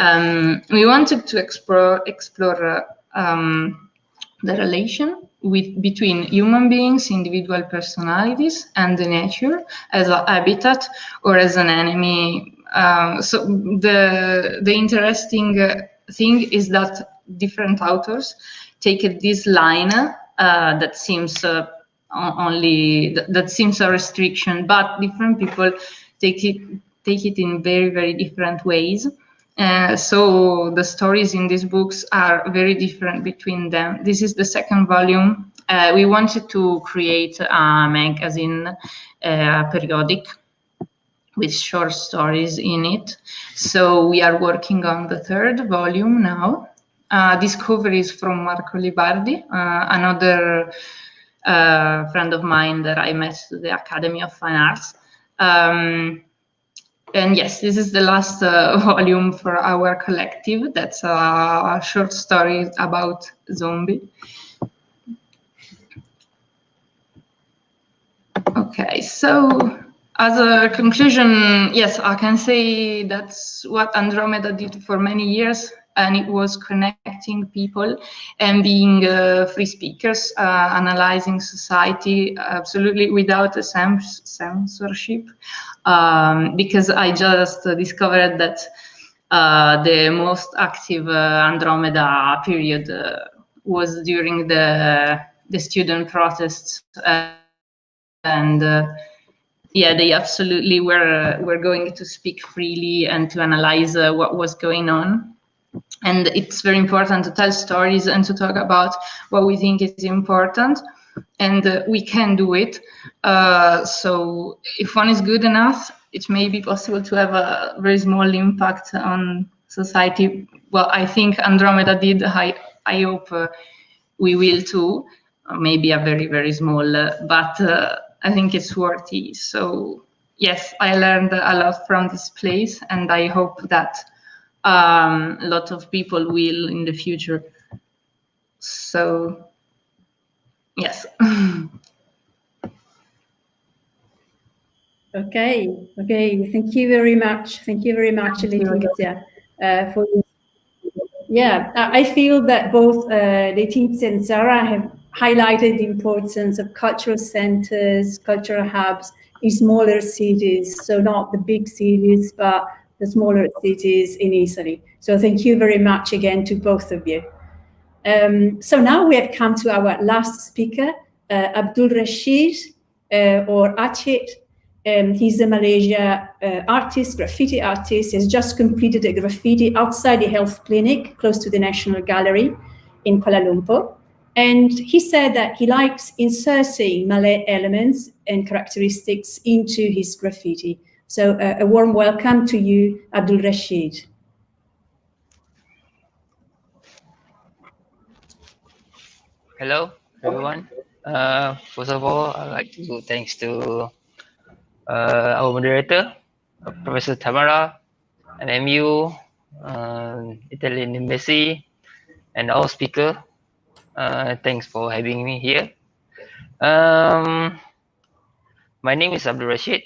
We wanted to explore the relation between human beings, individual personalities, and the nature as a habitat or as an enemy. So the interesting thing is that different authors take this line that seems that seems a restriction, but different people take it in very, very different ways. So the stories in these books are very different between them. This is the second volume. We wanted to create a magazine, periodic, with short stories in it. So we are working on the third volume now. Discoveries from Marco Libardi, another friend of mine that I met at the Academy of Fine Arts. And yes, this is the last volume for our collective. That's a short story about zombie. Okay, so as a conclusion, yes, I can say that's what Andromeda did for many years, and it was connecting people and being free speakers, analyzing society absolutely without a censorship, because I just discovered that the most active Andromeda period was during the student protests, and yeah, they absolutely were going to speak freely and to analyze what was going on. And it's very important to tell stories and to talk about what we think is important, and we can do it. So if one is good enough, it may be possible to have a very small impact on society. Well, I think Andromeda did. I hope we will too. Maybe a very, very small, but I think it's worthy. So yes, I learned a lot from this place, and I hope that a lot of people will in the future. So yes. Okay. Thank you very much. Letizia, for this. Yeah, I feel that both Letizia and Sara have highlighted the importance of cultural centers, cultural hubs in smaller cities. So not the big cities, but the smaller cities in Italy. So thank you very much again to both of you. So now we have come to our last speaker, Abdulrashade, or Acit. He's a Malaysia artist, graffiti artist. He's just completed a graffiti outside the health clinic close to the National Gallery in Kuala Lumpur. And he said that he likes inserting Malay elements and characteristics into his graffiti. So a warm welcome to you, Abdulrashade. Hello, everyone. First of all, I'd like to thanks to our moderator, Professor Tamara, MMU, Italian Embassy, and our speaker. Thanks for having me here. My name is Abdulrashade.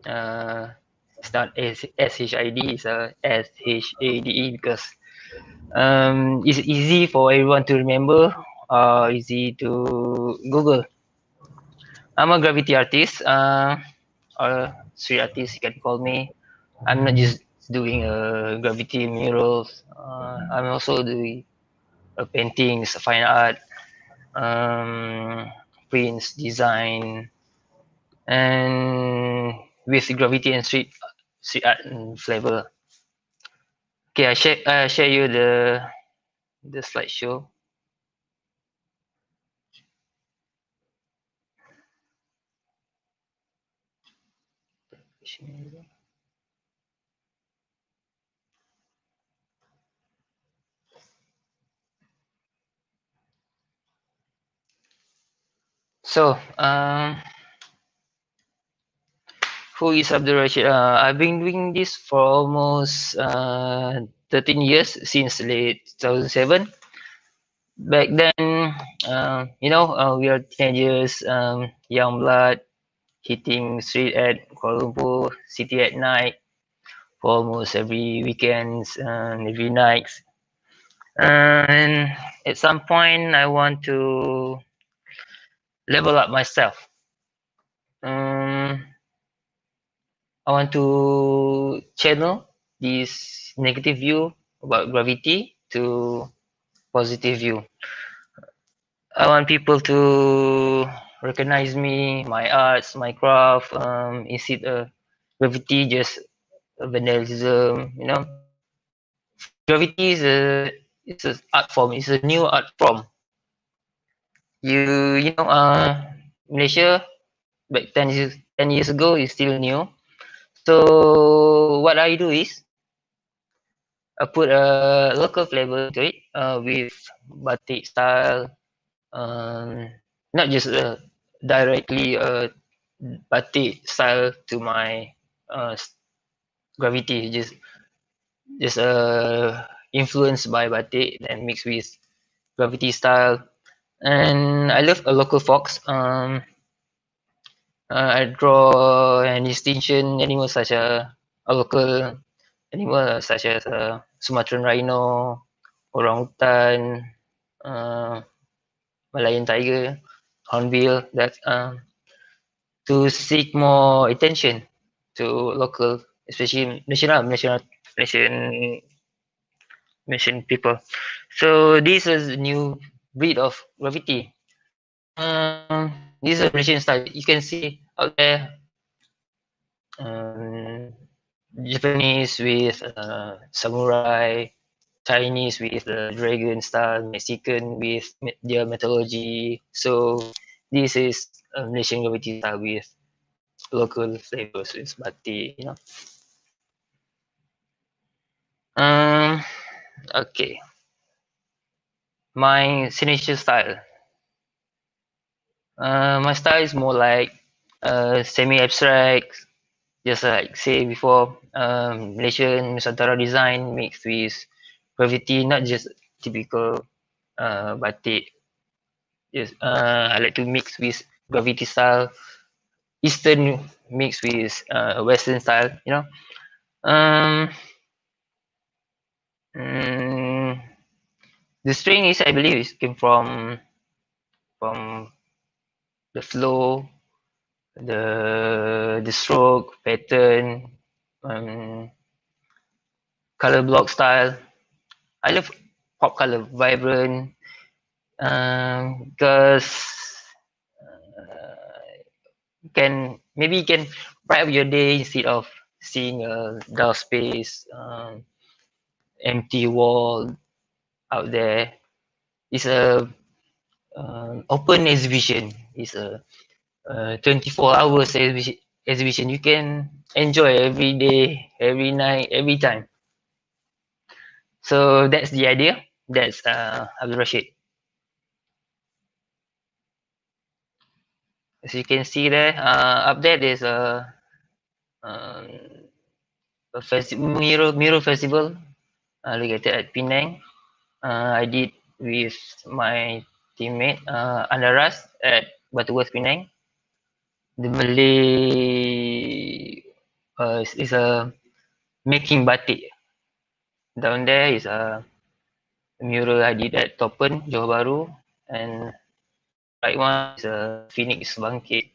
It's not S-H-I-D, it's S-H-A-D-E because it's easy for everyone to remember, easy to Google. I'm a graffiti artist, or street artist, you can call me. I'm not just doing graffiti murals. I'm also doing paintings, fine art, prints, design, and with graffiti and street art and flavor. Okay, I share you the slideshow. So, who is Abdulrashade? I've been doing this for almost 13 years, since late 2007. Back then, we are teenagers, young blood, hitting street at Kuala Lumpur city at night for almost every weekends and every nights. And at some point, I want to level up myself. I want to channel this negative view about graffiti to positive view. I want people to recognize me, my arts, my craft, instead of graffiti just vandalism, you know. Graffiti is an art form, it's a new art form. You know, Malaysia back 10 years ago is still new. So what I do is I put a local flavor to it with batik style, not just directly batik style to my graffiti, just influenced by batik and mixed with graffiti style. And I love a local fox. I draw an distinction animals such as a local animal such as Sumatran rhino, orangutan, Malayan tiger, hornbill. That to seek more attention to local, especially Malaysian people. So this is a new breed of graffiti. This is a Malaysian style. You can see out there. Japanese with samurai, Chinese with the dragon style, Mexican with their mythology. So this is a Malaysian graffiti style with local flavors with batik, you know. Okay. My signature style. My style is more like semi-abstract, just like say before, Malaysian Nusantara design mixed with graffiti, not just typical batik. Yes, I like to mix with graffiti style, Eastern mixed with Western style, you know. The string is, I believe, it came from the flow, the stroke pattern, color block style. I love pop color, vibrant, because maybe you can brighten up your day instead of seeing a dull space, empty wall out there. It's a open exhibition. It's a 24 hours exhibition. You can enjoy every day, every night, every time. So that's the idea. That's Abdulrashade. As you can see there, up there there's a mural festival located at Penang. I did with my teammate Anaras at Butterworth Penang. The Malay is a making batik. Down there is a mural I did at Topen, Johor Bahru, and right one is a Phoenix Bangkit.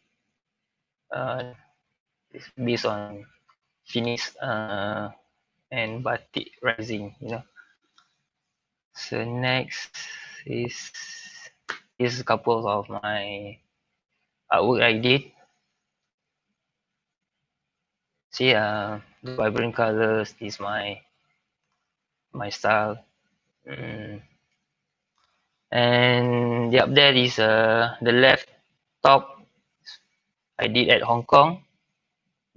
It's based on Phoenix and batik rising, you know. So next is a couple of my artwork I did. See, the vibrant colors is my style. And up there is the left top I did at Hong Kong,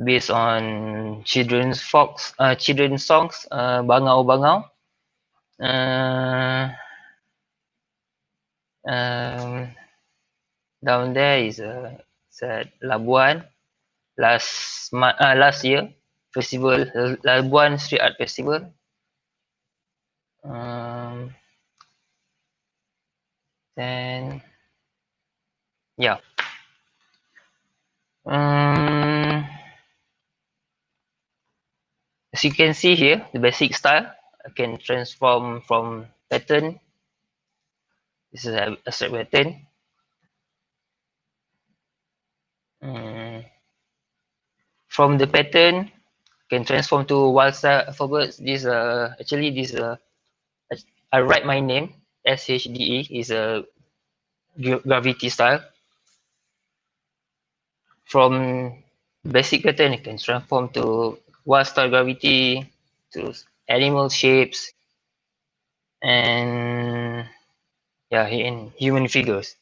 based on children's songs, Bangau Bangau. Down there is at Labuan last year festival, Labuan Street Art Festival. Then yeah. As you can see here, the basic style I can transform from pattern. This is a abstract pattern From the pattern, can transform to wild style alphabets. This actually this I write my name SHDE is a Graffiti style. From basic pattern, it can transform to wild style Graffiti, to animal shapes, and yeah, in human figures.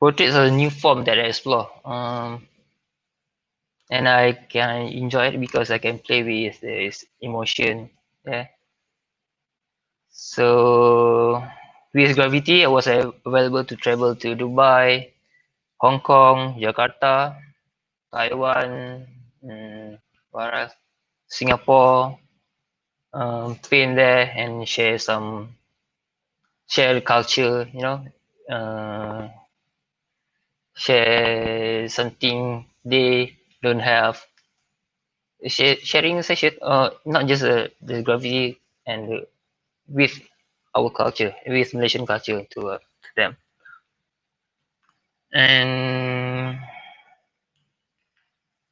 Portraits are a new form that I explore, and I can enjoy it because I can play with this emotion. Yeah. So with Graffiti, I was available to travel to Dubai, Hong Kong, Jakarta, Taiwan, Singapore, train there and share culture, you know, share something they don't have. Sharing session, not just the Graffiti and with our culture, with Malaysian culture to them. And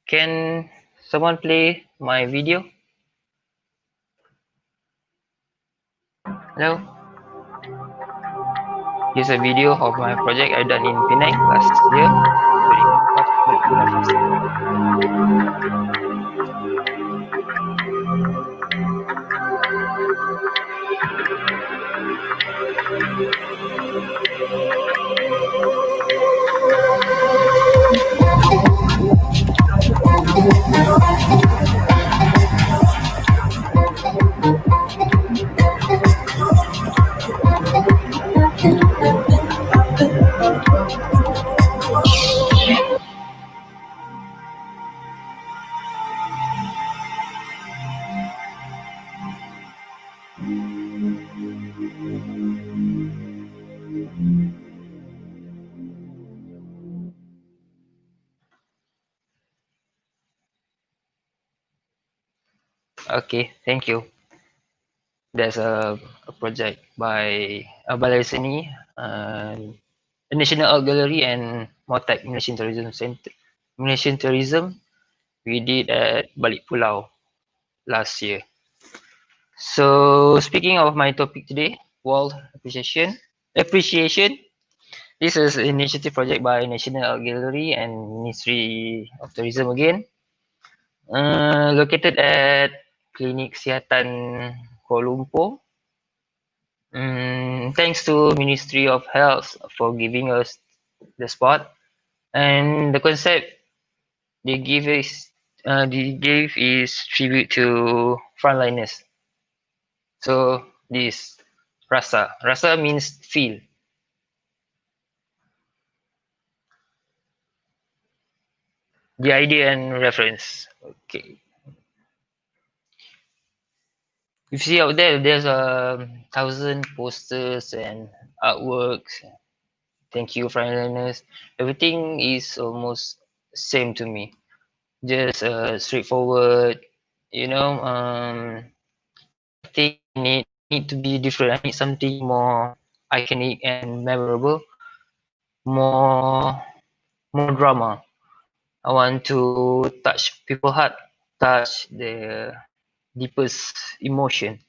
can someone play my video? Hello? Here's a video of my project I done in Penang last year during Bulan Festival. Okay, thank you. There's a project by Balai Seni, the National Art Gallery, and Motek Malaysian Tourism Center. Malaysian Tourism we did at Balik Pulau last year. So speaking of my topic today, World Appreciation. This is an initiative project by National Art Gallery and Ministry of Tourism again. Located at Klinik Kesihatan Kuala Lumpur. Thanks to Ministry of Health for giving us the spot, and the concept they gave is tribute to frontliners. So this rasa means feel. The idea and reference. Okay. You see out there, there's 1,000 posters and artworks. Thank you, frontliners. Everything is almost same to me. Just straightforward. You know, I think need to be different. I need something more iconic and memorable. More drama. I want to touch people's heart, touch the deepest emotion.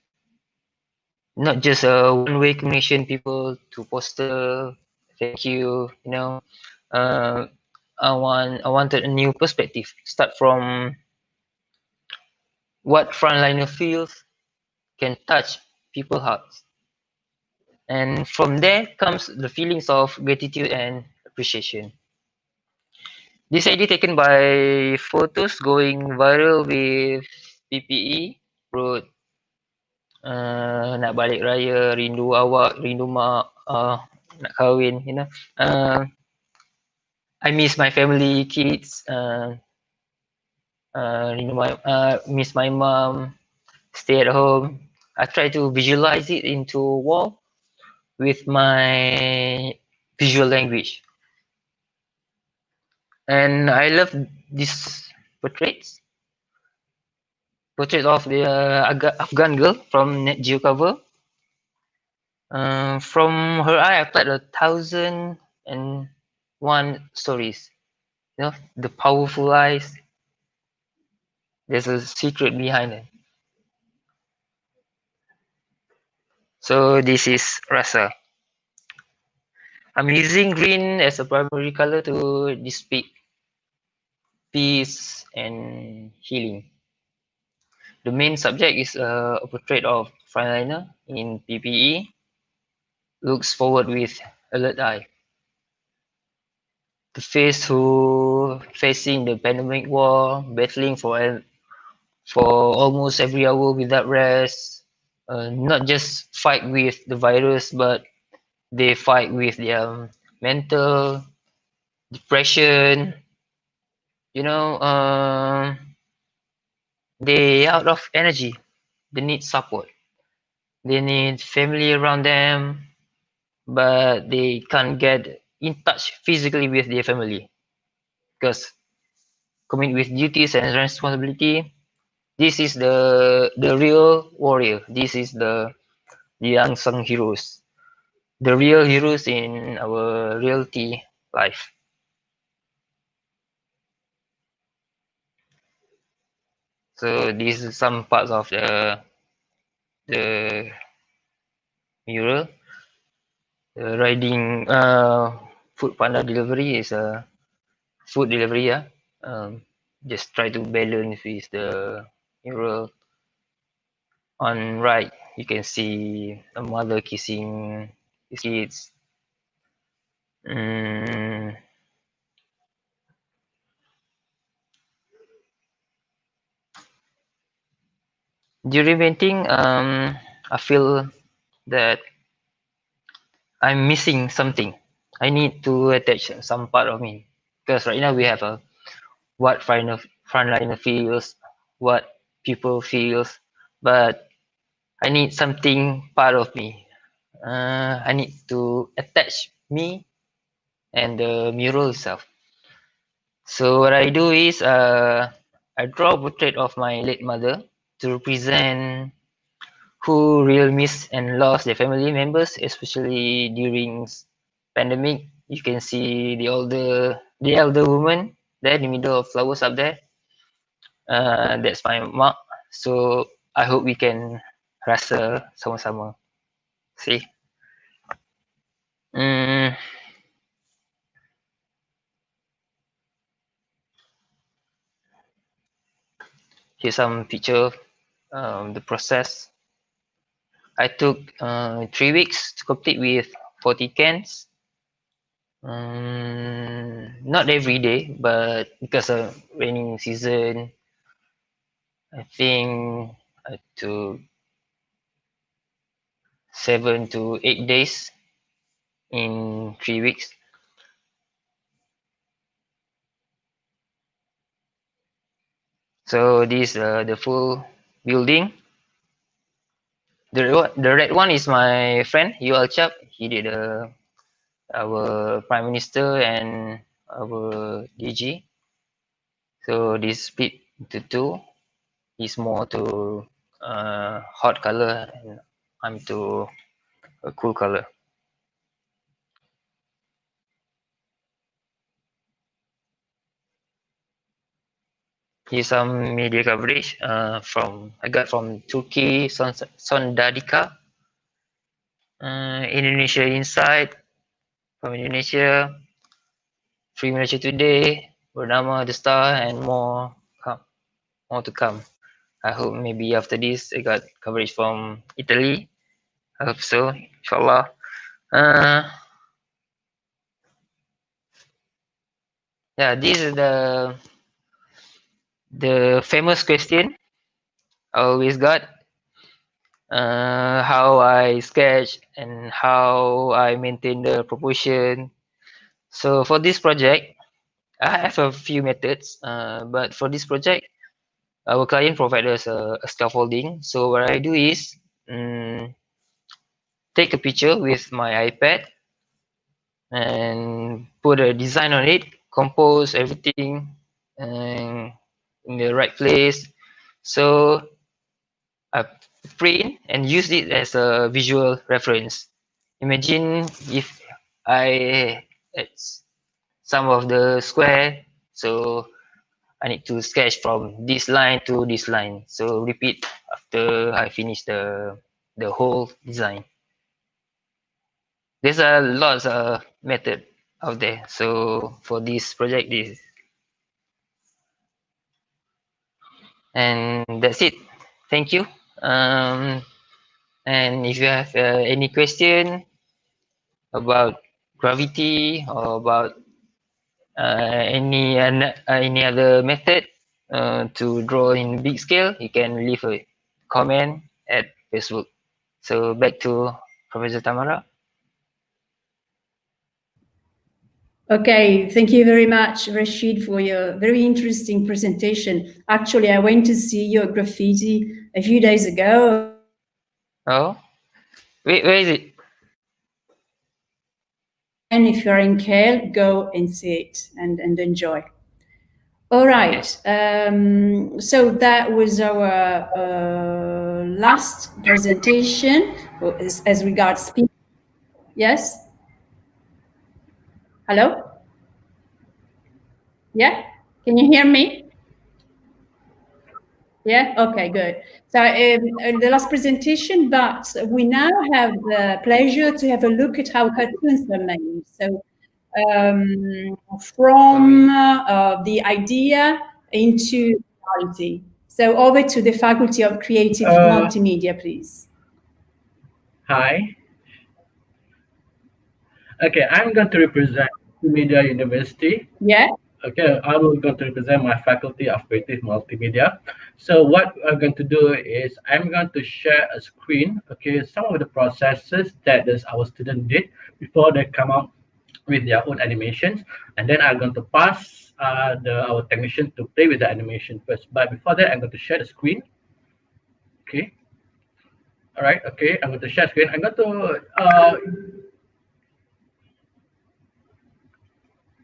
Not just a one-way communication people to poster, thank you, you know. I wanted a new perspective. Start from what frontliner feels can touch people's hearts. And from there comes the feelings of gratitude and appreciation. This idea taken by photos going viral with PPE, wrote nak balik raya, rindu awak, rindu mak, nak kahwin, you know. I miss my family, kids, miss my mom, stay at home. I try to visualize it into a wall with my visual language. And I love these portraits of the Afghan girl from Net Geo cover. From her eye, I felt 1,001 stories. You know, the powerful eyes. There's a secret behind it. So this is rasa. I'm using green as a primary color to depict peace and healing. The main subject is a portrait of frontliner in PPE. Looks forward with alert eye. The face who facing the pandemic war, battling for almost every hour without rest. Not just fight with the virus, but they fight with their mental depression. You know, they out of energy. They need support. They need family around them, but they can't get in touch physically with their family because commit with duties and responsibility. This is the real warrior. This is the unsung heroes, the real heroes in our reality life. So these are some parts of the mural. Riding food panda delivery is a food delivery. Yeah. Just try to balance with the mural. On right, you can see a mother kissing his kids. During painting, I feel that I'm missing something. I need to attach some part of me because right now we have a what frontliner feels, what people feels, but I need something part of me. I need to attach me and the mural itself. So what I do is I draw a portrait of my late mother to represent who really miss and lost their family members, especially during pandemic. You can see the elder woman there in the middle of flowers up there. That's my mark. So I hope we can rasa sama-sama. See. Here's some picture of the process. I took 3 weeks to complete with 40 cans. Not every day, but because of raining season, I think I took 7 to 8 days in 3 weeks. So this the full building. The red one is my friend UL Chap. He did our prime minister and our DG. So this split into two. He's more to hot color, and I'm to a cool color. Here's some media coverage I got from Turkey, Sondadika, Indonesia Insight from Indonesia, Free Malaysia Today, Bernama The Star, and more to come. I hope maybe after this I got coverage from Italy. I hope so, inshallah. Yeah, this is the famous question I always got. How I sketch and how I maintain the proportion. So for this project, I have a few methods, but for this project, our client provides us a scaffolding. So what I do is take a picture with my iPad and put a design on it, compose everything in the right place. So I print and use it as a visual reference. imagine if I it's some of the square, so I need to sketch from this line to this line. So repeat after I finish the whole design. There's a lots of method out there. So for this project, and that's it. Thank you. And if you have any question about gravity or about any other method to draw in big scale, you can leave a comment at Facebook. So back to Professor Tamara. Okay, thank you very much, Rashid, for your very interesting presentation. Actually, I went to see your graffiti a few days ago. Oh, where is it? And if you're in KL, go and see it and enjoy. All right, so that was our last presentation as regards speaking. Yes? Hello? Yeah? Can you hear me? Yeah? Okay, good. So the last presentation, but we now have the pleasure to have a look at how cartoons are made. So from the idea into reality. So over to the Faculty of Creative Multimedia, please. Hi. Okay, I'm going to represent Multimedia University. Yeah. Okay, I'm going to represent my Faculty of Creative Multimedia. So what I'm going to do is I'm going to share a screen, okay, some of the processes that our students did before they come out with their own animations, and then I'm going to pass our technician to play with the animation first. But before that, I'm going to share the screen. Okay. All right. Okay, I'm going to share screen. I'm going to.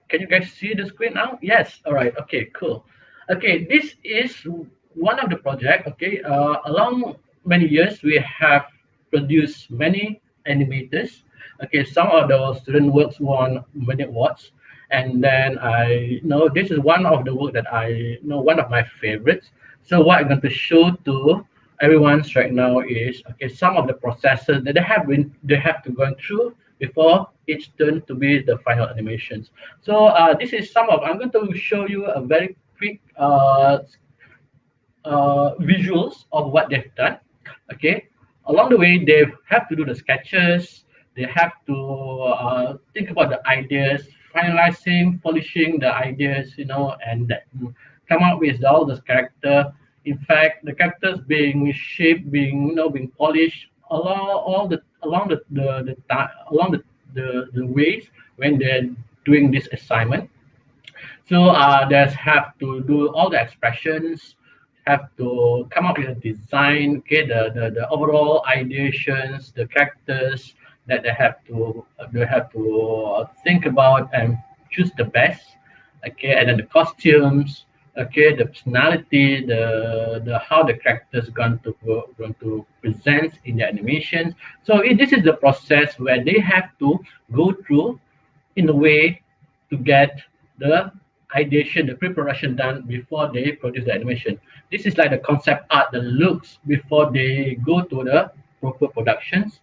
Can you guys see the screen now? Yes. All right. Okay. Cool. Okay. This is one of the project. Okay. Along many years, we have produced many animators. Okay. Some of the student works won many awards, and then I know this is one of the work that I know one of my favorites. So what I'm going to show to everyone's right now is okay some of the processes that they have to go through before each turn to be the final animations. So this is some of I'm going to show you a very quick visuals of what they've done. Okay, along the way they have to do the sketches, they have to think about the ideas, finalizing, polishing the ideas, you know, and come up with all the character. In fact, the characters being shaped, being being polished along the ways when they're doing this assignment. So they have to do all the expressions, have to come up with a design, okay, the overall ideations, the characters that they have to think about and choose the best, okay, and then the costumes, okay, the personality, the how the characters going to present in the animations. So this is the process where they have to go through in a way to get the ideation, the preparation done before they produce the animation. This is like the concept art, the looks before they go to the proper productions.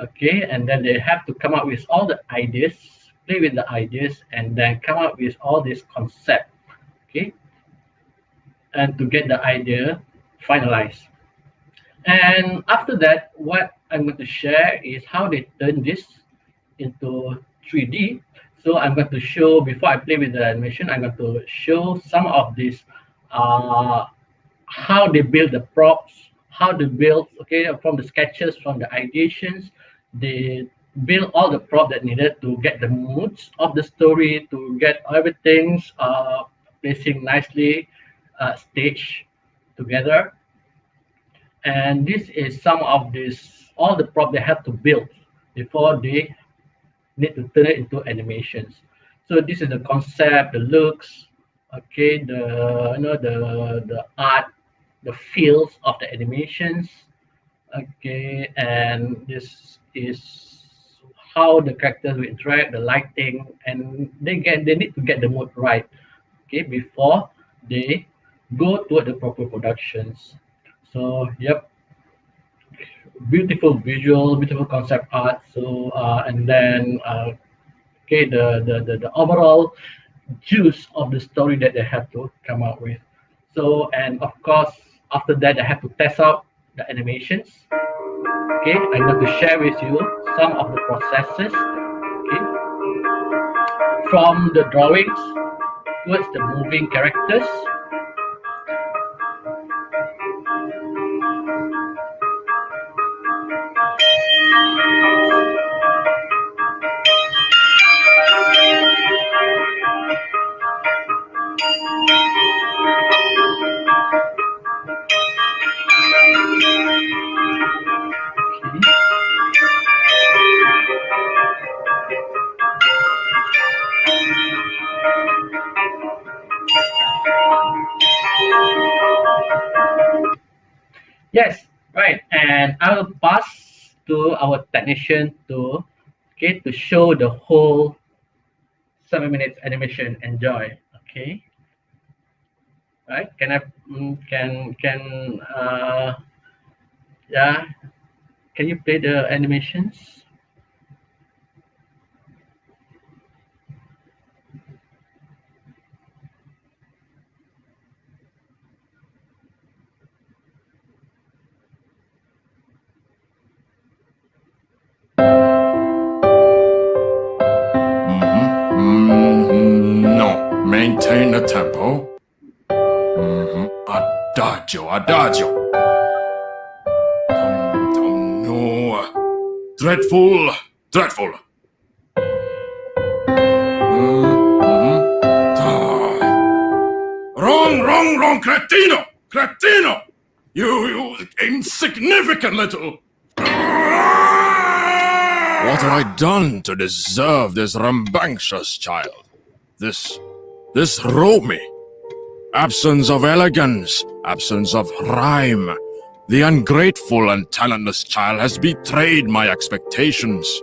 Okay, and then they have to come up with all the ideas, play with the ideas, and then come up with all this concept. Okay, and to get the idea finalized. And after that, what I'm going to share is how they turn this into 3D. So I'm going to show, before I play with the animation, I'm going to show some of this, how they build the props, how they build, okay, from the sketches, from the ideations, they build all the props that needed to get the moods of the story, to get everything placing nicely staged together. And this is some of this, all the props they have to build before they need to turn it into animations. So this is the concept, the looks, okay, the art, the feels of the animations, okay, and this is how the characters will interact, the lighting, and they need to get the mood right, okay, before they go toward the proper productions. So yep, beautiful visual, beautiful concept art. So and then okay, the overall juice of the story that they have to come up with. So, and of course, after that, I have to test out the animations. Okay, I'm going to share with you some of the processes. Okay, from the drawings towards the moving characters. Yes, right. And I will pass to our technician to show the whole 7 minutes animation. Enjoy. Okay. Right. Can I yeah, can you play the animations? No, maintain the tempo. Adagio, adagio. No. Dreadful, dreadful. Wrong, cretino, cretino. You insignificant little. What have I done to deserve this rambunctious child? This Romy? Absence of elegance, absence of rhyme. The ungrateful and talentless child has betrayed my expectations,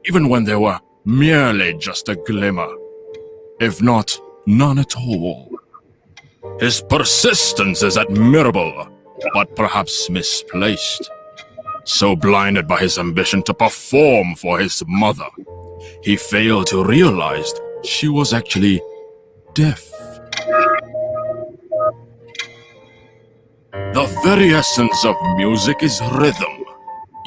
even when they were merely just a glimmer, if not none at all. His persistence is admirable, but perhaps misplaced. So blinded by his ambition to perform for his mother, he failed to realize she was actually deaf. The very essence of music is rhythm,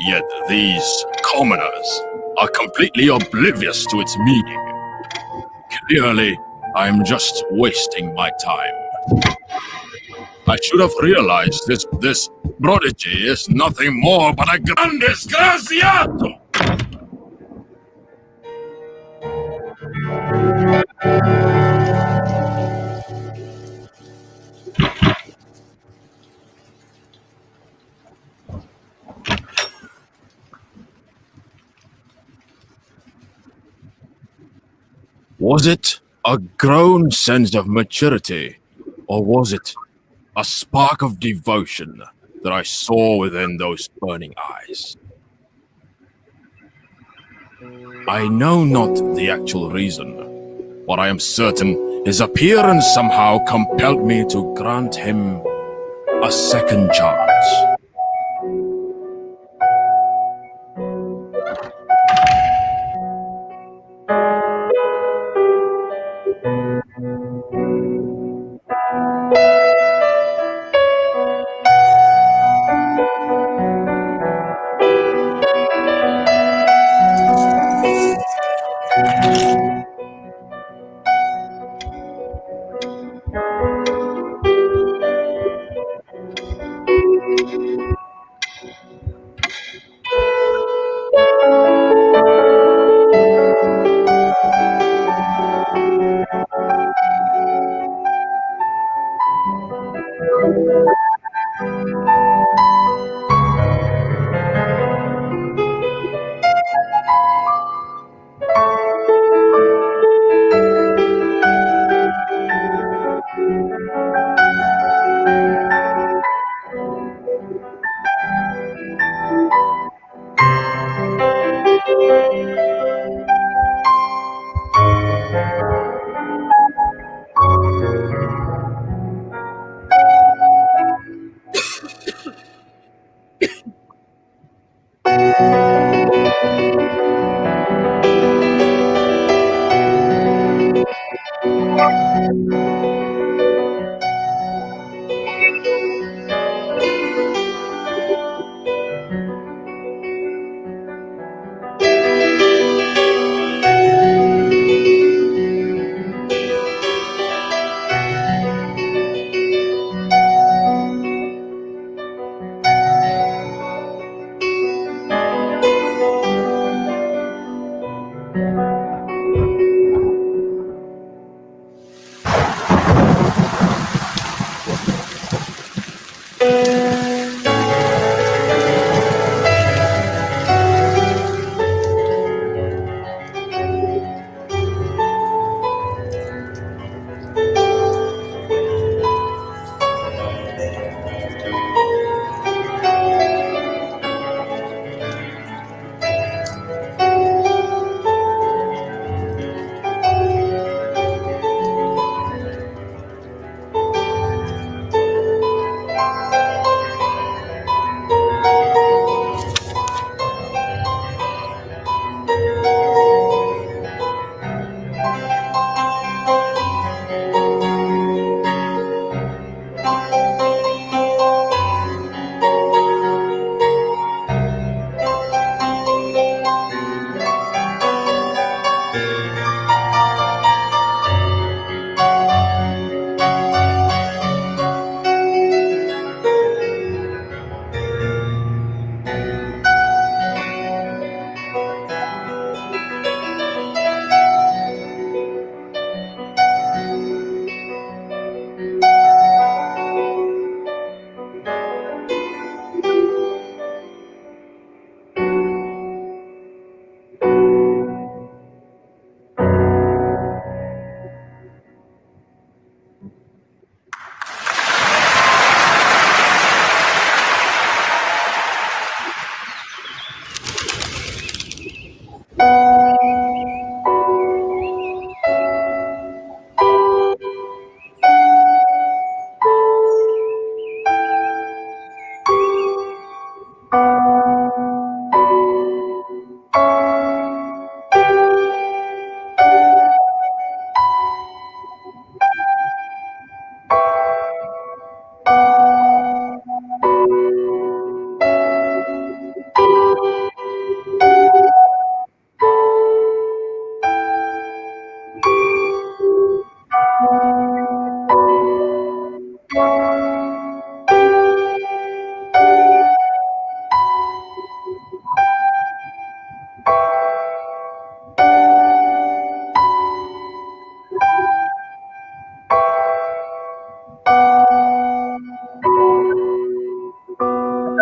yet these commoners are completely oblivious to its meaning. Clearly, I'm just wasting my time. I should have realized this prodigy is nothing more but a gran disgraziato! Was it a grown sense of maturity, or was it a spark of devotion that I saw within those burning eyes? I know not the actual reason, but I am certain his appearance somehow compelled me to grant him a second chance.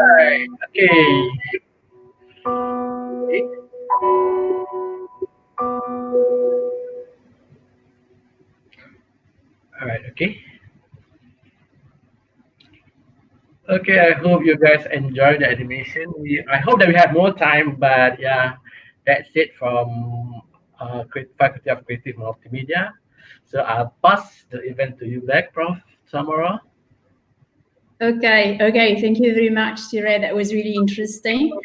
Right. Okay. All right. Okay. Okay. I hope you guys enjoy the animation. I hope that we have more time, but yeah, that's it from Faculty of Creative Multimedia. So I'll pass the event to you back, Prof. Samara. Okay, thank you very much, Sireh. That was really interesting.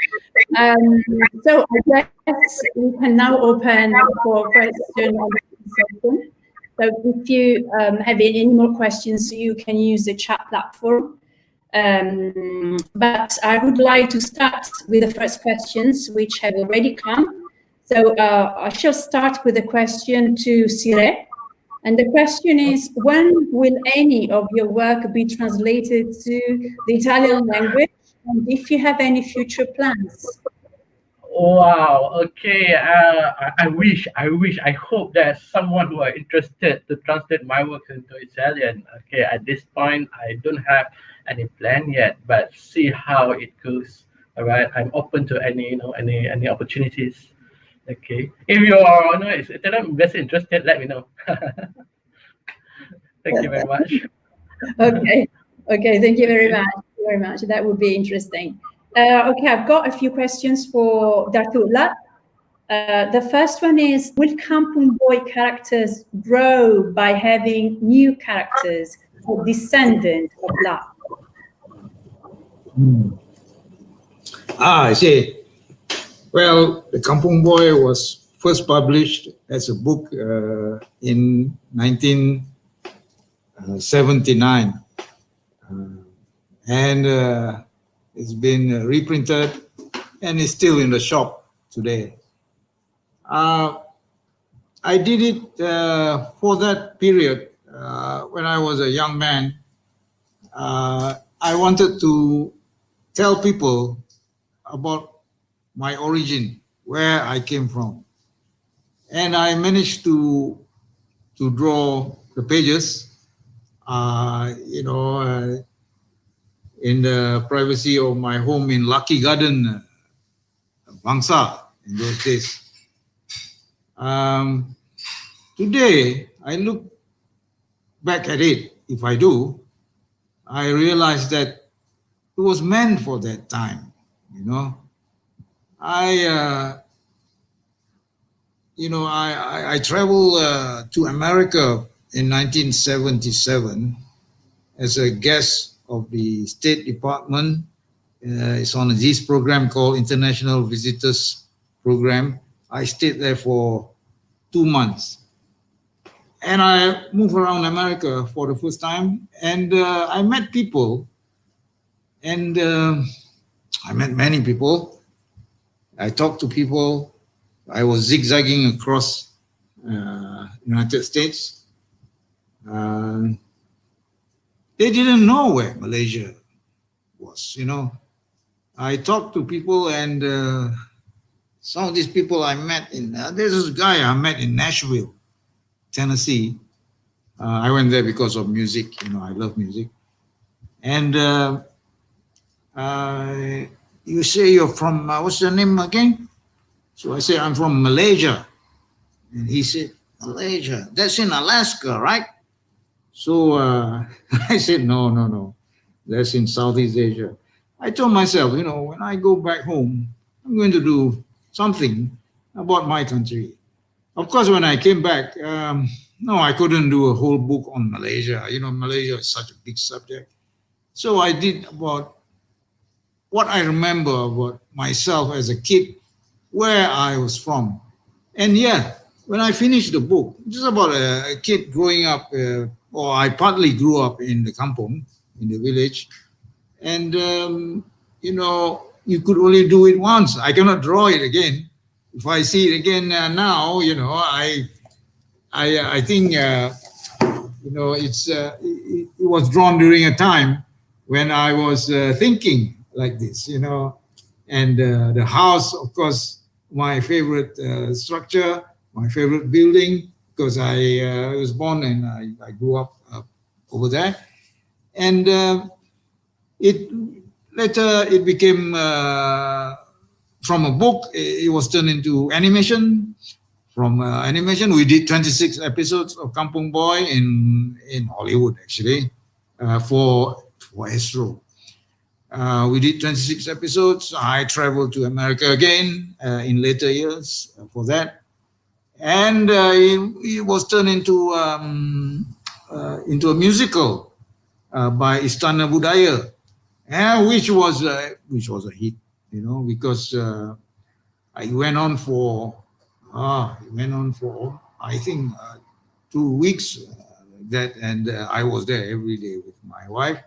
So I guess we can now open for question and session. So if you have any more questions, you can use the chat platform. But I would like to start with the first questions, which have already come. So I shall start with a question to Sireh. And the question is, when will any of your work be translated to the Italian language? And if you have any future plans? Wow. Okay. I hope there's someone who are interested to translate my work into Italian. Okay. At this point, I don't have any plan yet, but see how it goes. All right. I'm open to any opportunities. Okay. If you are Italian best interested, let me know. Thank you very much. Okay. Thank you very much. That would be interesting. Okay, I've got a few questions for Datuk Lat. The first one is, will Kampung Boy characters grow by having new characters or descendants of Lat? I see. Well, the Kampung Boy was first published as a book in 1979. And it's been reprinted and is still in the shop today. I did it for that period when I was a young man. I wanted to tell people about my origin, where I came from. And I managed to draw the pages, in the privacy of my home in Lucky Garden, Bangsa, in those days. Today, I look back at it, if I do, I realize that it was meant for that time, I traveled to America in 1977 as a guest of the State Department. It's on this program called International Visitors Program. I stayed there for 2 months. And I moved around America for the first time. And I met people. And I met many people. I talked to people. I was zigzagging across United States. They didn't know where Malaysia was, I talked to people, and some of these people I met there's this guy I met in Nashville, Tennessee. I went there because of music, I love music. And you say you're from, what's your name again? So I said, I'm from Malaysia. And he said, Malaysia, that's in Alaska, right? So I said, no, that's in Southeast Asia. I told myself, when I go back home, I'm going to do something about my country. Of course, when I came back, no, I couldn't do a whole book on Malaysia. Malaysia is such a big subject. So I did about what I remember about myself as a kid, where I was from. And yeah, when I finished the book, just about a kid growing up, or I partly grew up in the kampung, in the village. And, you could only do it once. I cannot draw it again. If I see it again now, I think, it was drawn during a time when I was thinking like this, And the house, of course, my favorite structure, my favorite building, because I was born and I grew up over there. And it later it became, from a book, it was turned into animation. From animation, we did 26 episodes of Kampung Boy in Hollywood, actually, for Astro. We did 26 episodes. I traveled to America again in later years for that. And it was turned into a musical by Istana Budaya, which was a hit, you know, because it went on for I think 2 weeks. And I was there every day with my wife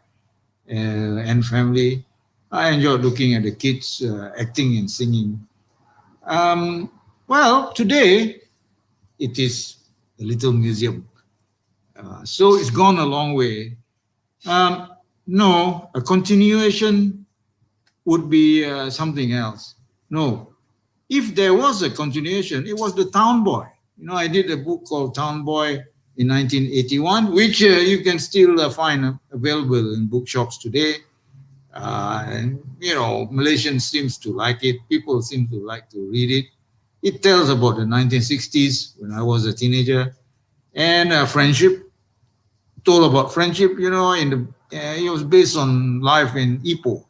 and family. I enjoyed looking at the kids acting and singing. Well, today it is a little museum. So it's gone a long way. No, a continuation would be something else. No, if there was a continuation, it was the Town Boy. You know, I did a book called Town Boy in 1981, which you can still find available in bookshops today. And, you know, Malaysians seems to like it. People seem to like to read it. It tells about the 1960s when I was a teenager, and friendship. Told about friendship, you know, it was based on life in Ipoh,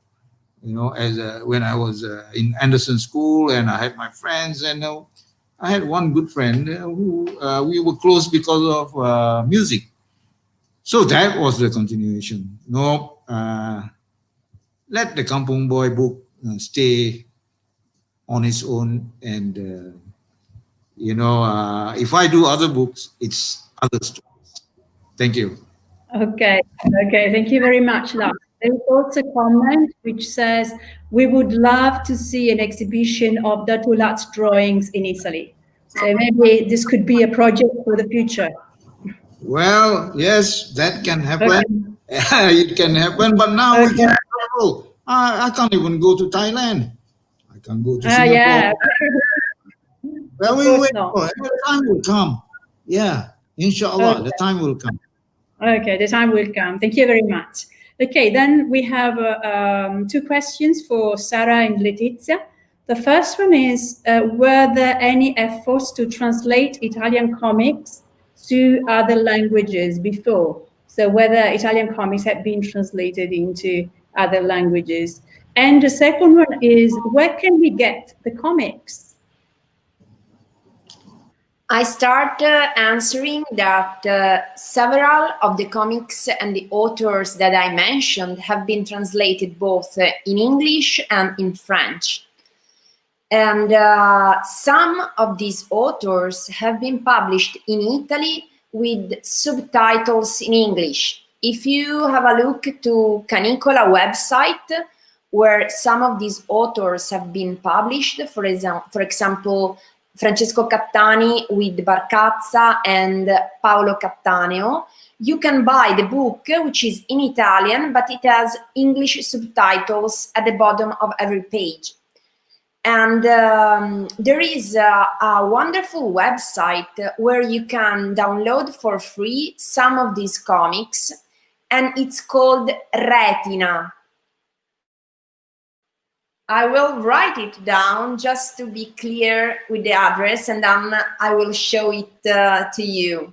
you know, as when I was in Anderson School, and I had my friends, and I had one good friend who we were close because of music. So that was the continuation. No, let the Kampung Boy book stay on its own, and you know, if I do other books, it's other stories. Thank you. Okay, thank you very much, Lat. There's also a comment which says, we would love to see an exhibition of Datuk Lat's drawings in Italy. So maybe this could be a project for the future. Well, yes, that can happen. Okay. It can happen, but now we can travel. I can't even go to Thailand. I can't go to Singapore. Yeah. Well, we wait. The time will come. Yeah, inshallah, okay. The time will come. Okay, the time will come. Thank you very much. Okay, then we have 2 questions for Sara and Letizia. The first one is, were there any efforts to translate Italian comics to other languages before? So whether Italian comics had been translated into other languages. And the second one is, where can we get the comics? I start answering that several of the comics and the authors that I mentioned have been translated both in English and in French. And some of these authors have been published in Italy with subtitles in English. If you have a look to Canicola website, where some of these authors have been published, for example, Francesco Cattani with Barcazza and Paolo Cattaneo, you can buy the book, which is in Italian, but it has English subtitles at the bottom of every page. And there is a wonderful website where you can download for free some of these comics, and it's called Retina. I will write it down just to be clear with the address, and then I will show it to you.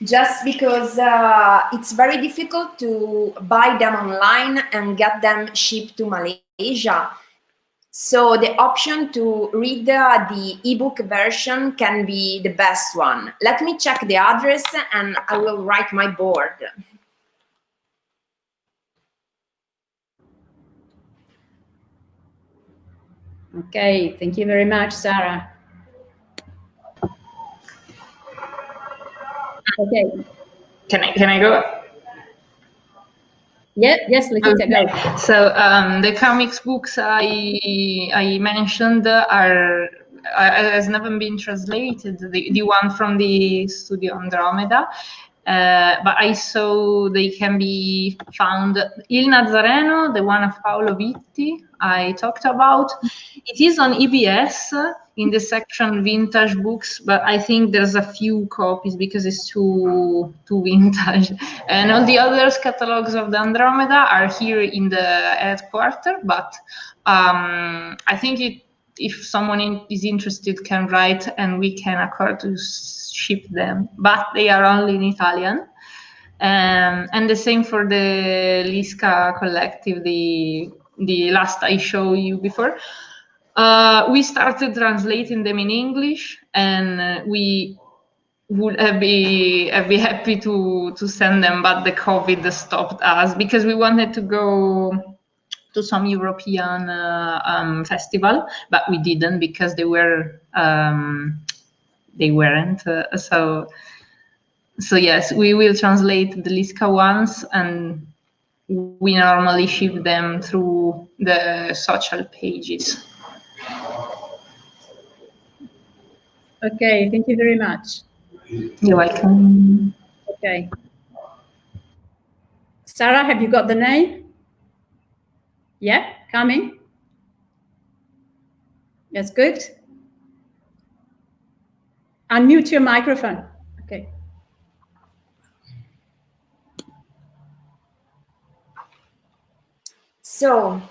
Just because it's very difficult to buy them online and get them shipped to Malaysia. So the option to read the ebook version can be the best one. Let me check the address and I will write my board. Okay, thank you very much, Sara. Okay. Can I go? Yeah, yes, Letizia, okay. Go. So the comics books I mentioned has never been translated. The one from the Studio Andromeda, but I saw they can be found. Il Nazareno, the one of Paolo Vitti I talked about, it is on EBS. in the section vintage books, but I think there's a few copies because it's too vintage. And all the other catalogs of the Andromeda are here in the headquarters, but I think if someone is interested can write and we can accord to ship them, but they are only in Italian. And the same for the Lisca collective, the last I showed you before. We started translating them in English, and we would be happy to send them, but the COVID stopped us because we wanted to go to some European festival, but we didn't because they weren't. So yes, we will translate the Lisca ones, and we normally ship them through the social pages. Okay, thank you very much. You're welcome. Okay. Sara, have you got the name? Yeah, coming. That's good. Unmute your microphone. Okay. So,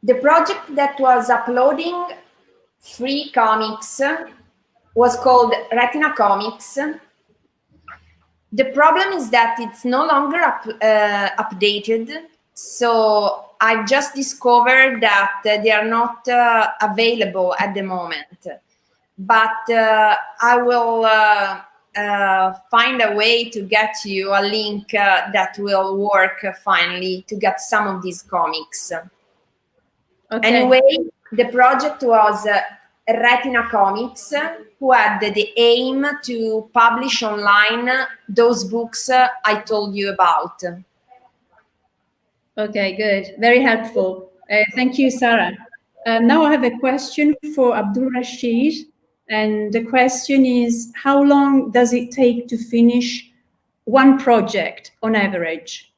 the project that was uploading free comics was called Retina Comics. The problem is that it's no longer updated, so I've just discovered that they are not available at the moment. But I will find a way to get you a link that will work finally to get some of these comics. Okay. Anyway, the project was Retina Comics, who had the aim to publish online those books I told you about. Okay, good. Very helpful. Thank you, Sara. Now I have a question for Abdulrashade, and the question is, how long does it take to finish one project on average?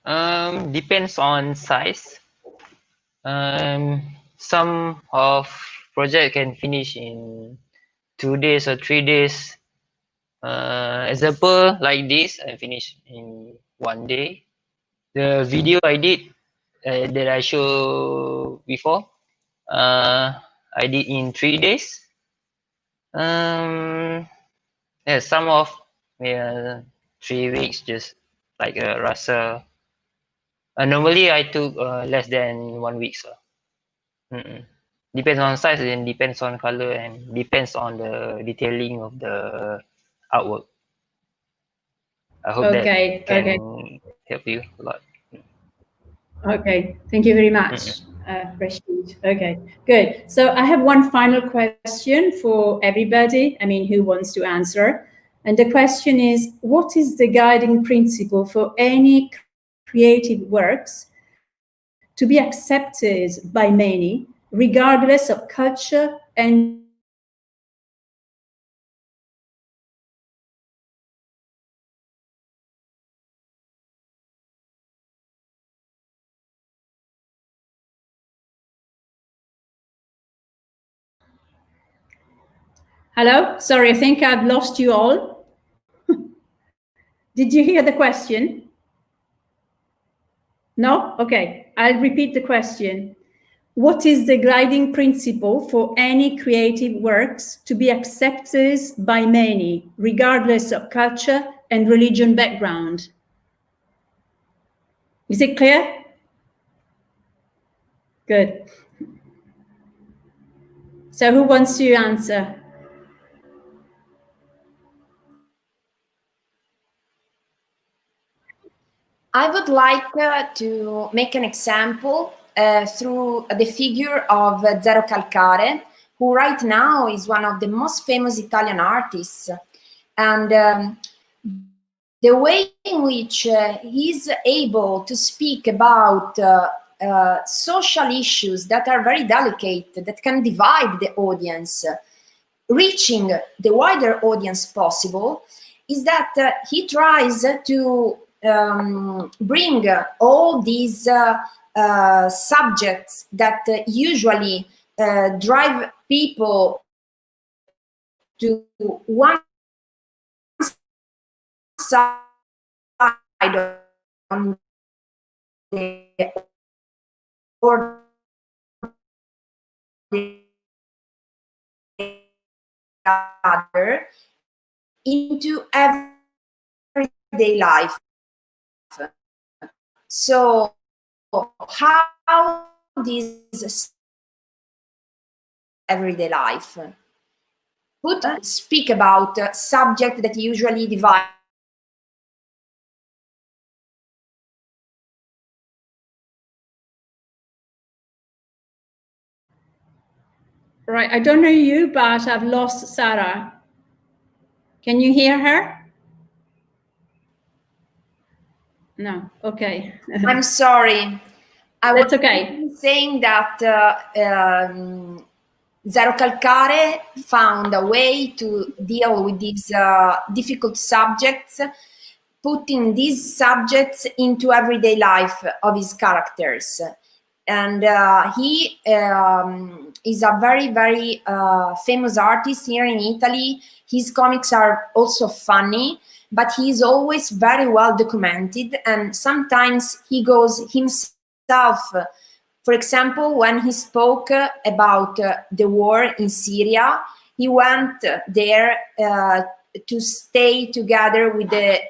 Depends on size. Some of project can finish in 2 days or 3 days. Example like this, I finish in 1 day. The video I did that I showed before, I did in 3 days. Yeah, some of 3 weeks, just like Rasa. Normally I took less than 1 week. So. Depends on size and depends on color and depends on the detailing of the artwork. I hope that can help you a lot. Okay, thank you very much, Rashid. Okay, good. So I have one final question for everybody, who wants to answer. And the question is, what is the guiding principle for any creative works to be accepted by many, regardless of culture and Hello? Sorry, I think I've lost you all. Did you hear the question? No? Okay, I'll repeat the question. What is the guiding principle for any creative works to be accepted by many, regardless of culture and religion background? Is it clear? Good. So who wants to answer? I would like to make an example through the figure of Zero Calcare, who right now is one of the most famous Italian artists. And the way in which he's able to speak about social issues that are very delicate, that can divide the audience, reaching the wider audience possible, is that he tries to bring all these subjects that usually drive people to one side on the or the other into everyday life. So how this everyday life speak about subject that usually divide Right, I don't know you, but I've lost Sara. Can you hear her? No, okay. I'm sorry. That's okay. Saying that Zero Calcare found a way to deal with these difficult subjects, putting these subjects into everyday life of his characters. And he is a very, very famous artist here in Italy. His comics are also funny, but he is always very well documented, and sometimes he goes himself. For example, when he spoke about the war in Syria, he went there to stay together with the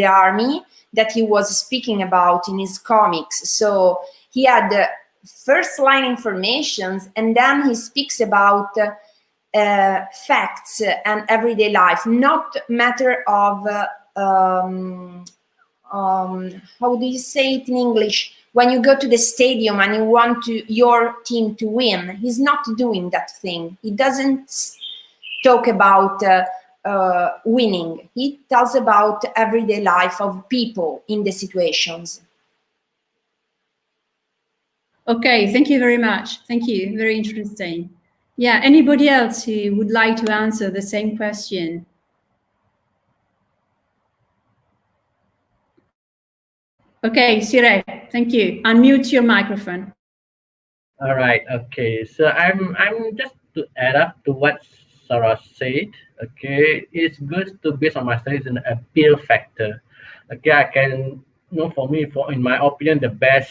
army that he was speaking about in his comics. So he had first line information, and then he speaks about facts and everyday life, not matter of how do you say it in English? When you go to the stadium and you want your team to win, he's not doing that thing. He doesn't talk about winning. He tells about everyday life of people in the situations. Okay, thank you very much. Thank you, very interesting. Yeah, anybody else who would like to answer the same question? Okay, Sireh, thank you. Unmute your microphone. All right. Okay. So I'm just to add up to what Sara said. Okay, it's good to base on my studies in the appeal factor. Okay, I can for me, in my opinion, the best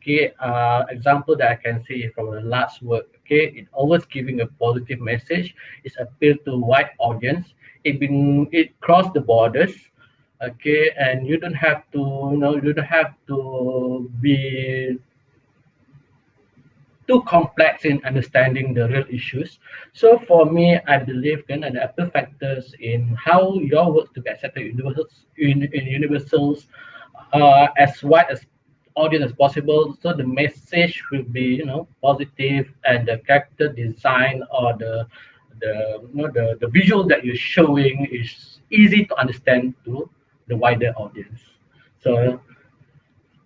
example that I can see from the last work. Okay, it always giving a positive message. It's appeal to wide audience. It crossed the borders. Okay, and you don't have to you don't have to be too complex in understanding the real issues. So for me, I believe in the appeal factors in how your work to be accepted in universals as wide as audience as possible. So the message will be positive, and the character design or the visual that you're showing is easy to understand to the wider audience. So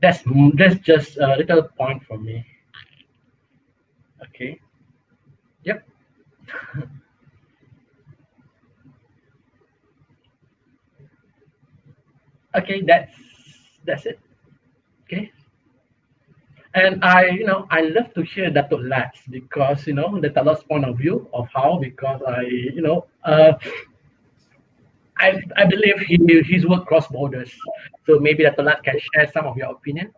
that's just a little point for me. Okay. Yep. Okay, that's it. Okay. And I love to hear Datuk Lat, because the Datuk Lat's point of view of how, because I believe his work cross borders. So maybe Datuk Lat can share some of your opinion.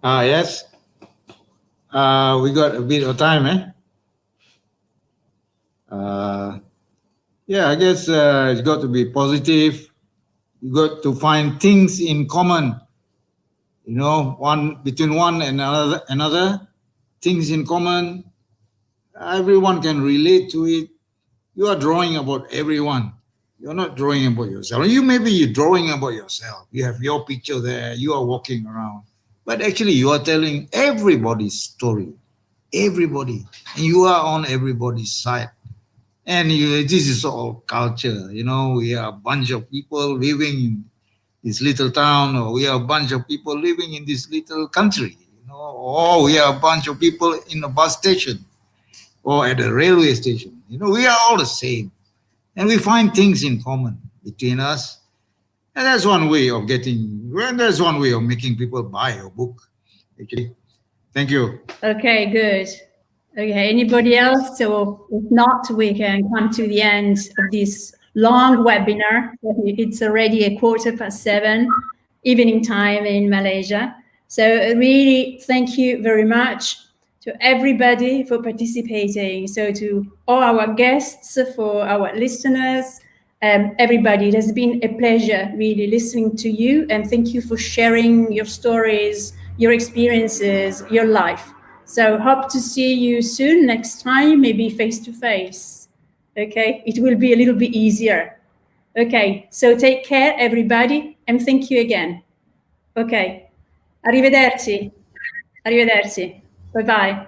Yes. We got a bit of time, yeah, I guess it's got to be positive. You got to find things in common. One between one and another, things in common. Everyone can relate to it. You are drawing about everyone. You're not drawing about yourself. You're drawing about yourself. You have your picture there. You are walking around, but actually you are telling everybody's story. Everybody, and you are on everybody's side. And this is all culture. We are a bunch of people living in this little town, or we are a bunch of people living in this little country, or we are a bunch of people in a bus station or at a railway station. We are all the same, and we find things in common between us. And that's one way of there's one way of making people buy your book, actually. Thank you. Okay, good. Okay, anybody else? So if not, we can come to the end of this long webinar. It's already 7:15 evening time in Malaysia. So really, thank you very much to everybody for participating. So to all our guests, for our listeners, everybody, it has been a pleasure really listening to you, and thank you for sharing your stories, your experiences, your life. So hope to see you soon next time, maybe face to face. Okay, it will be a little bit easier. Okay, so take care everybody, and thank you again. Okay, arrivederci. Arrivederci. Bye bye.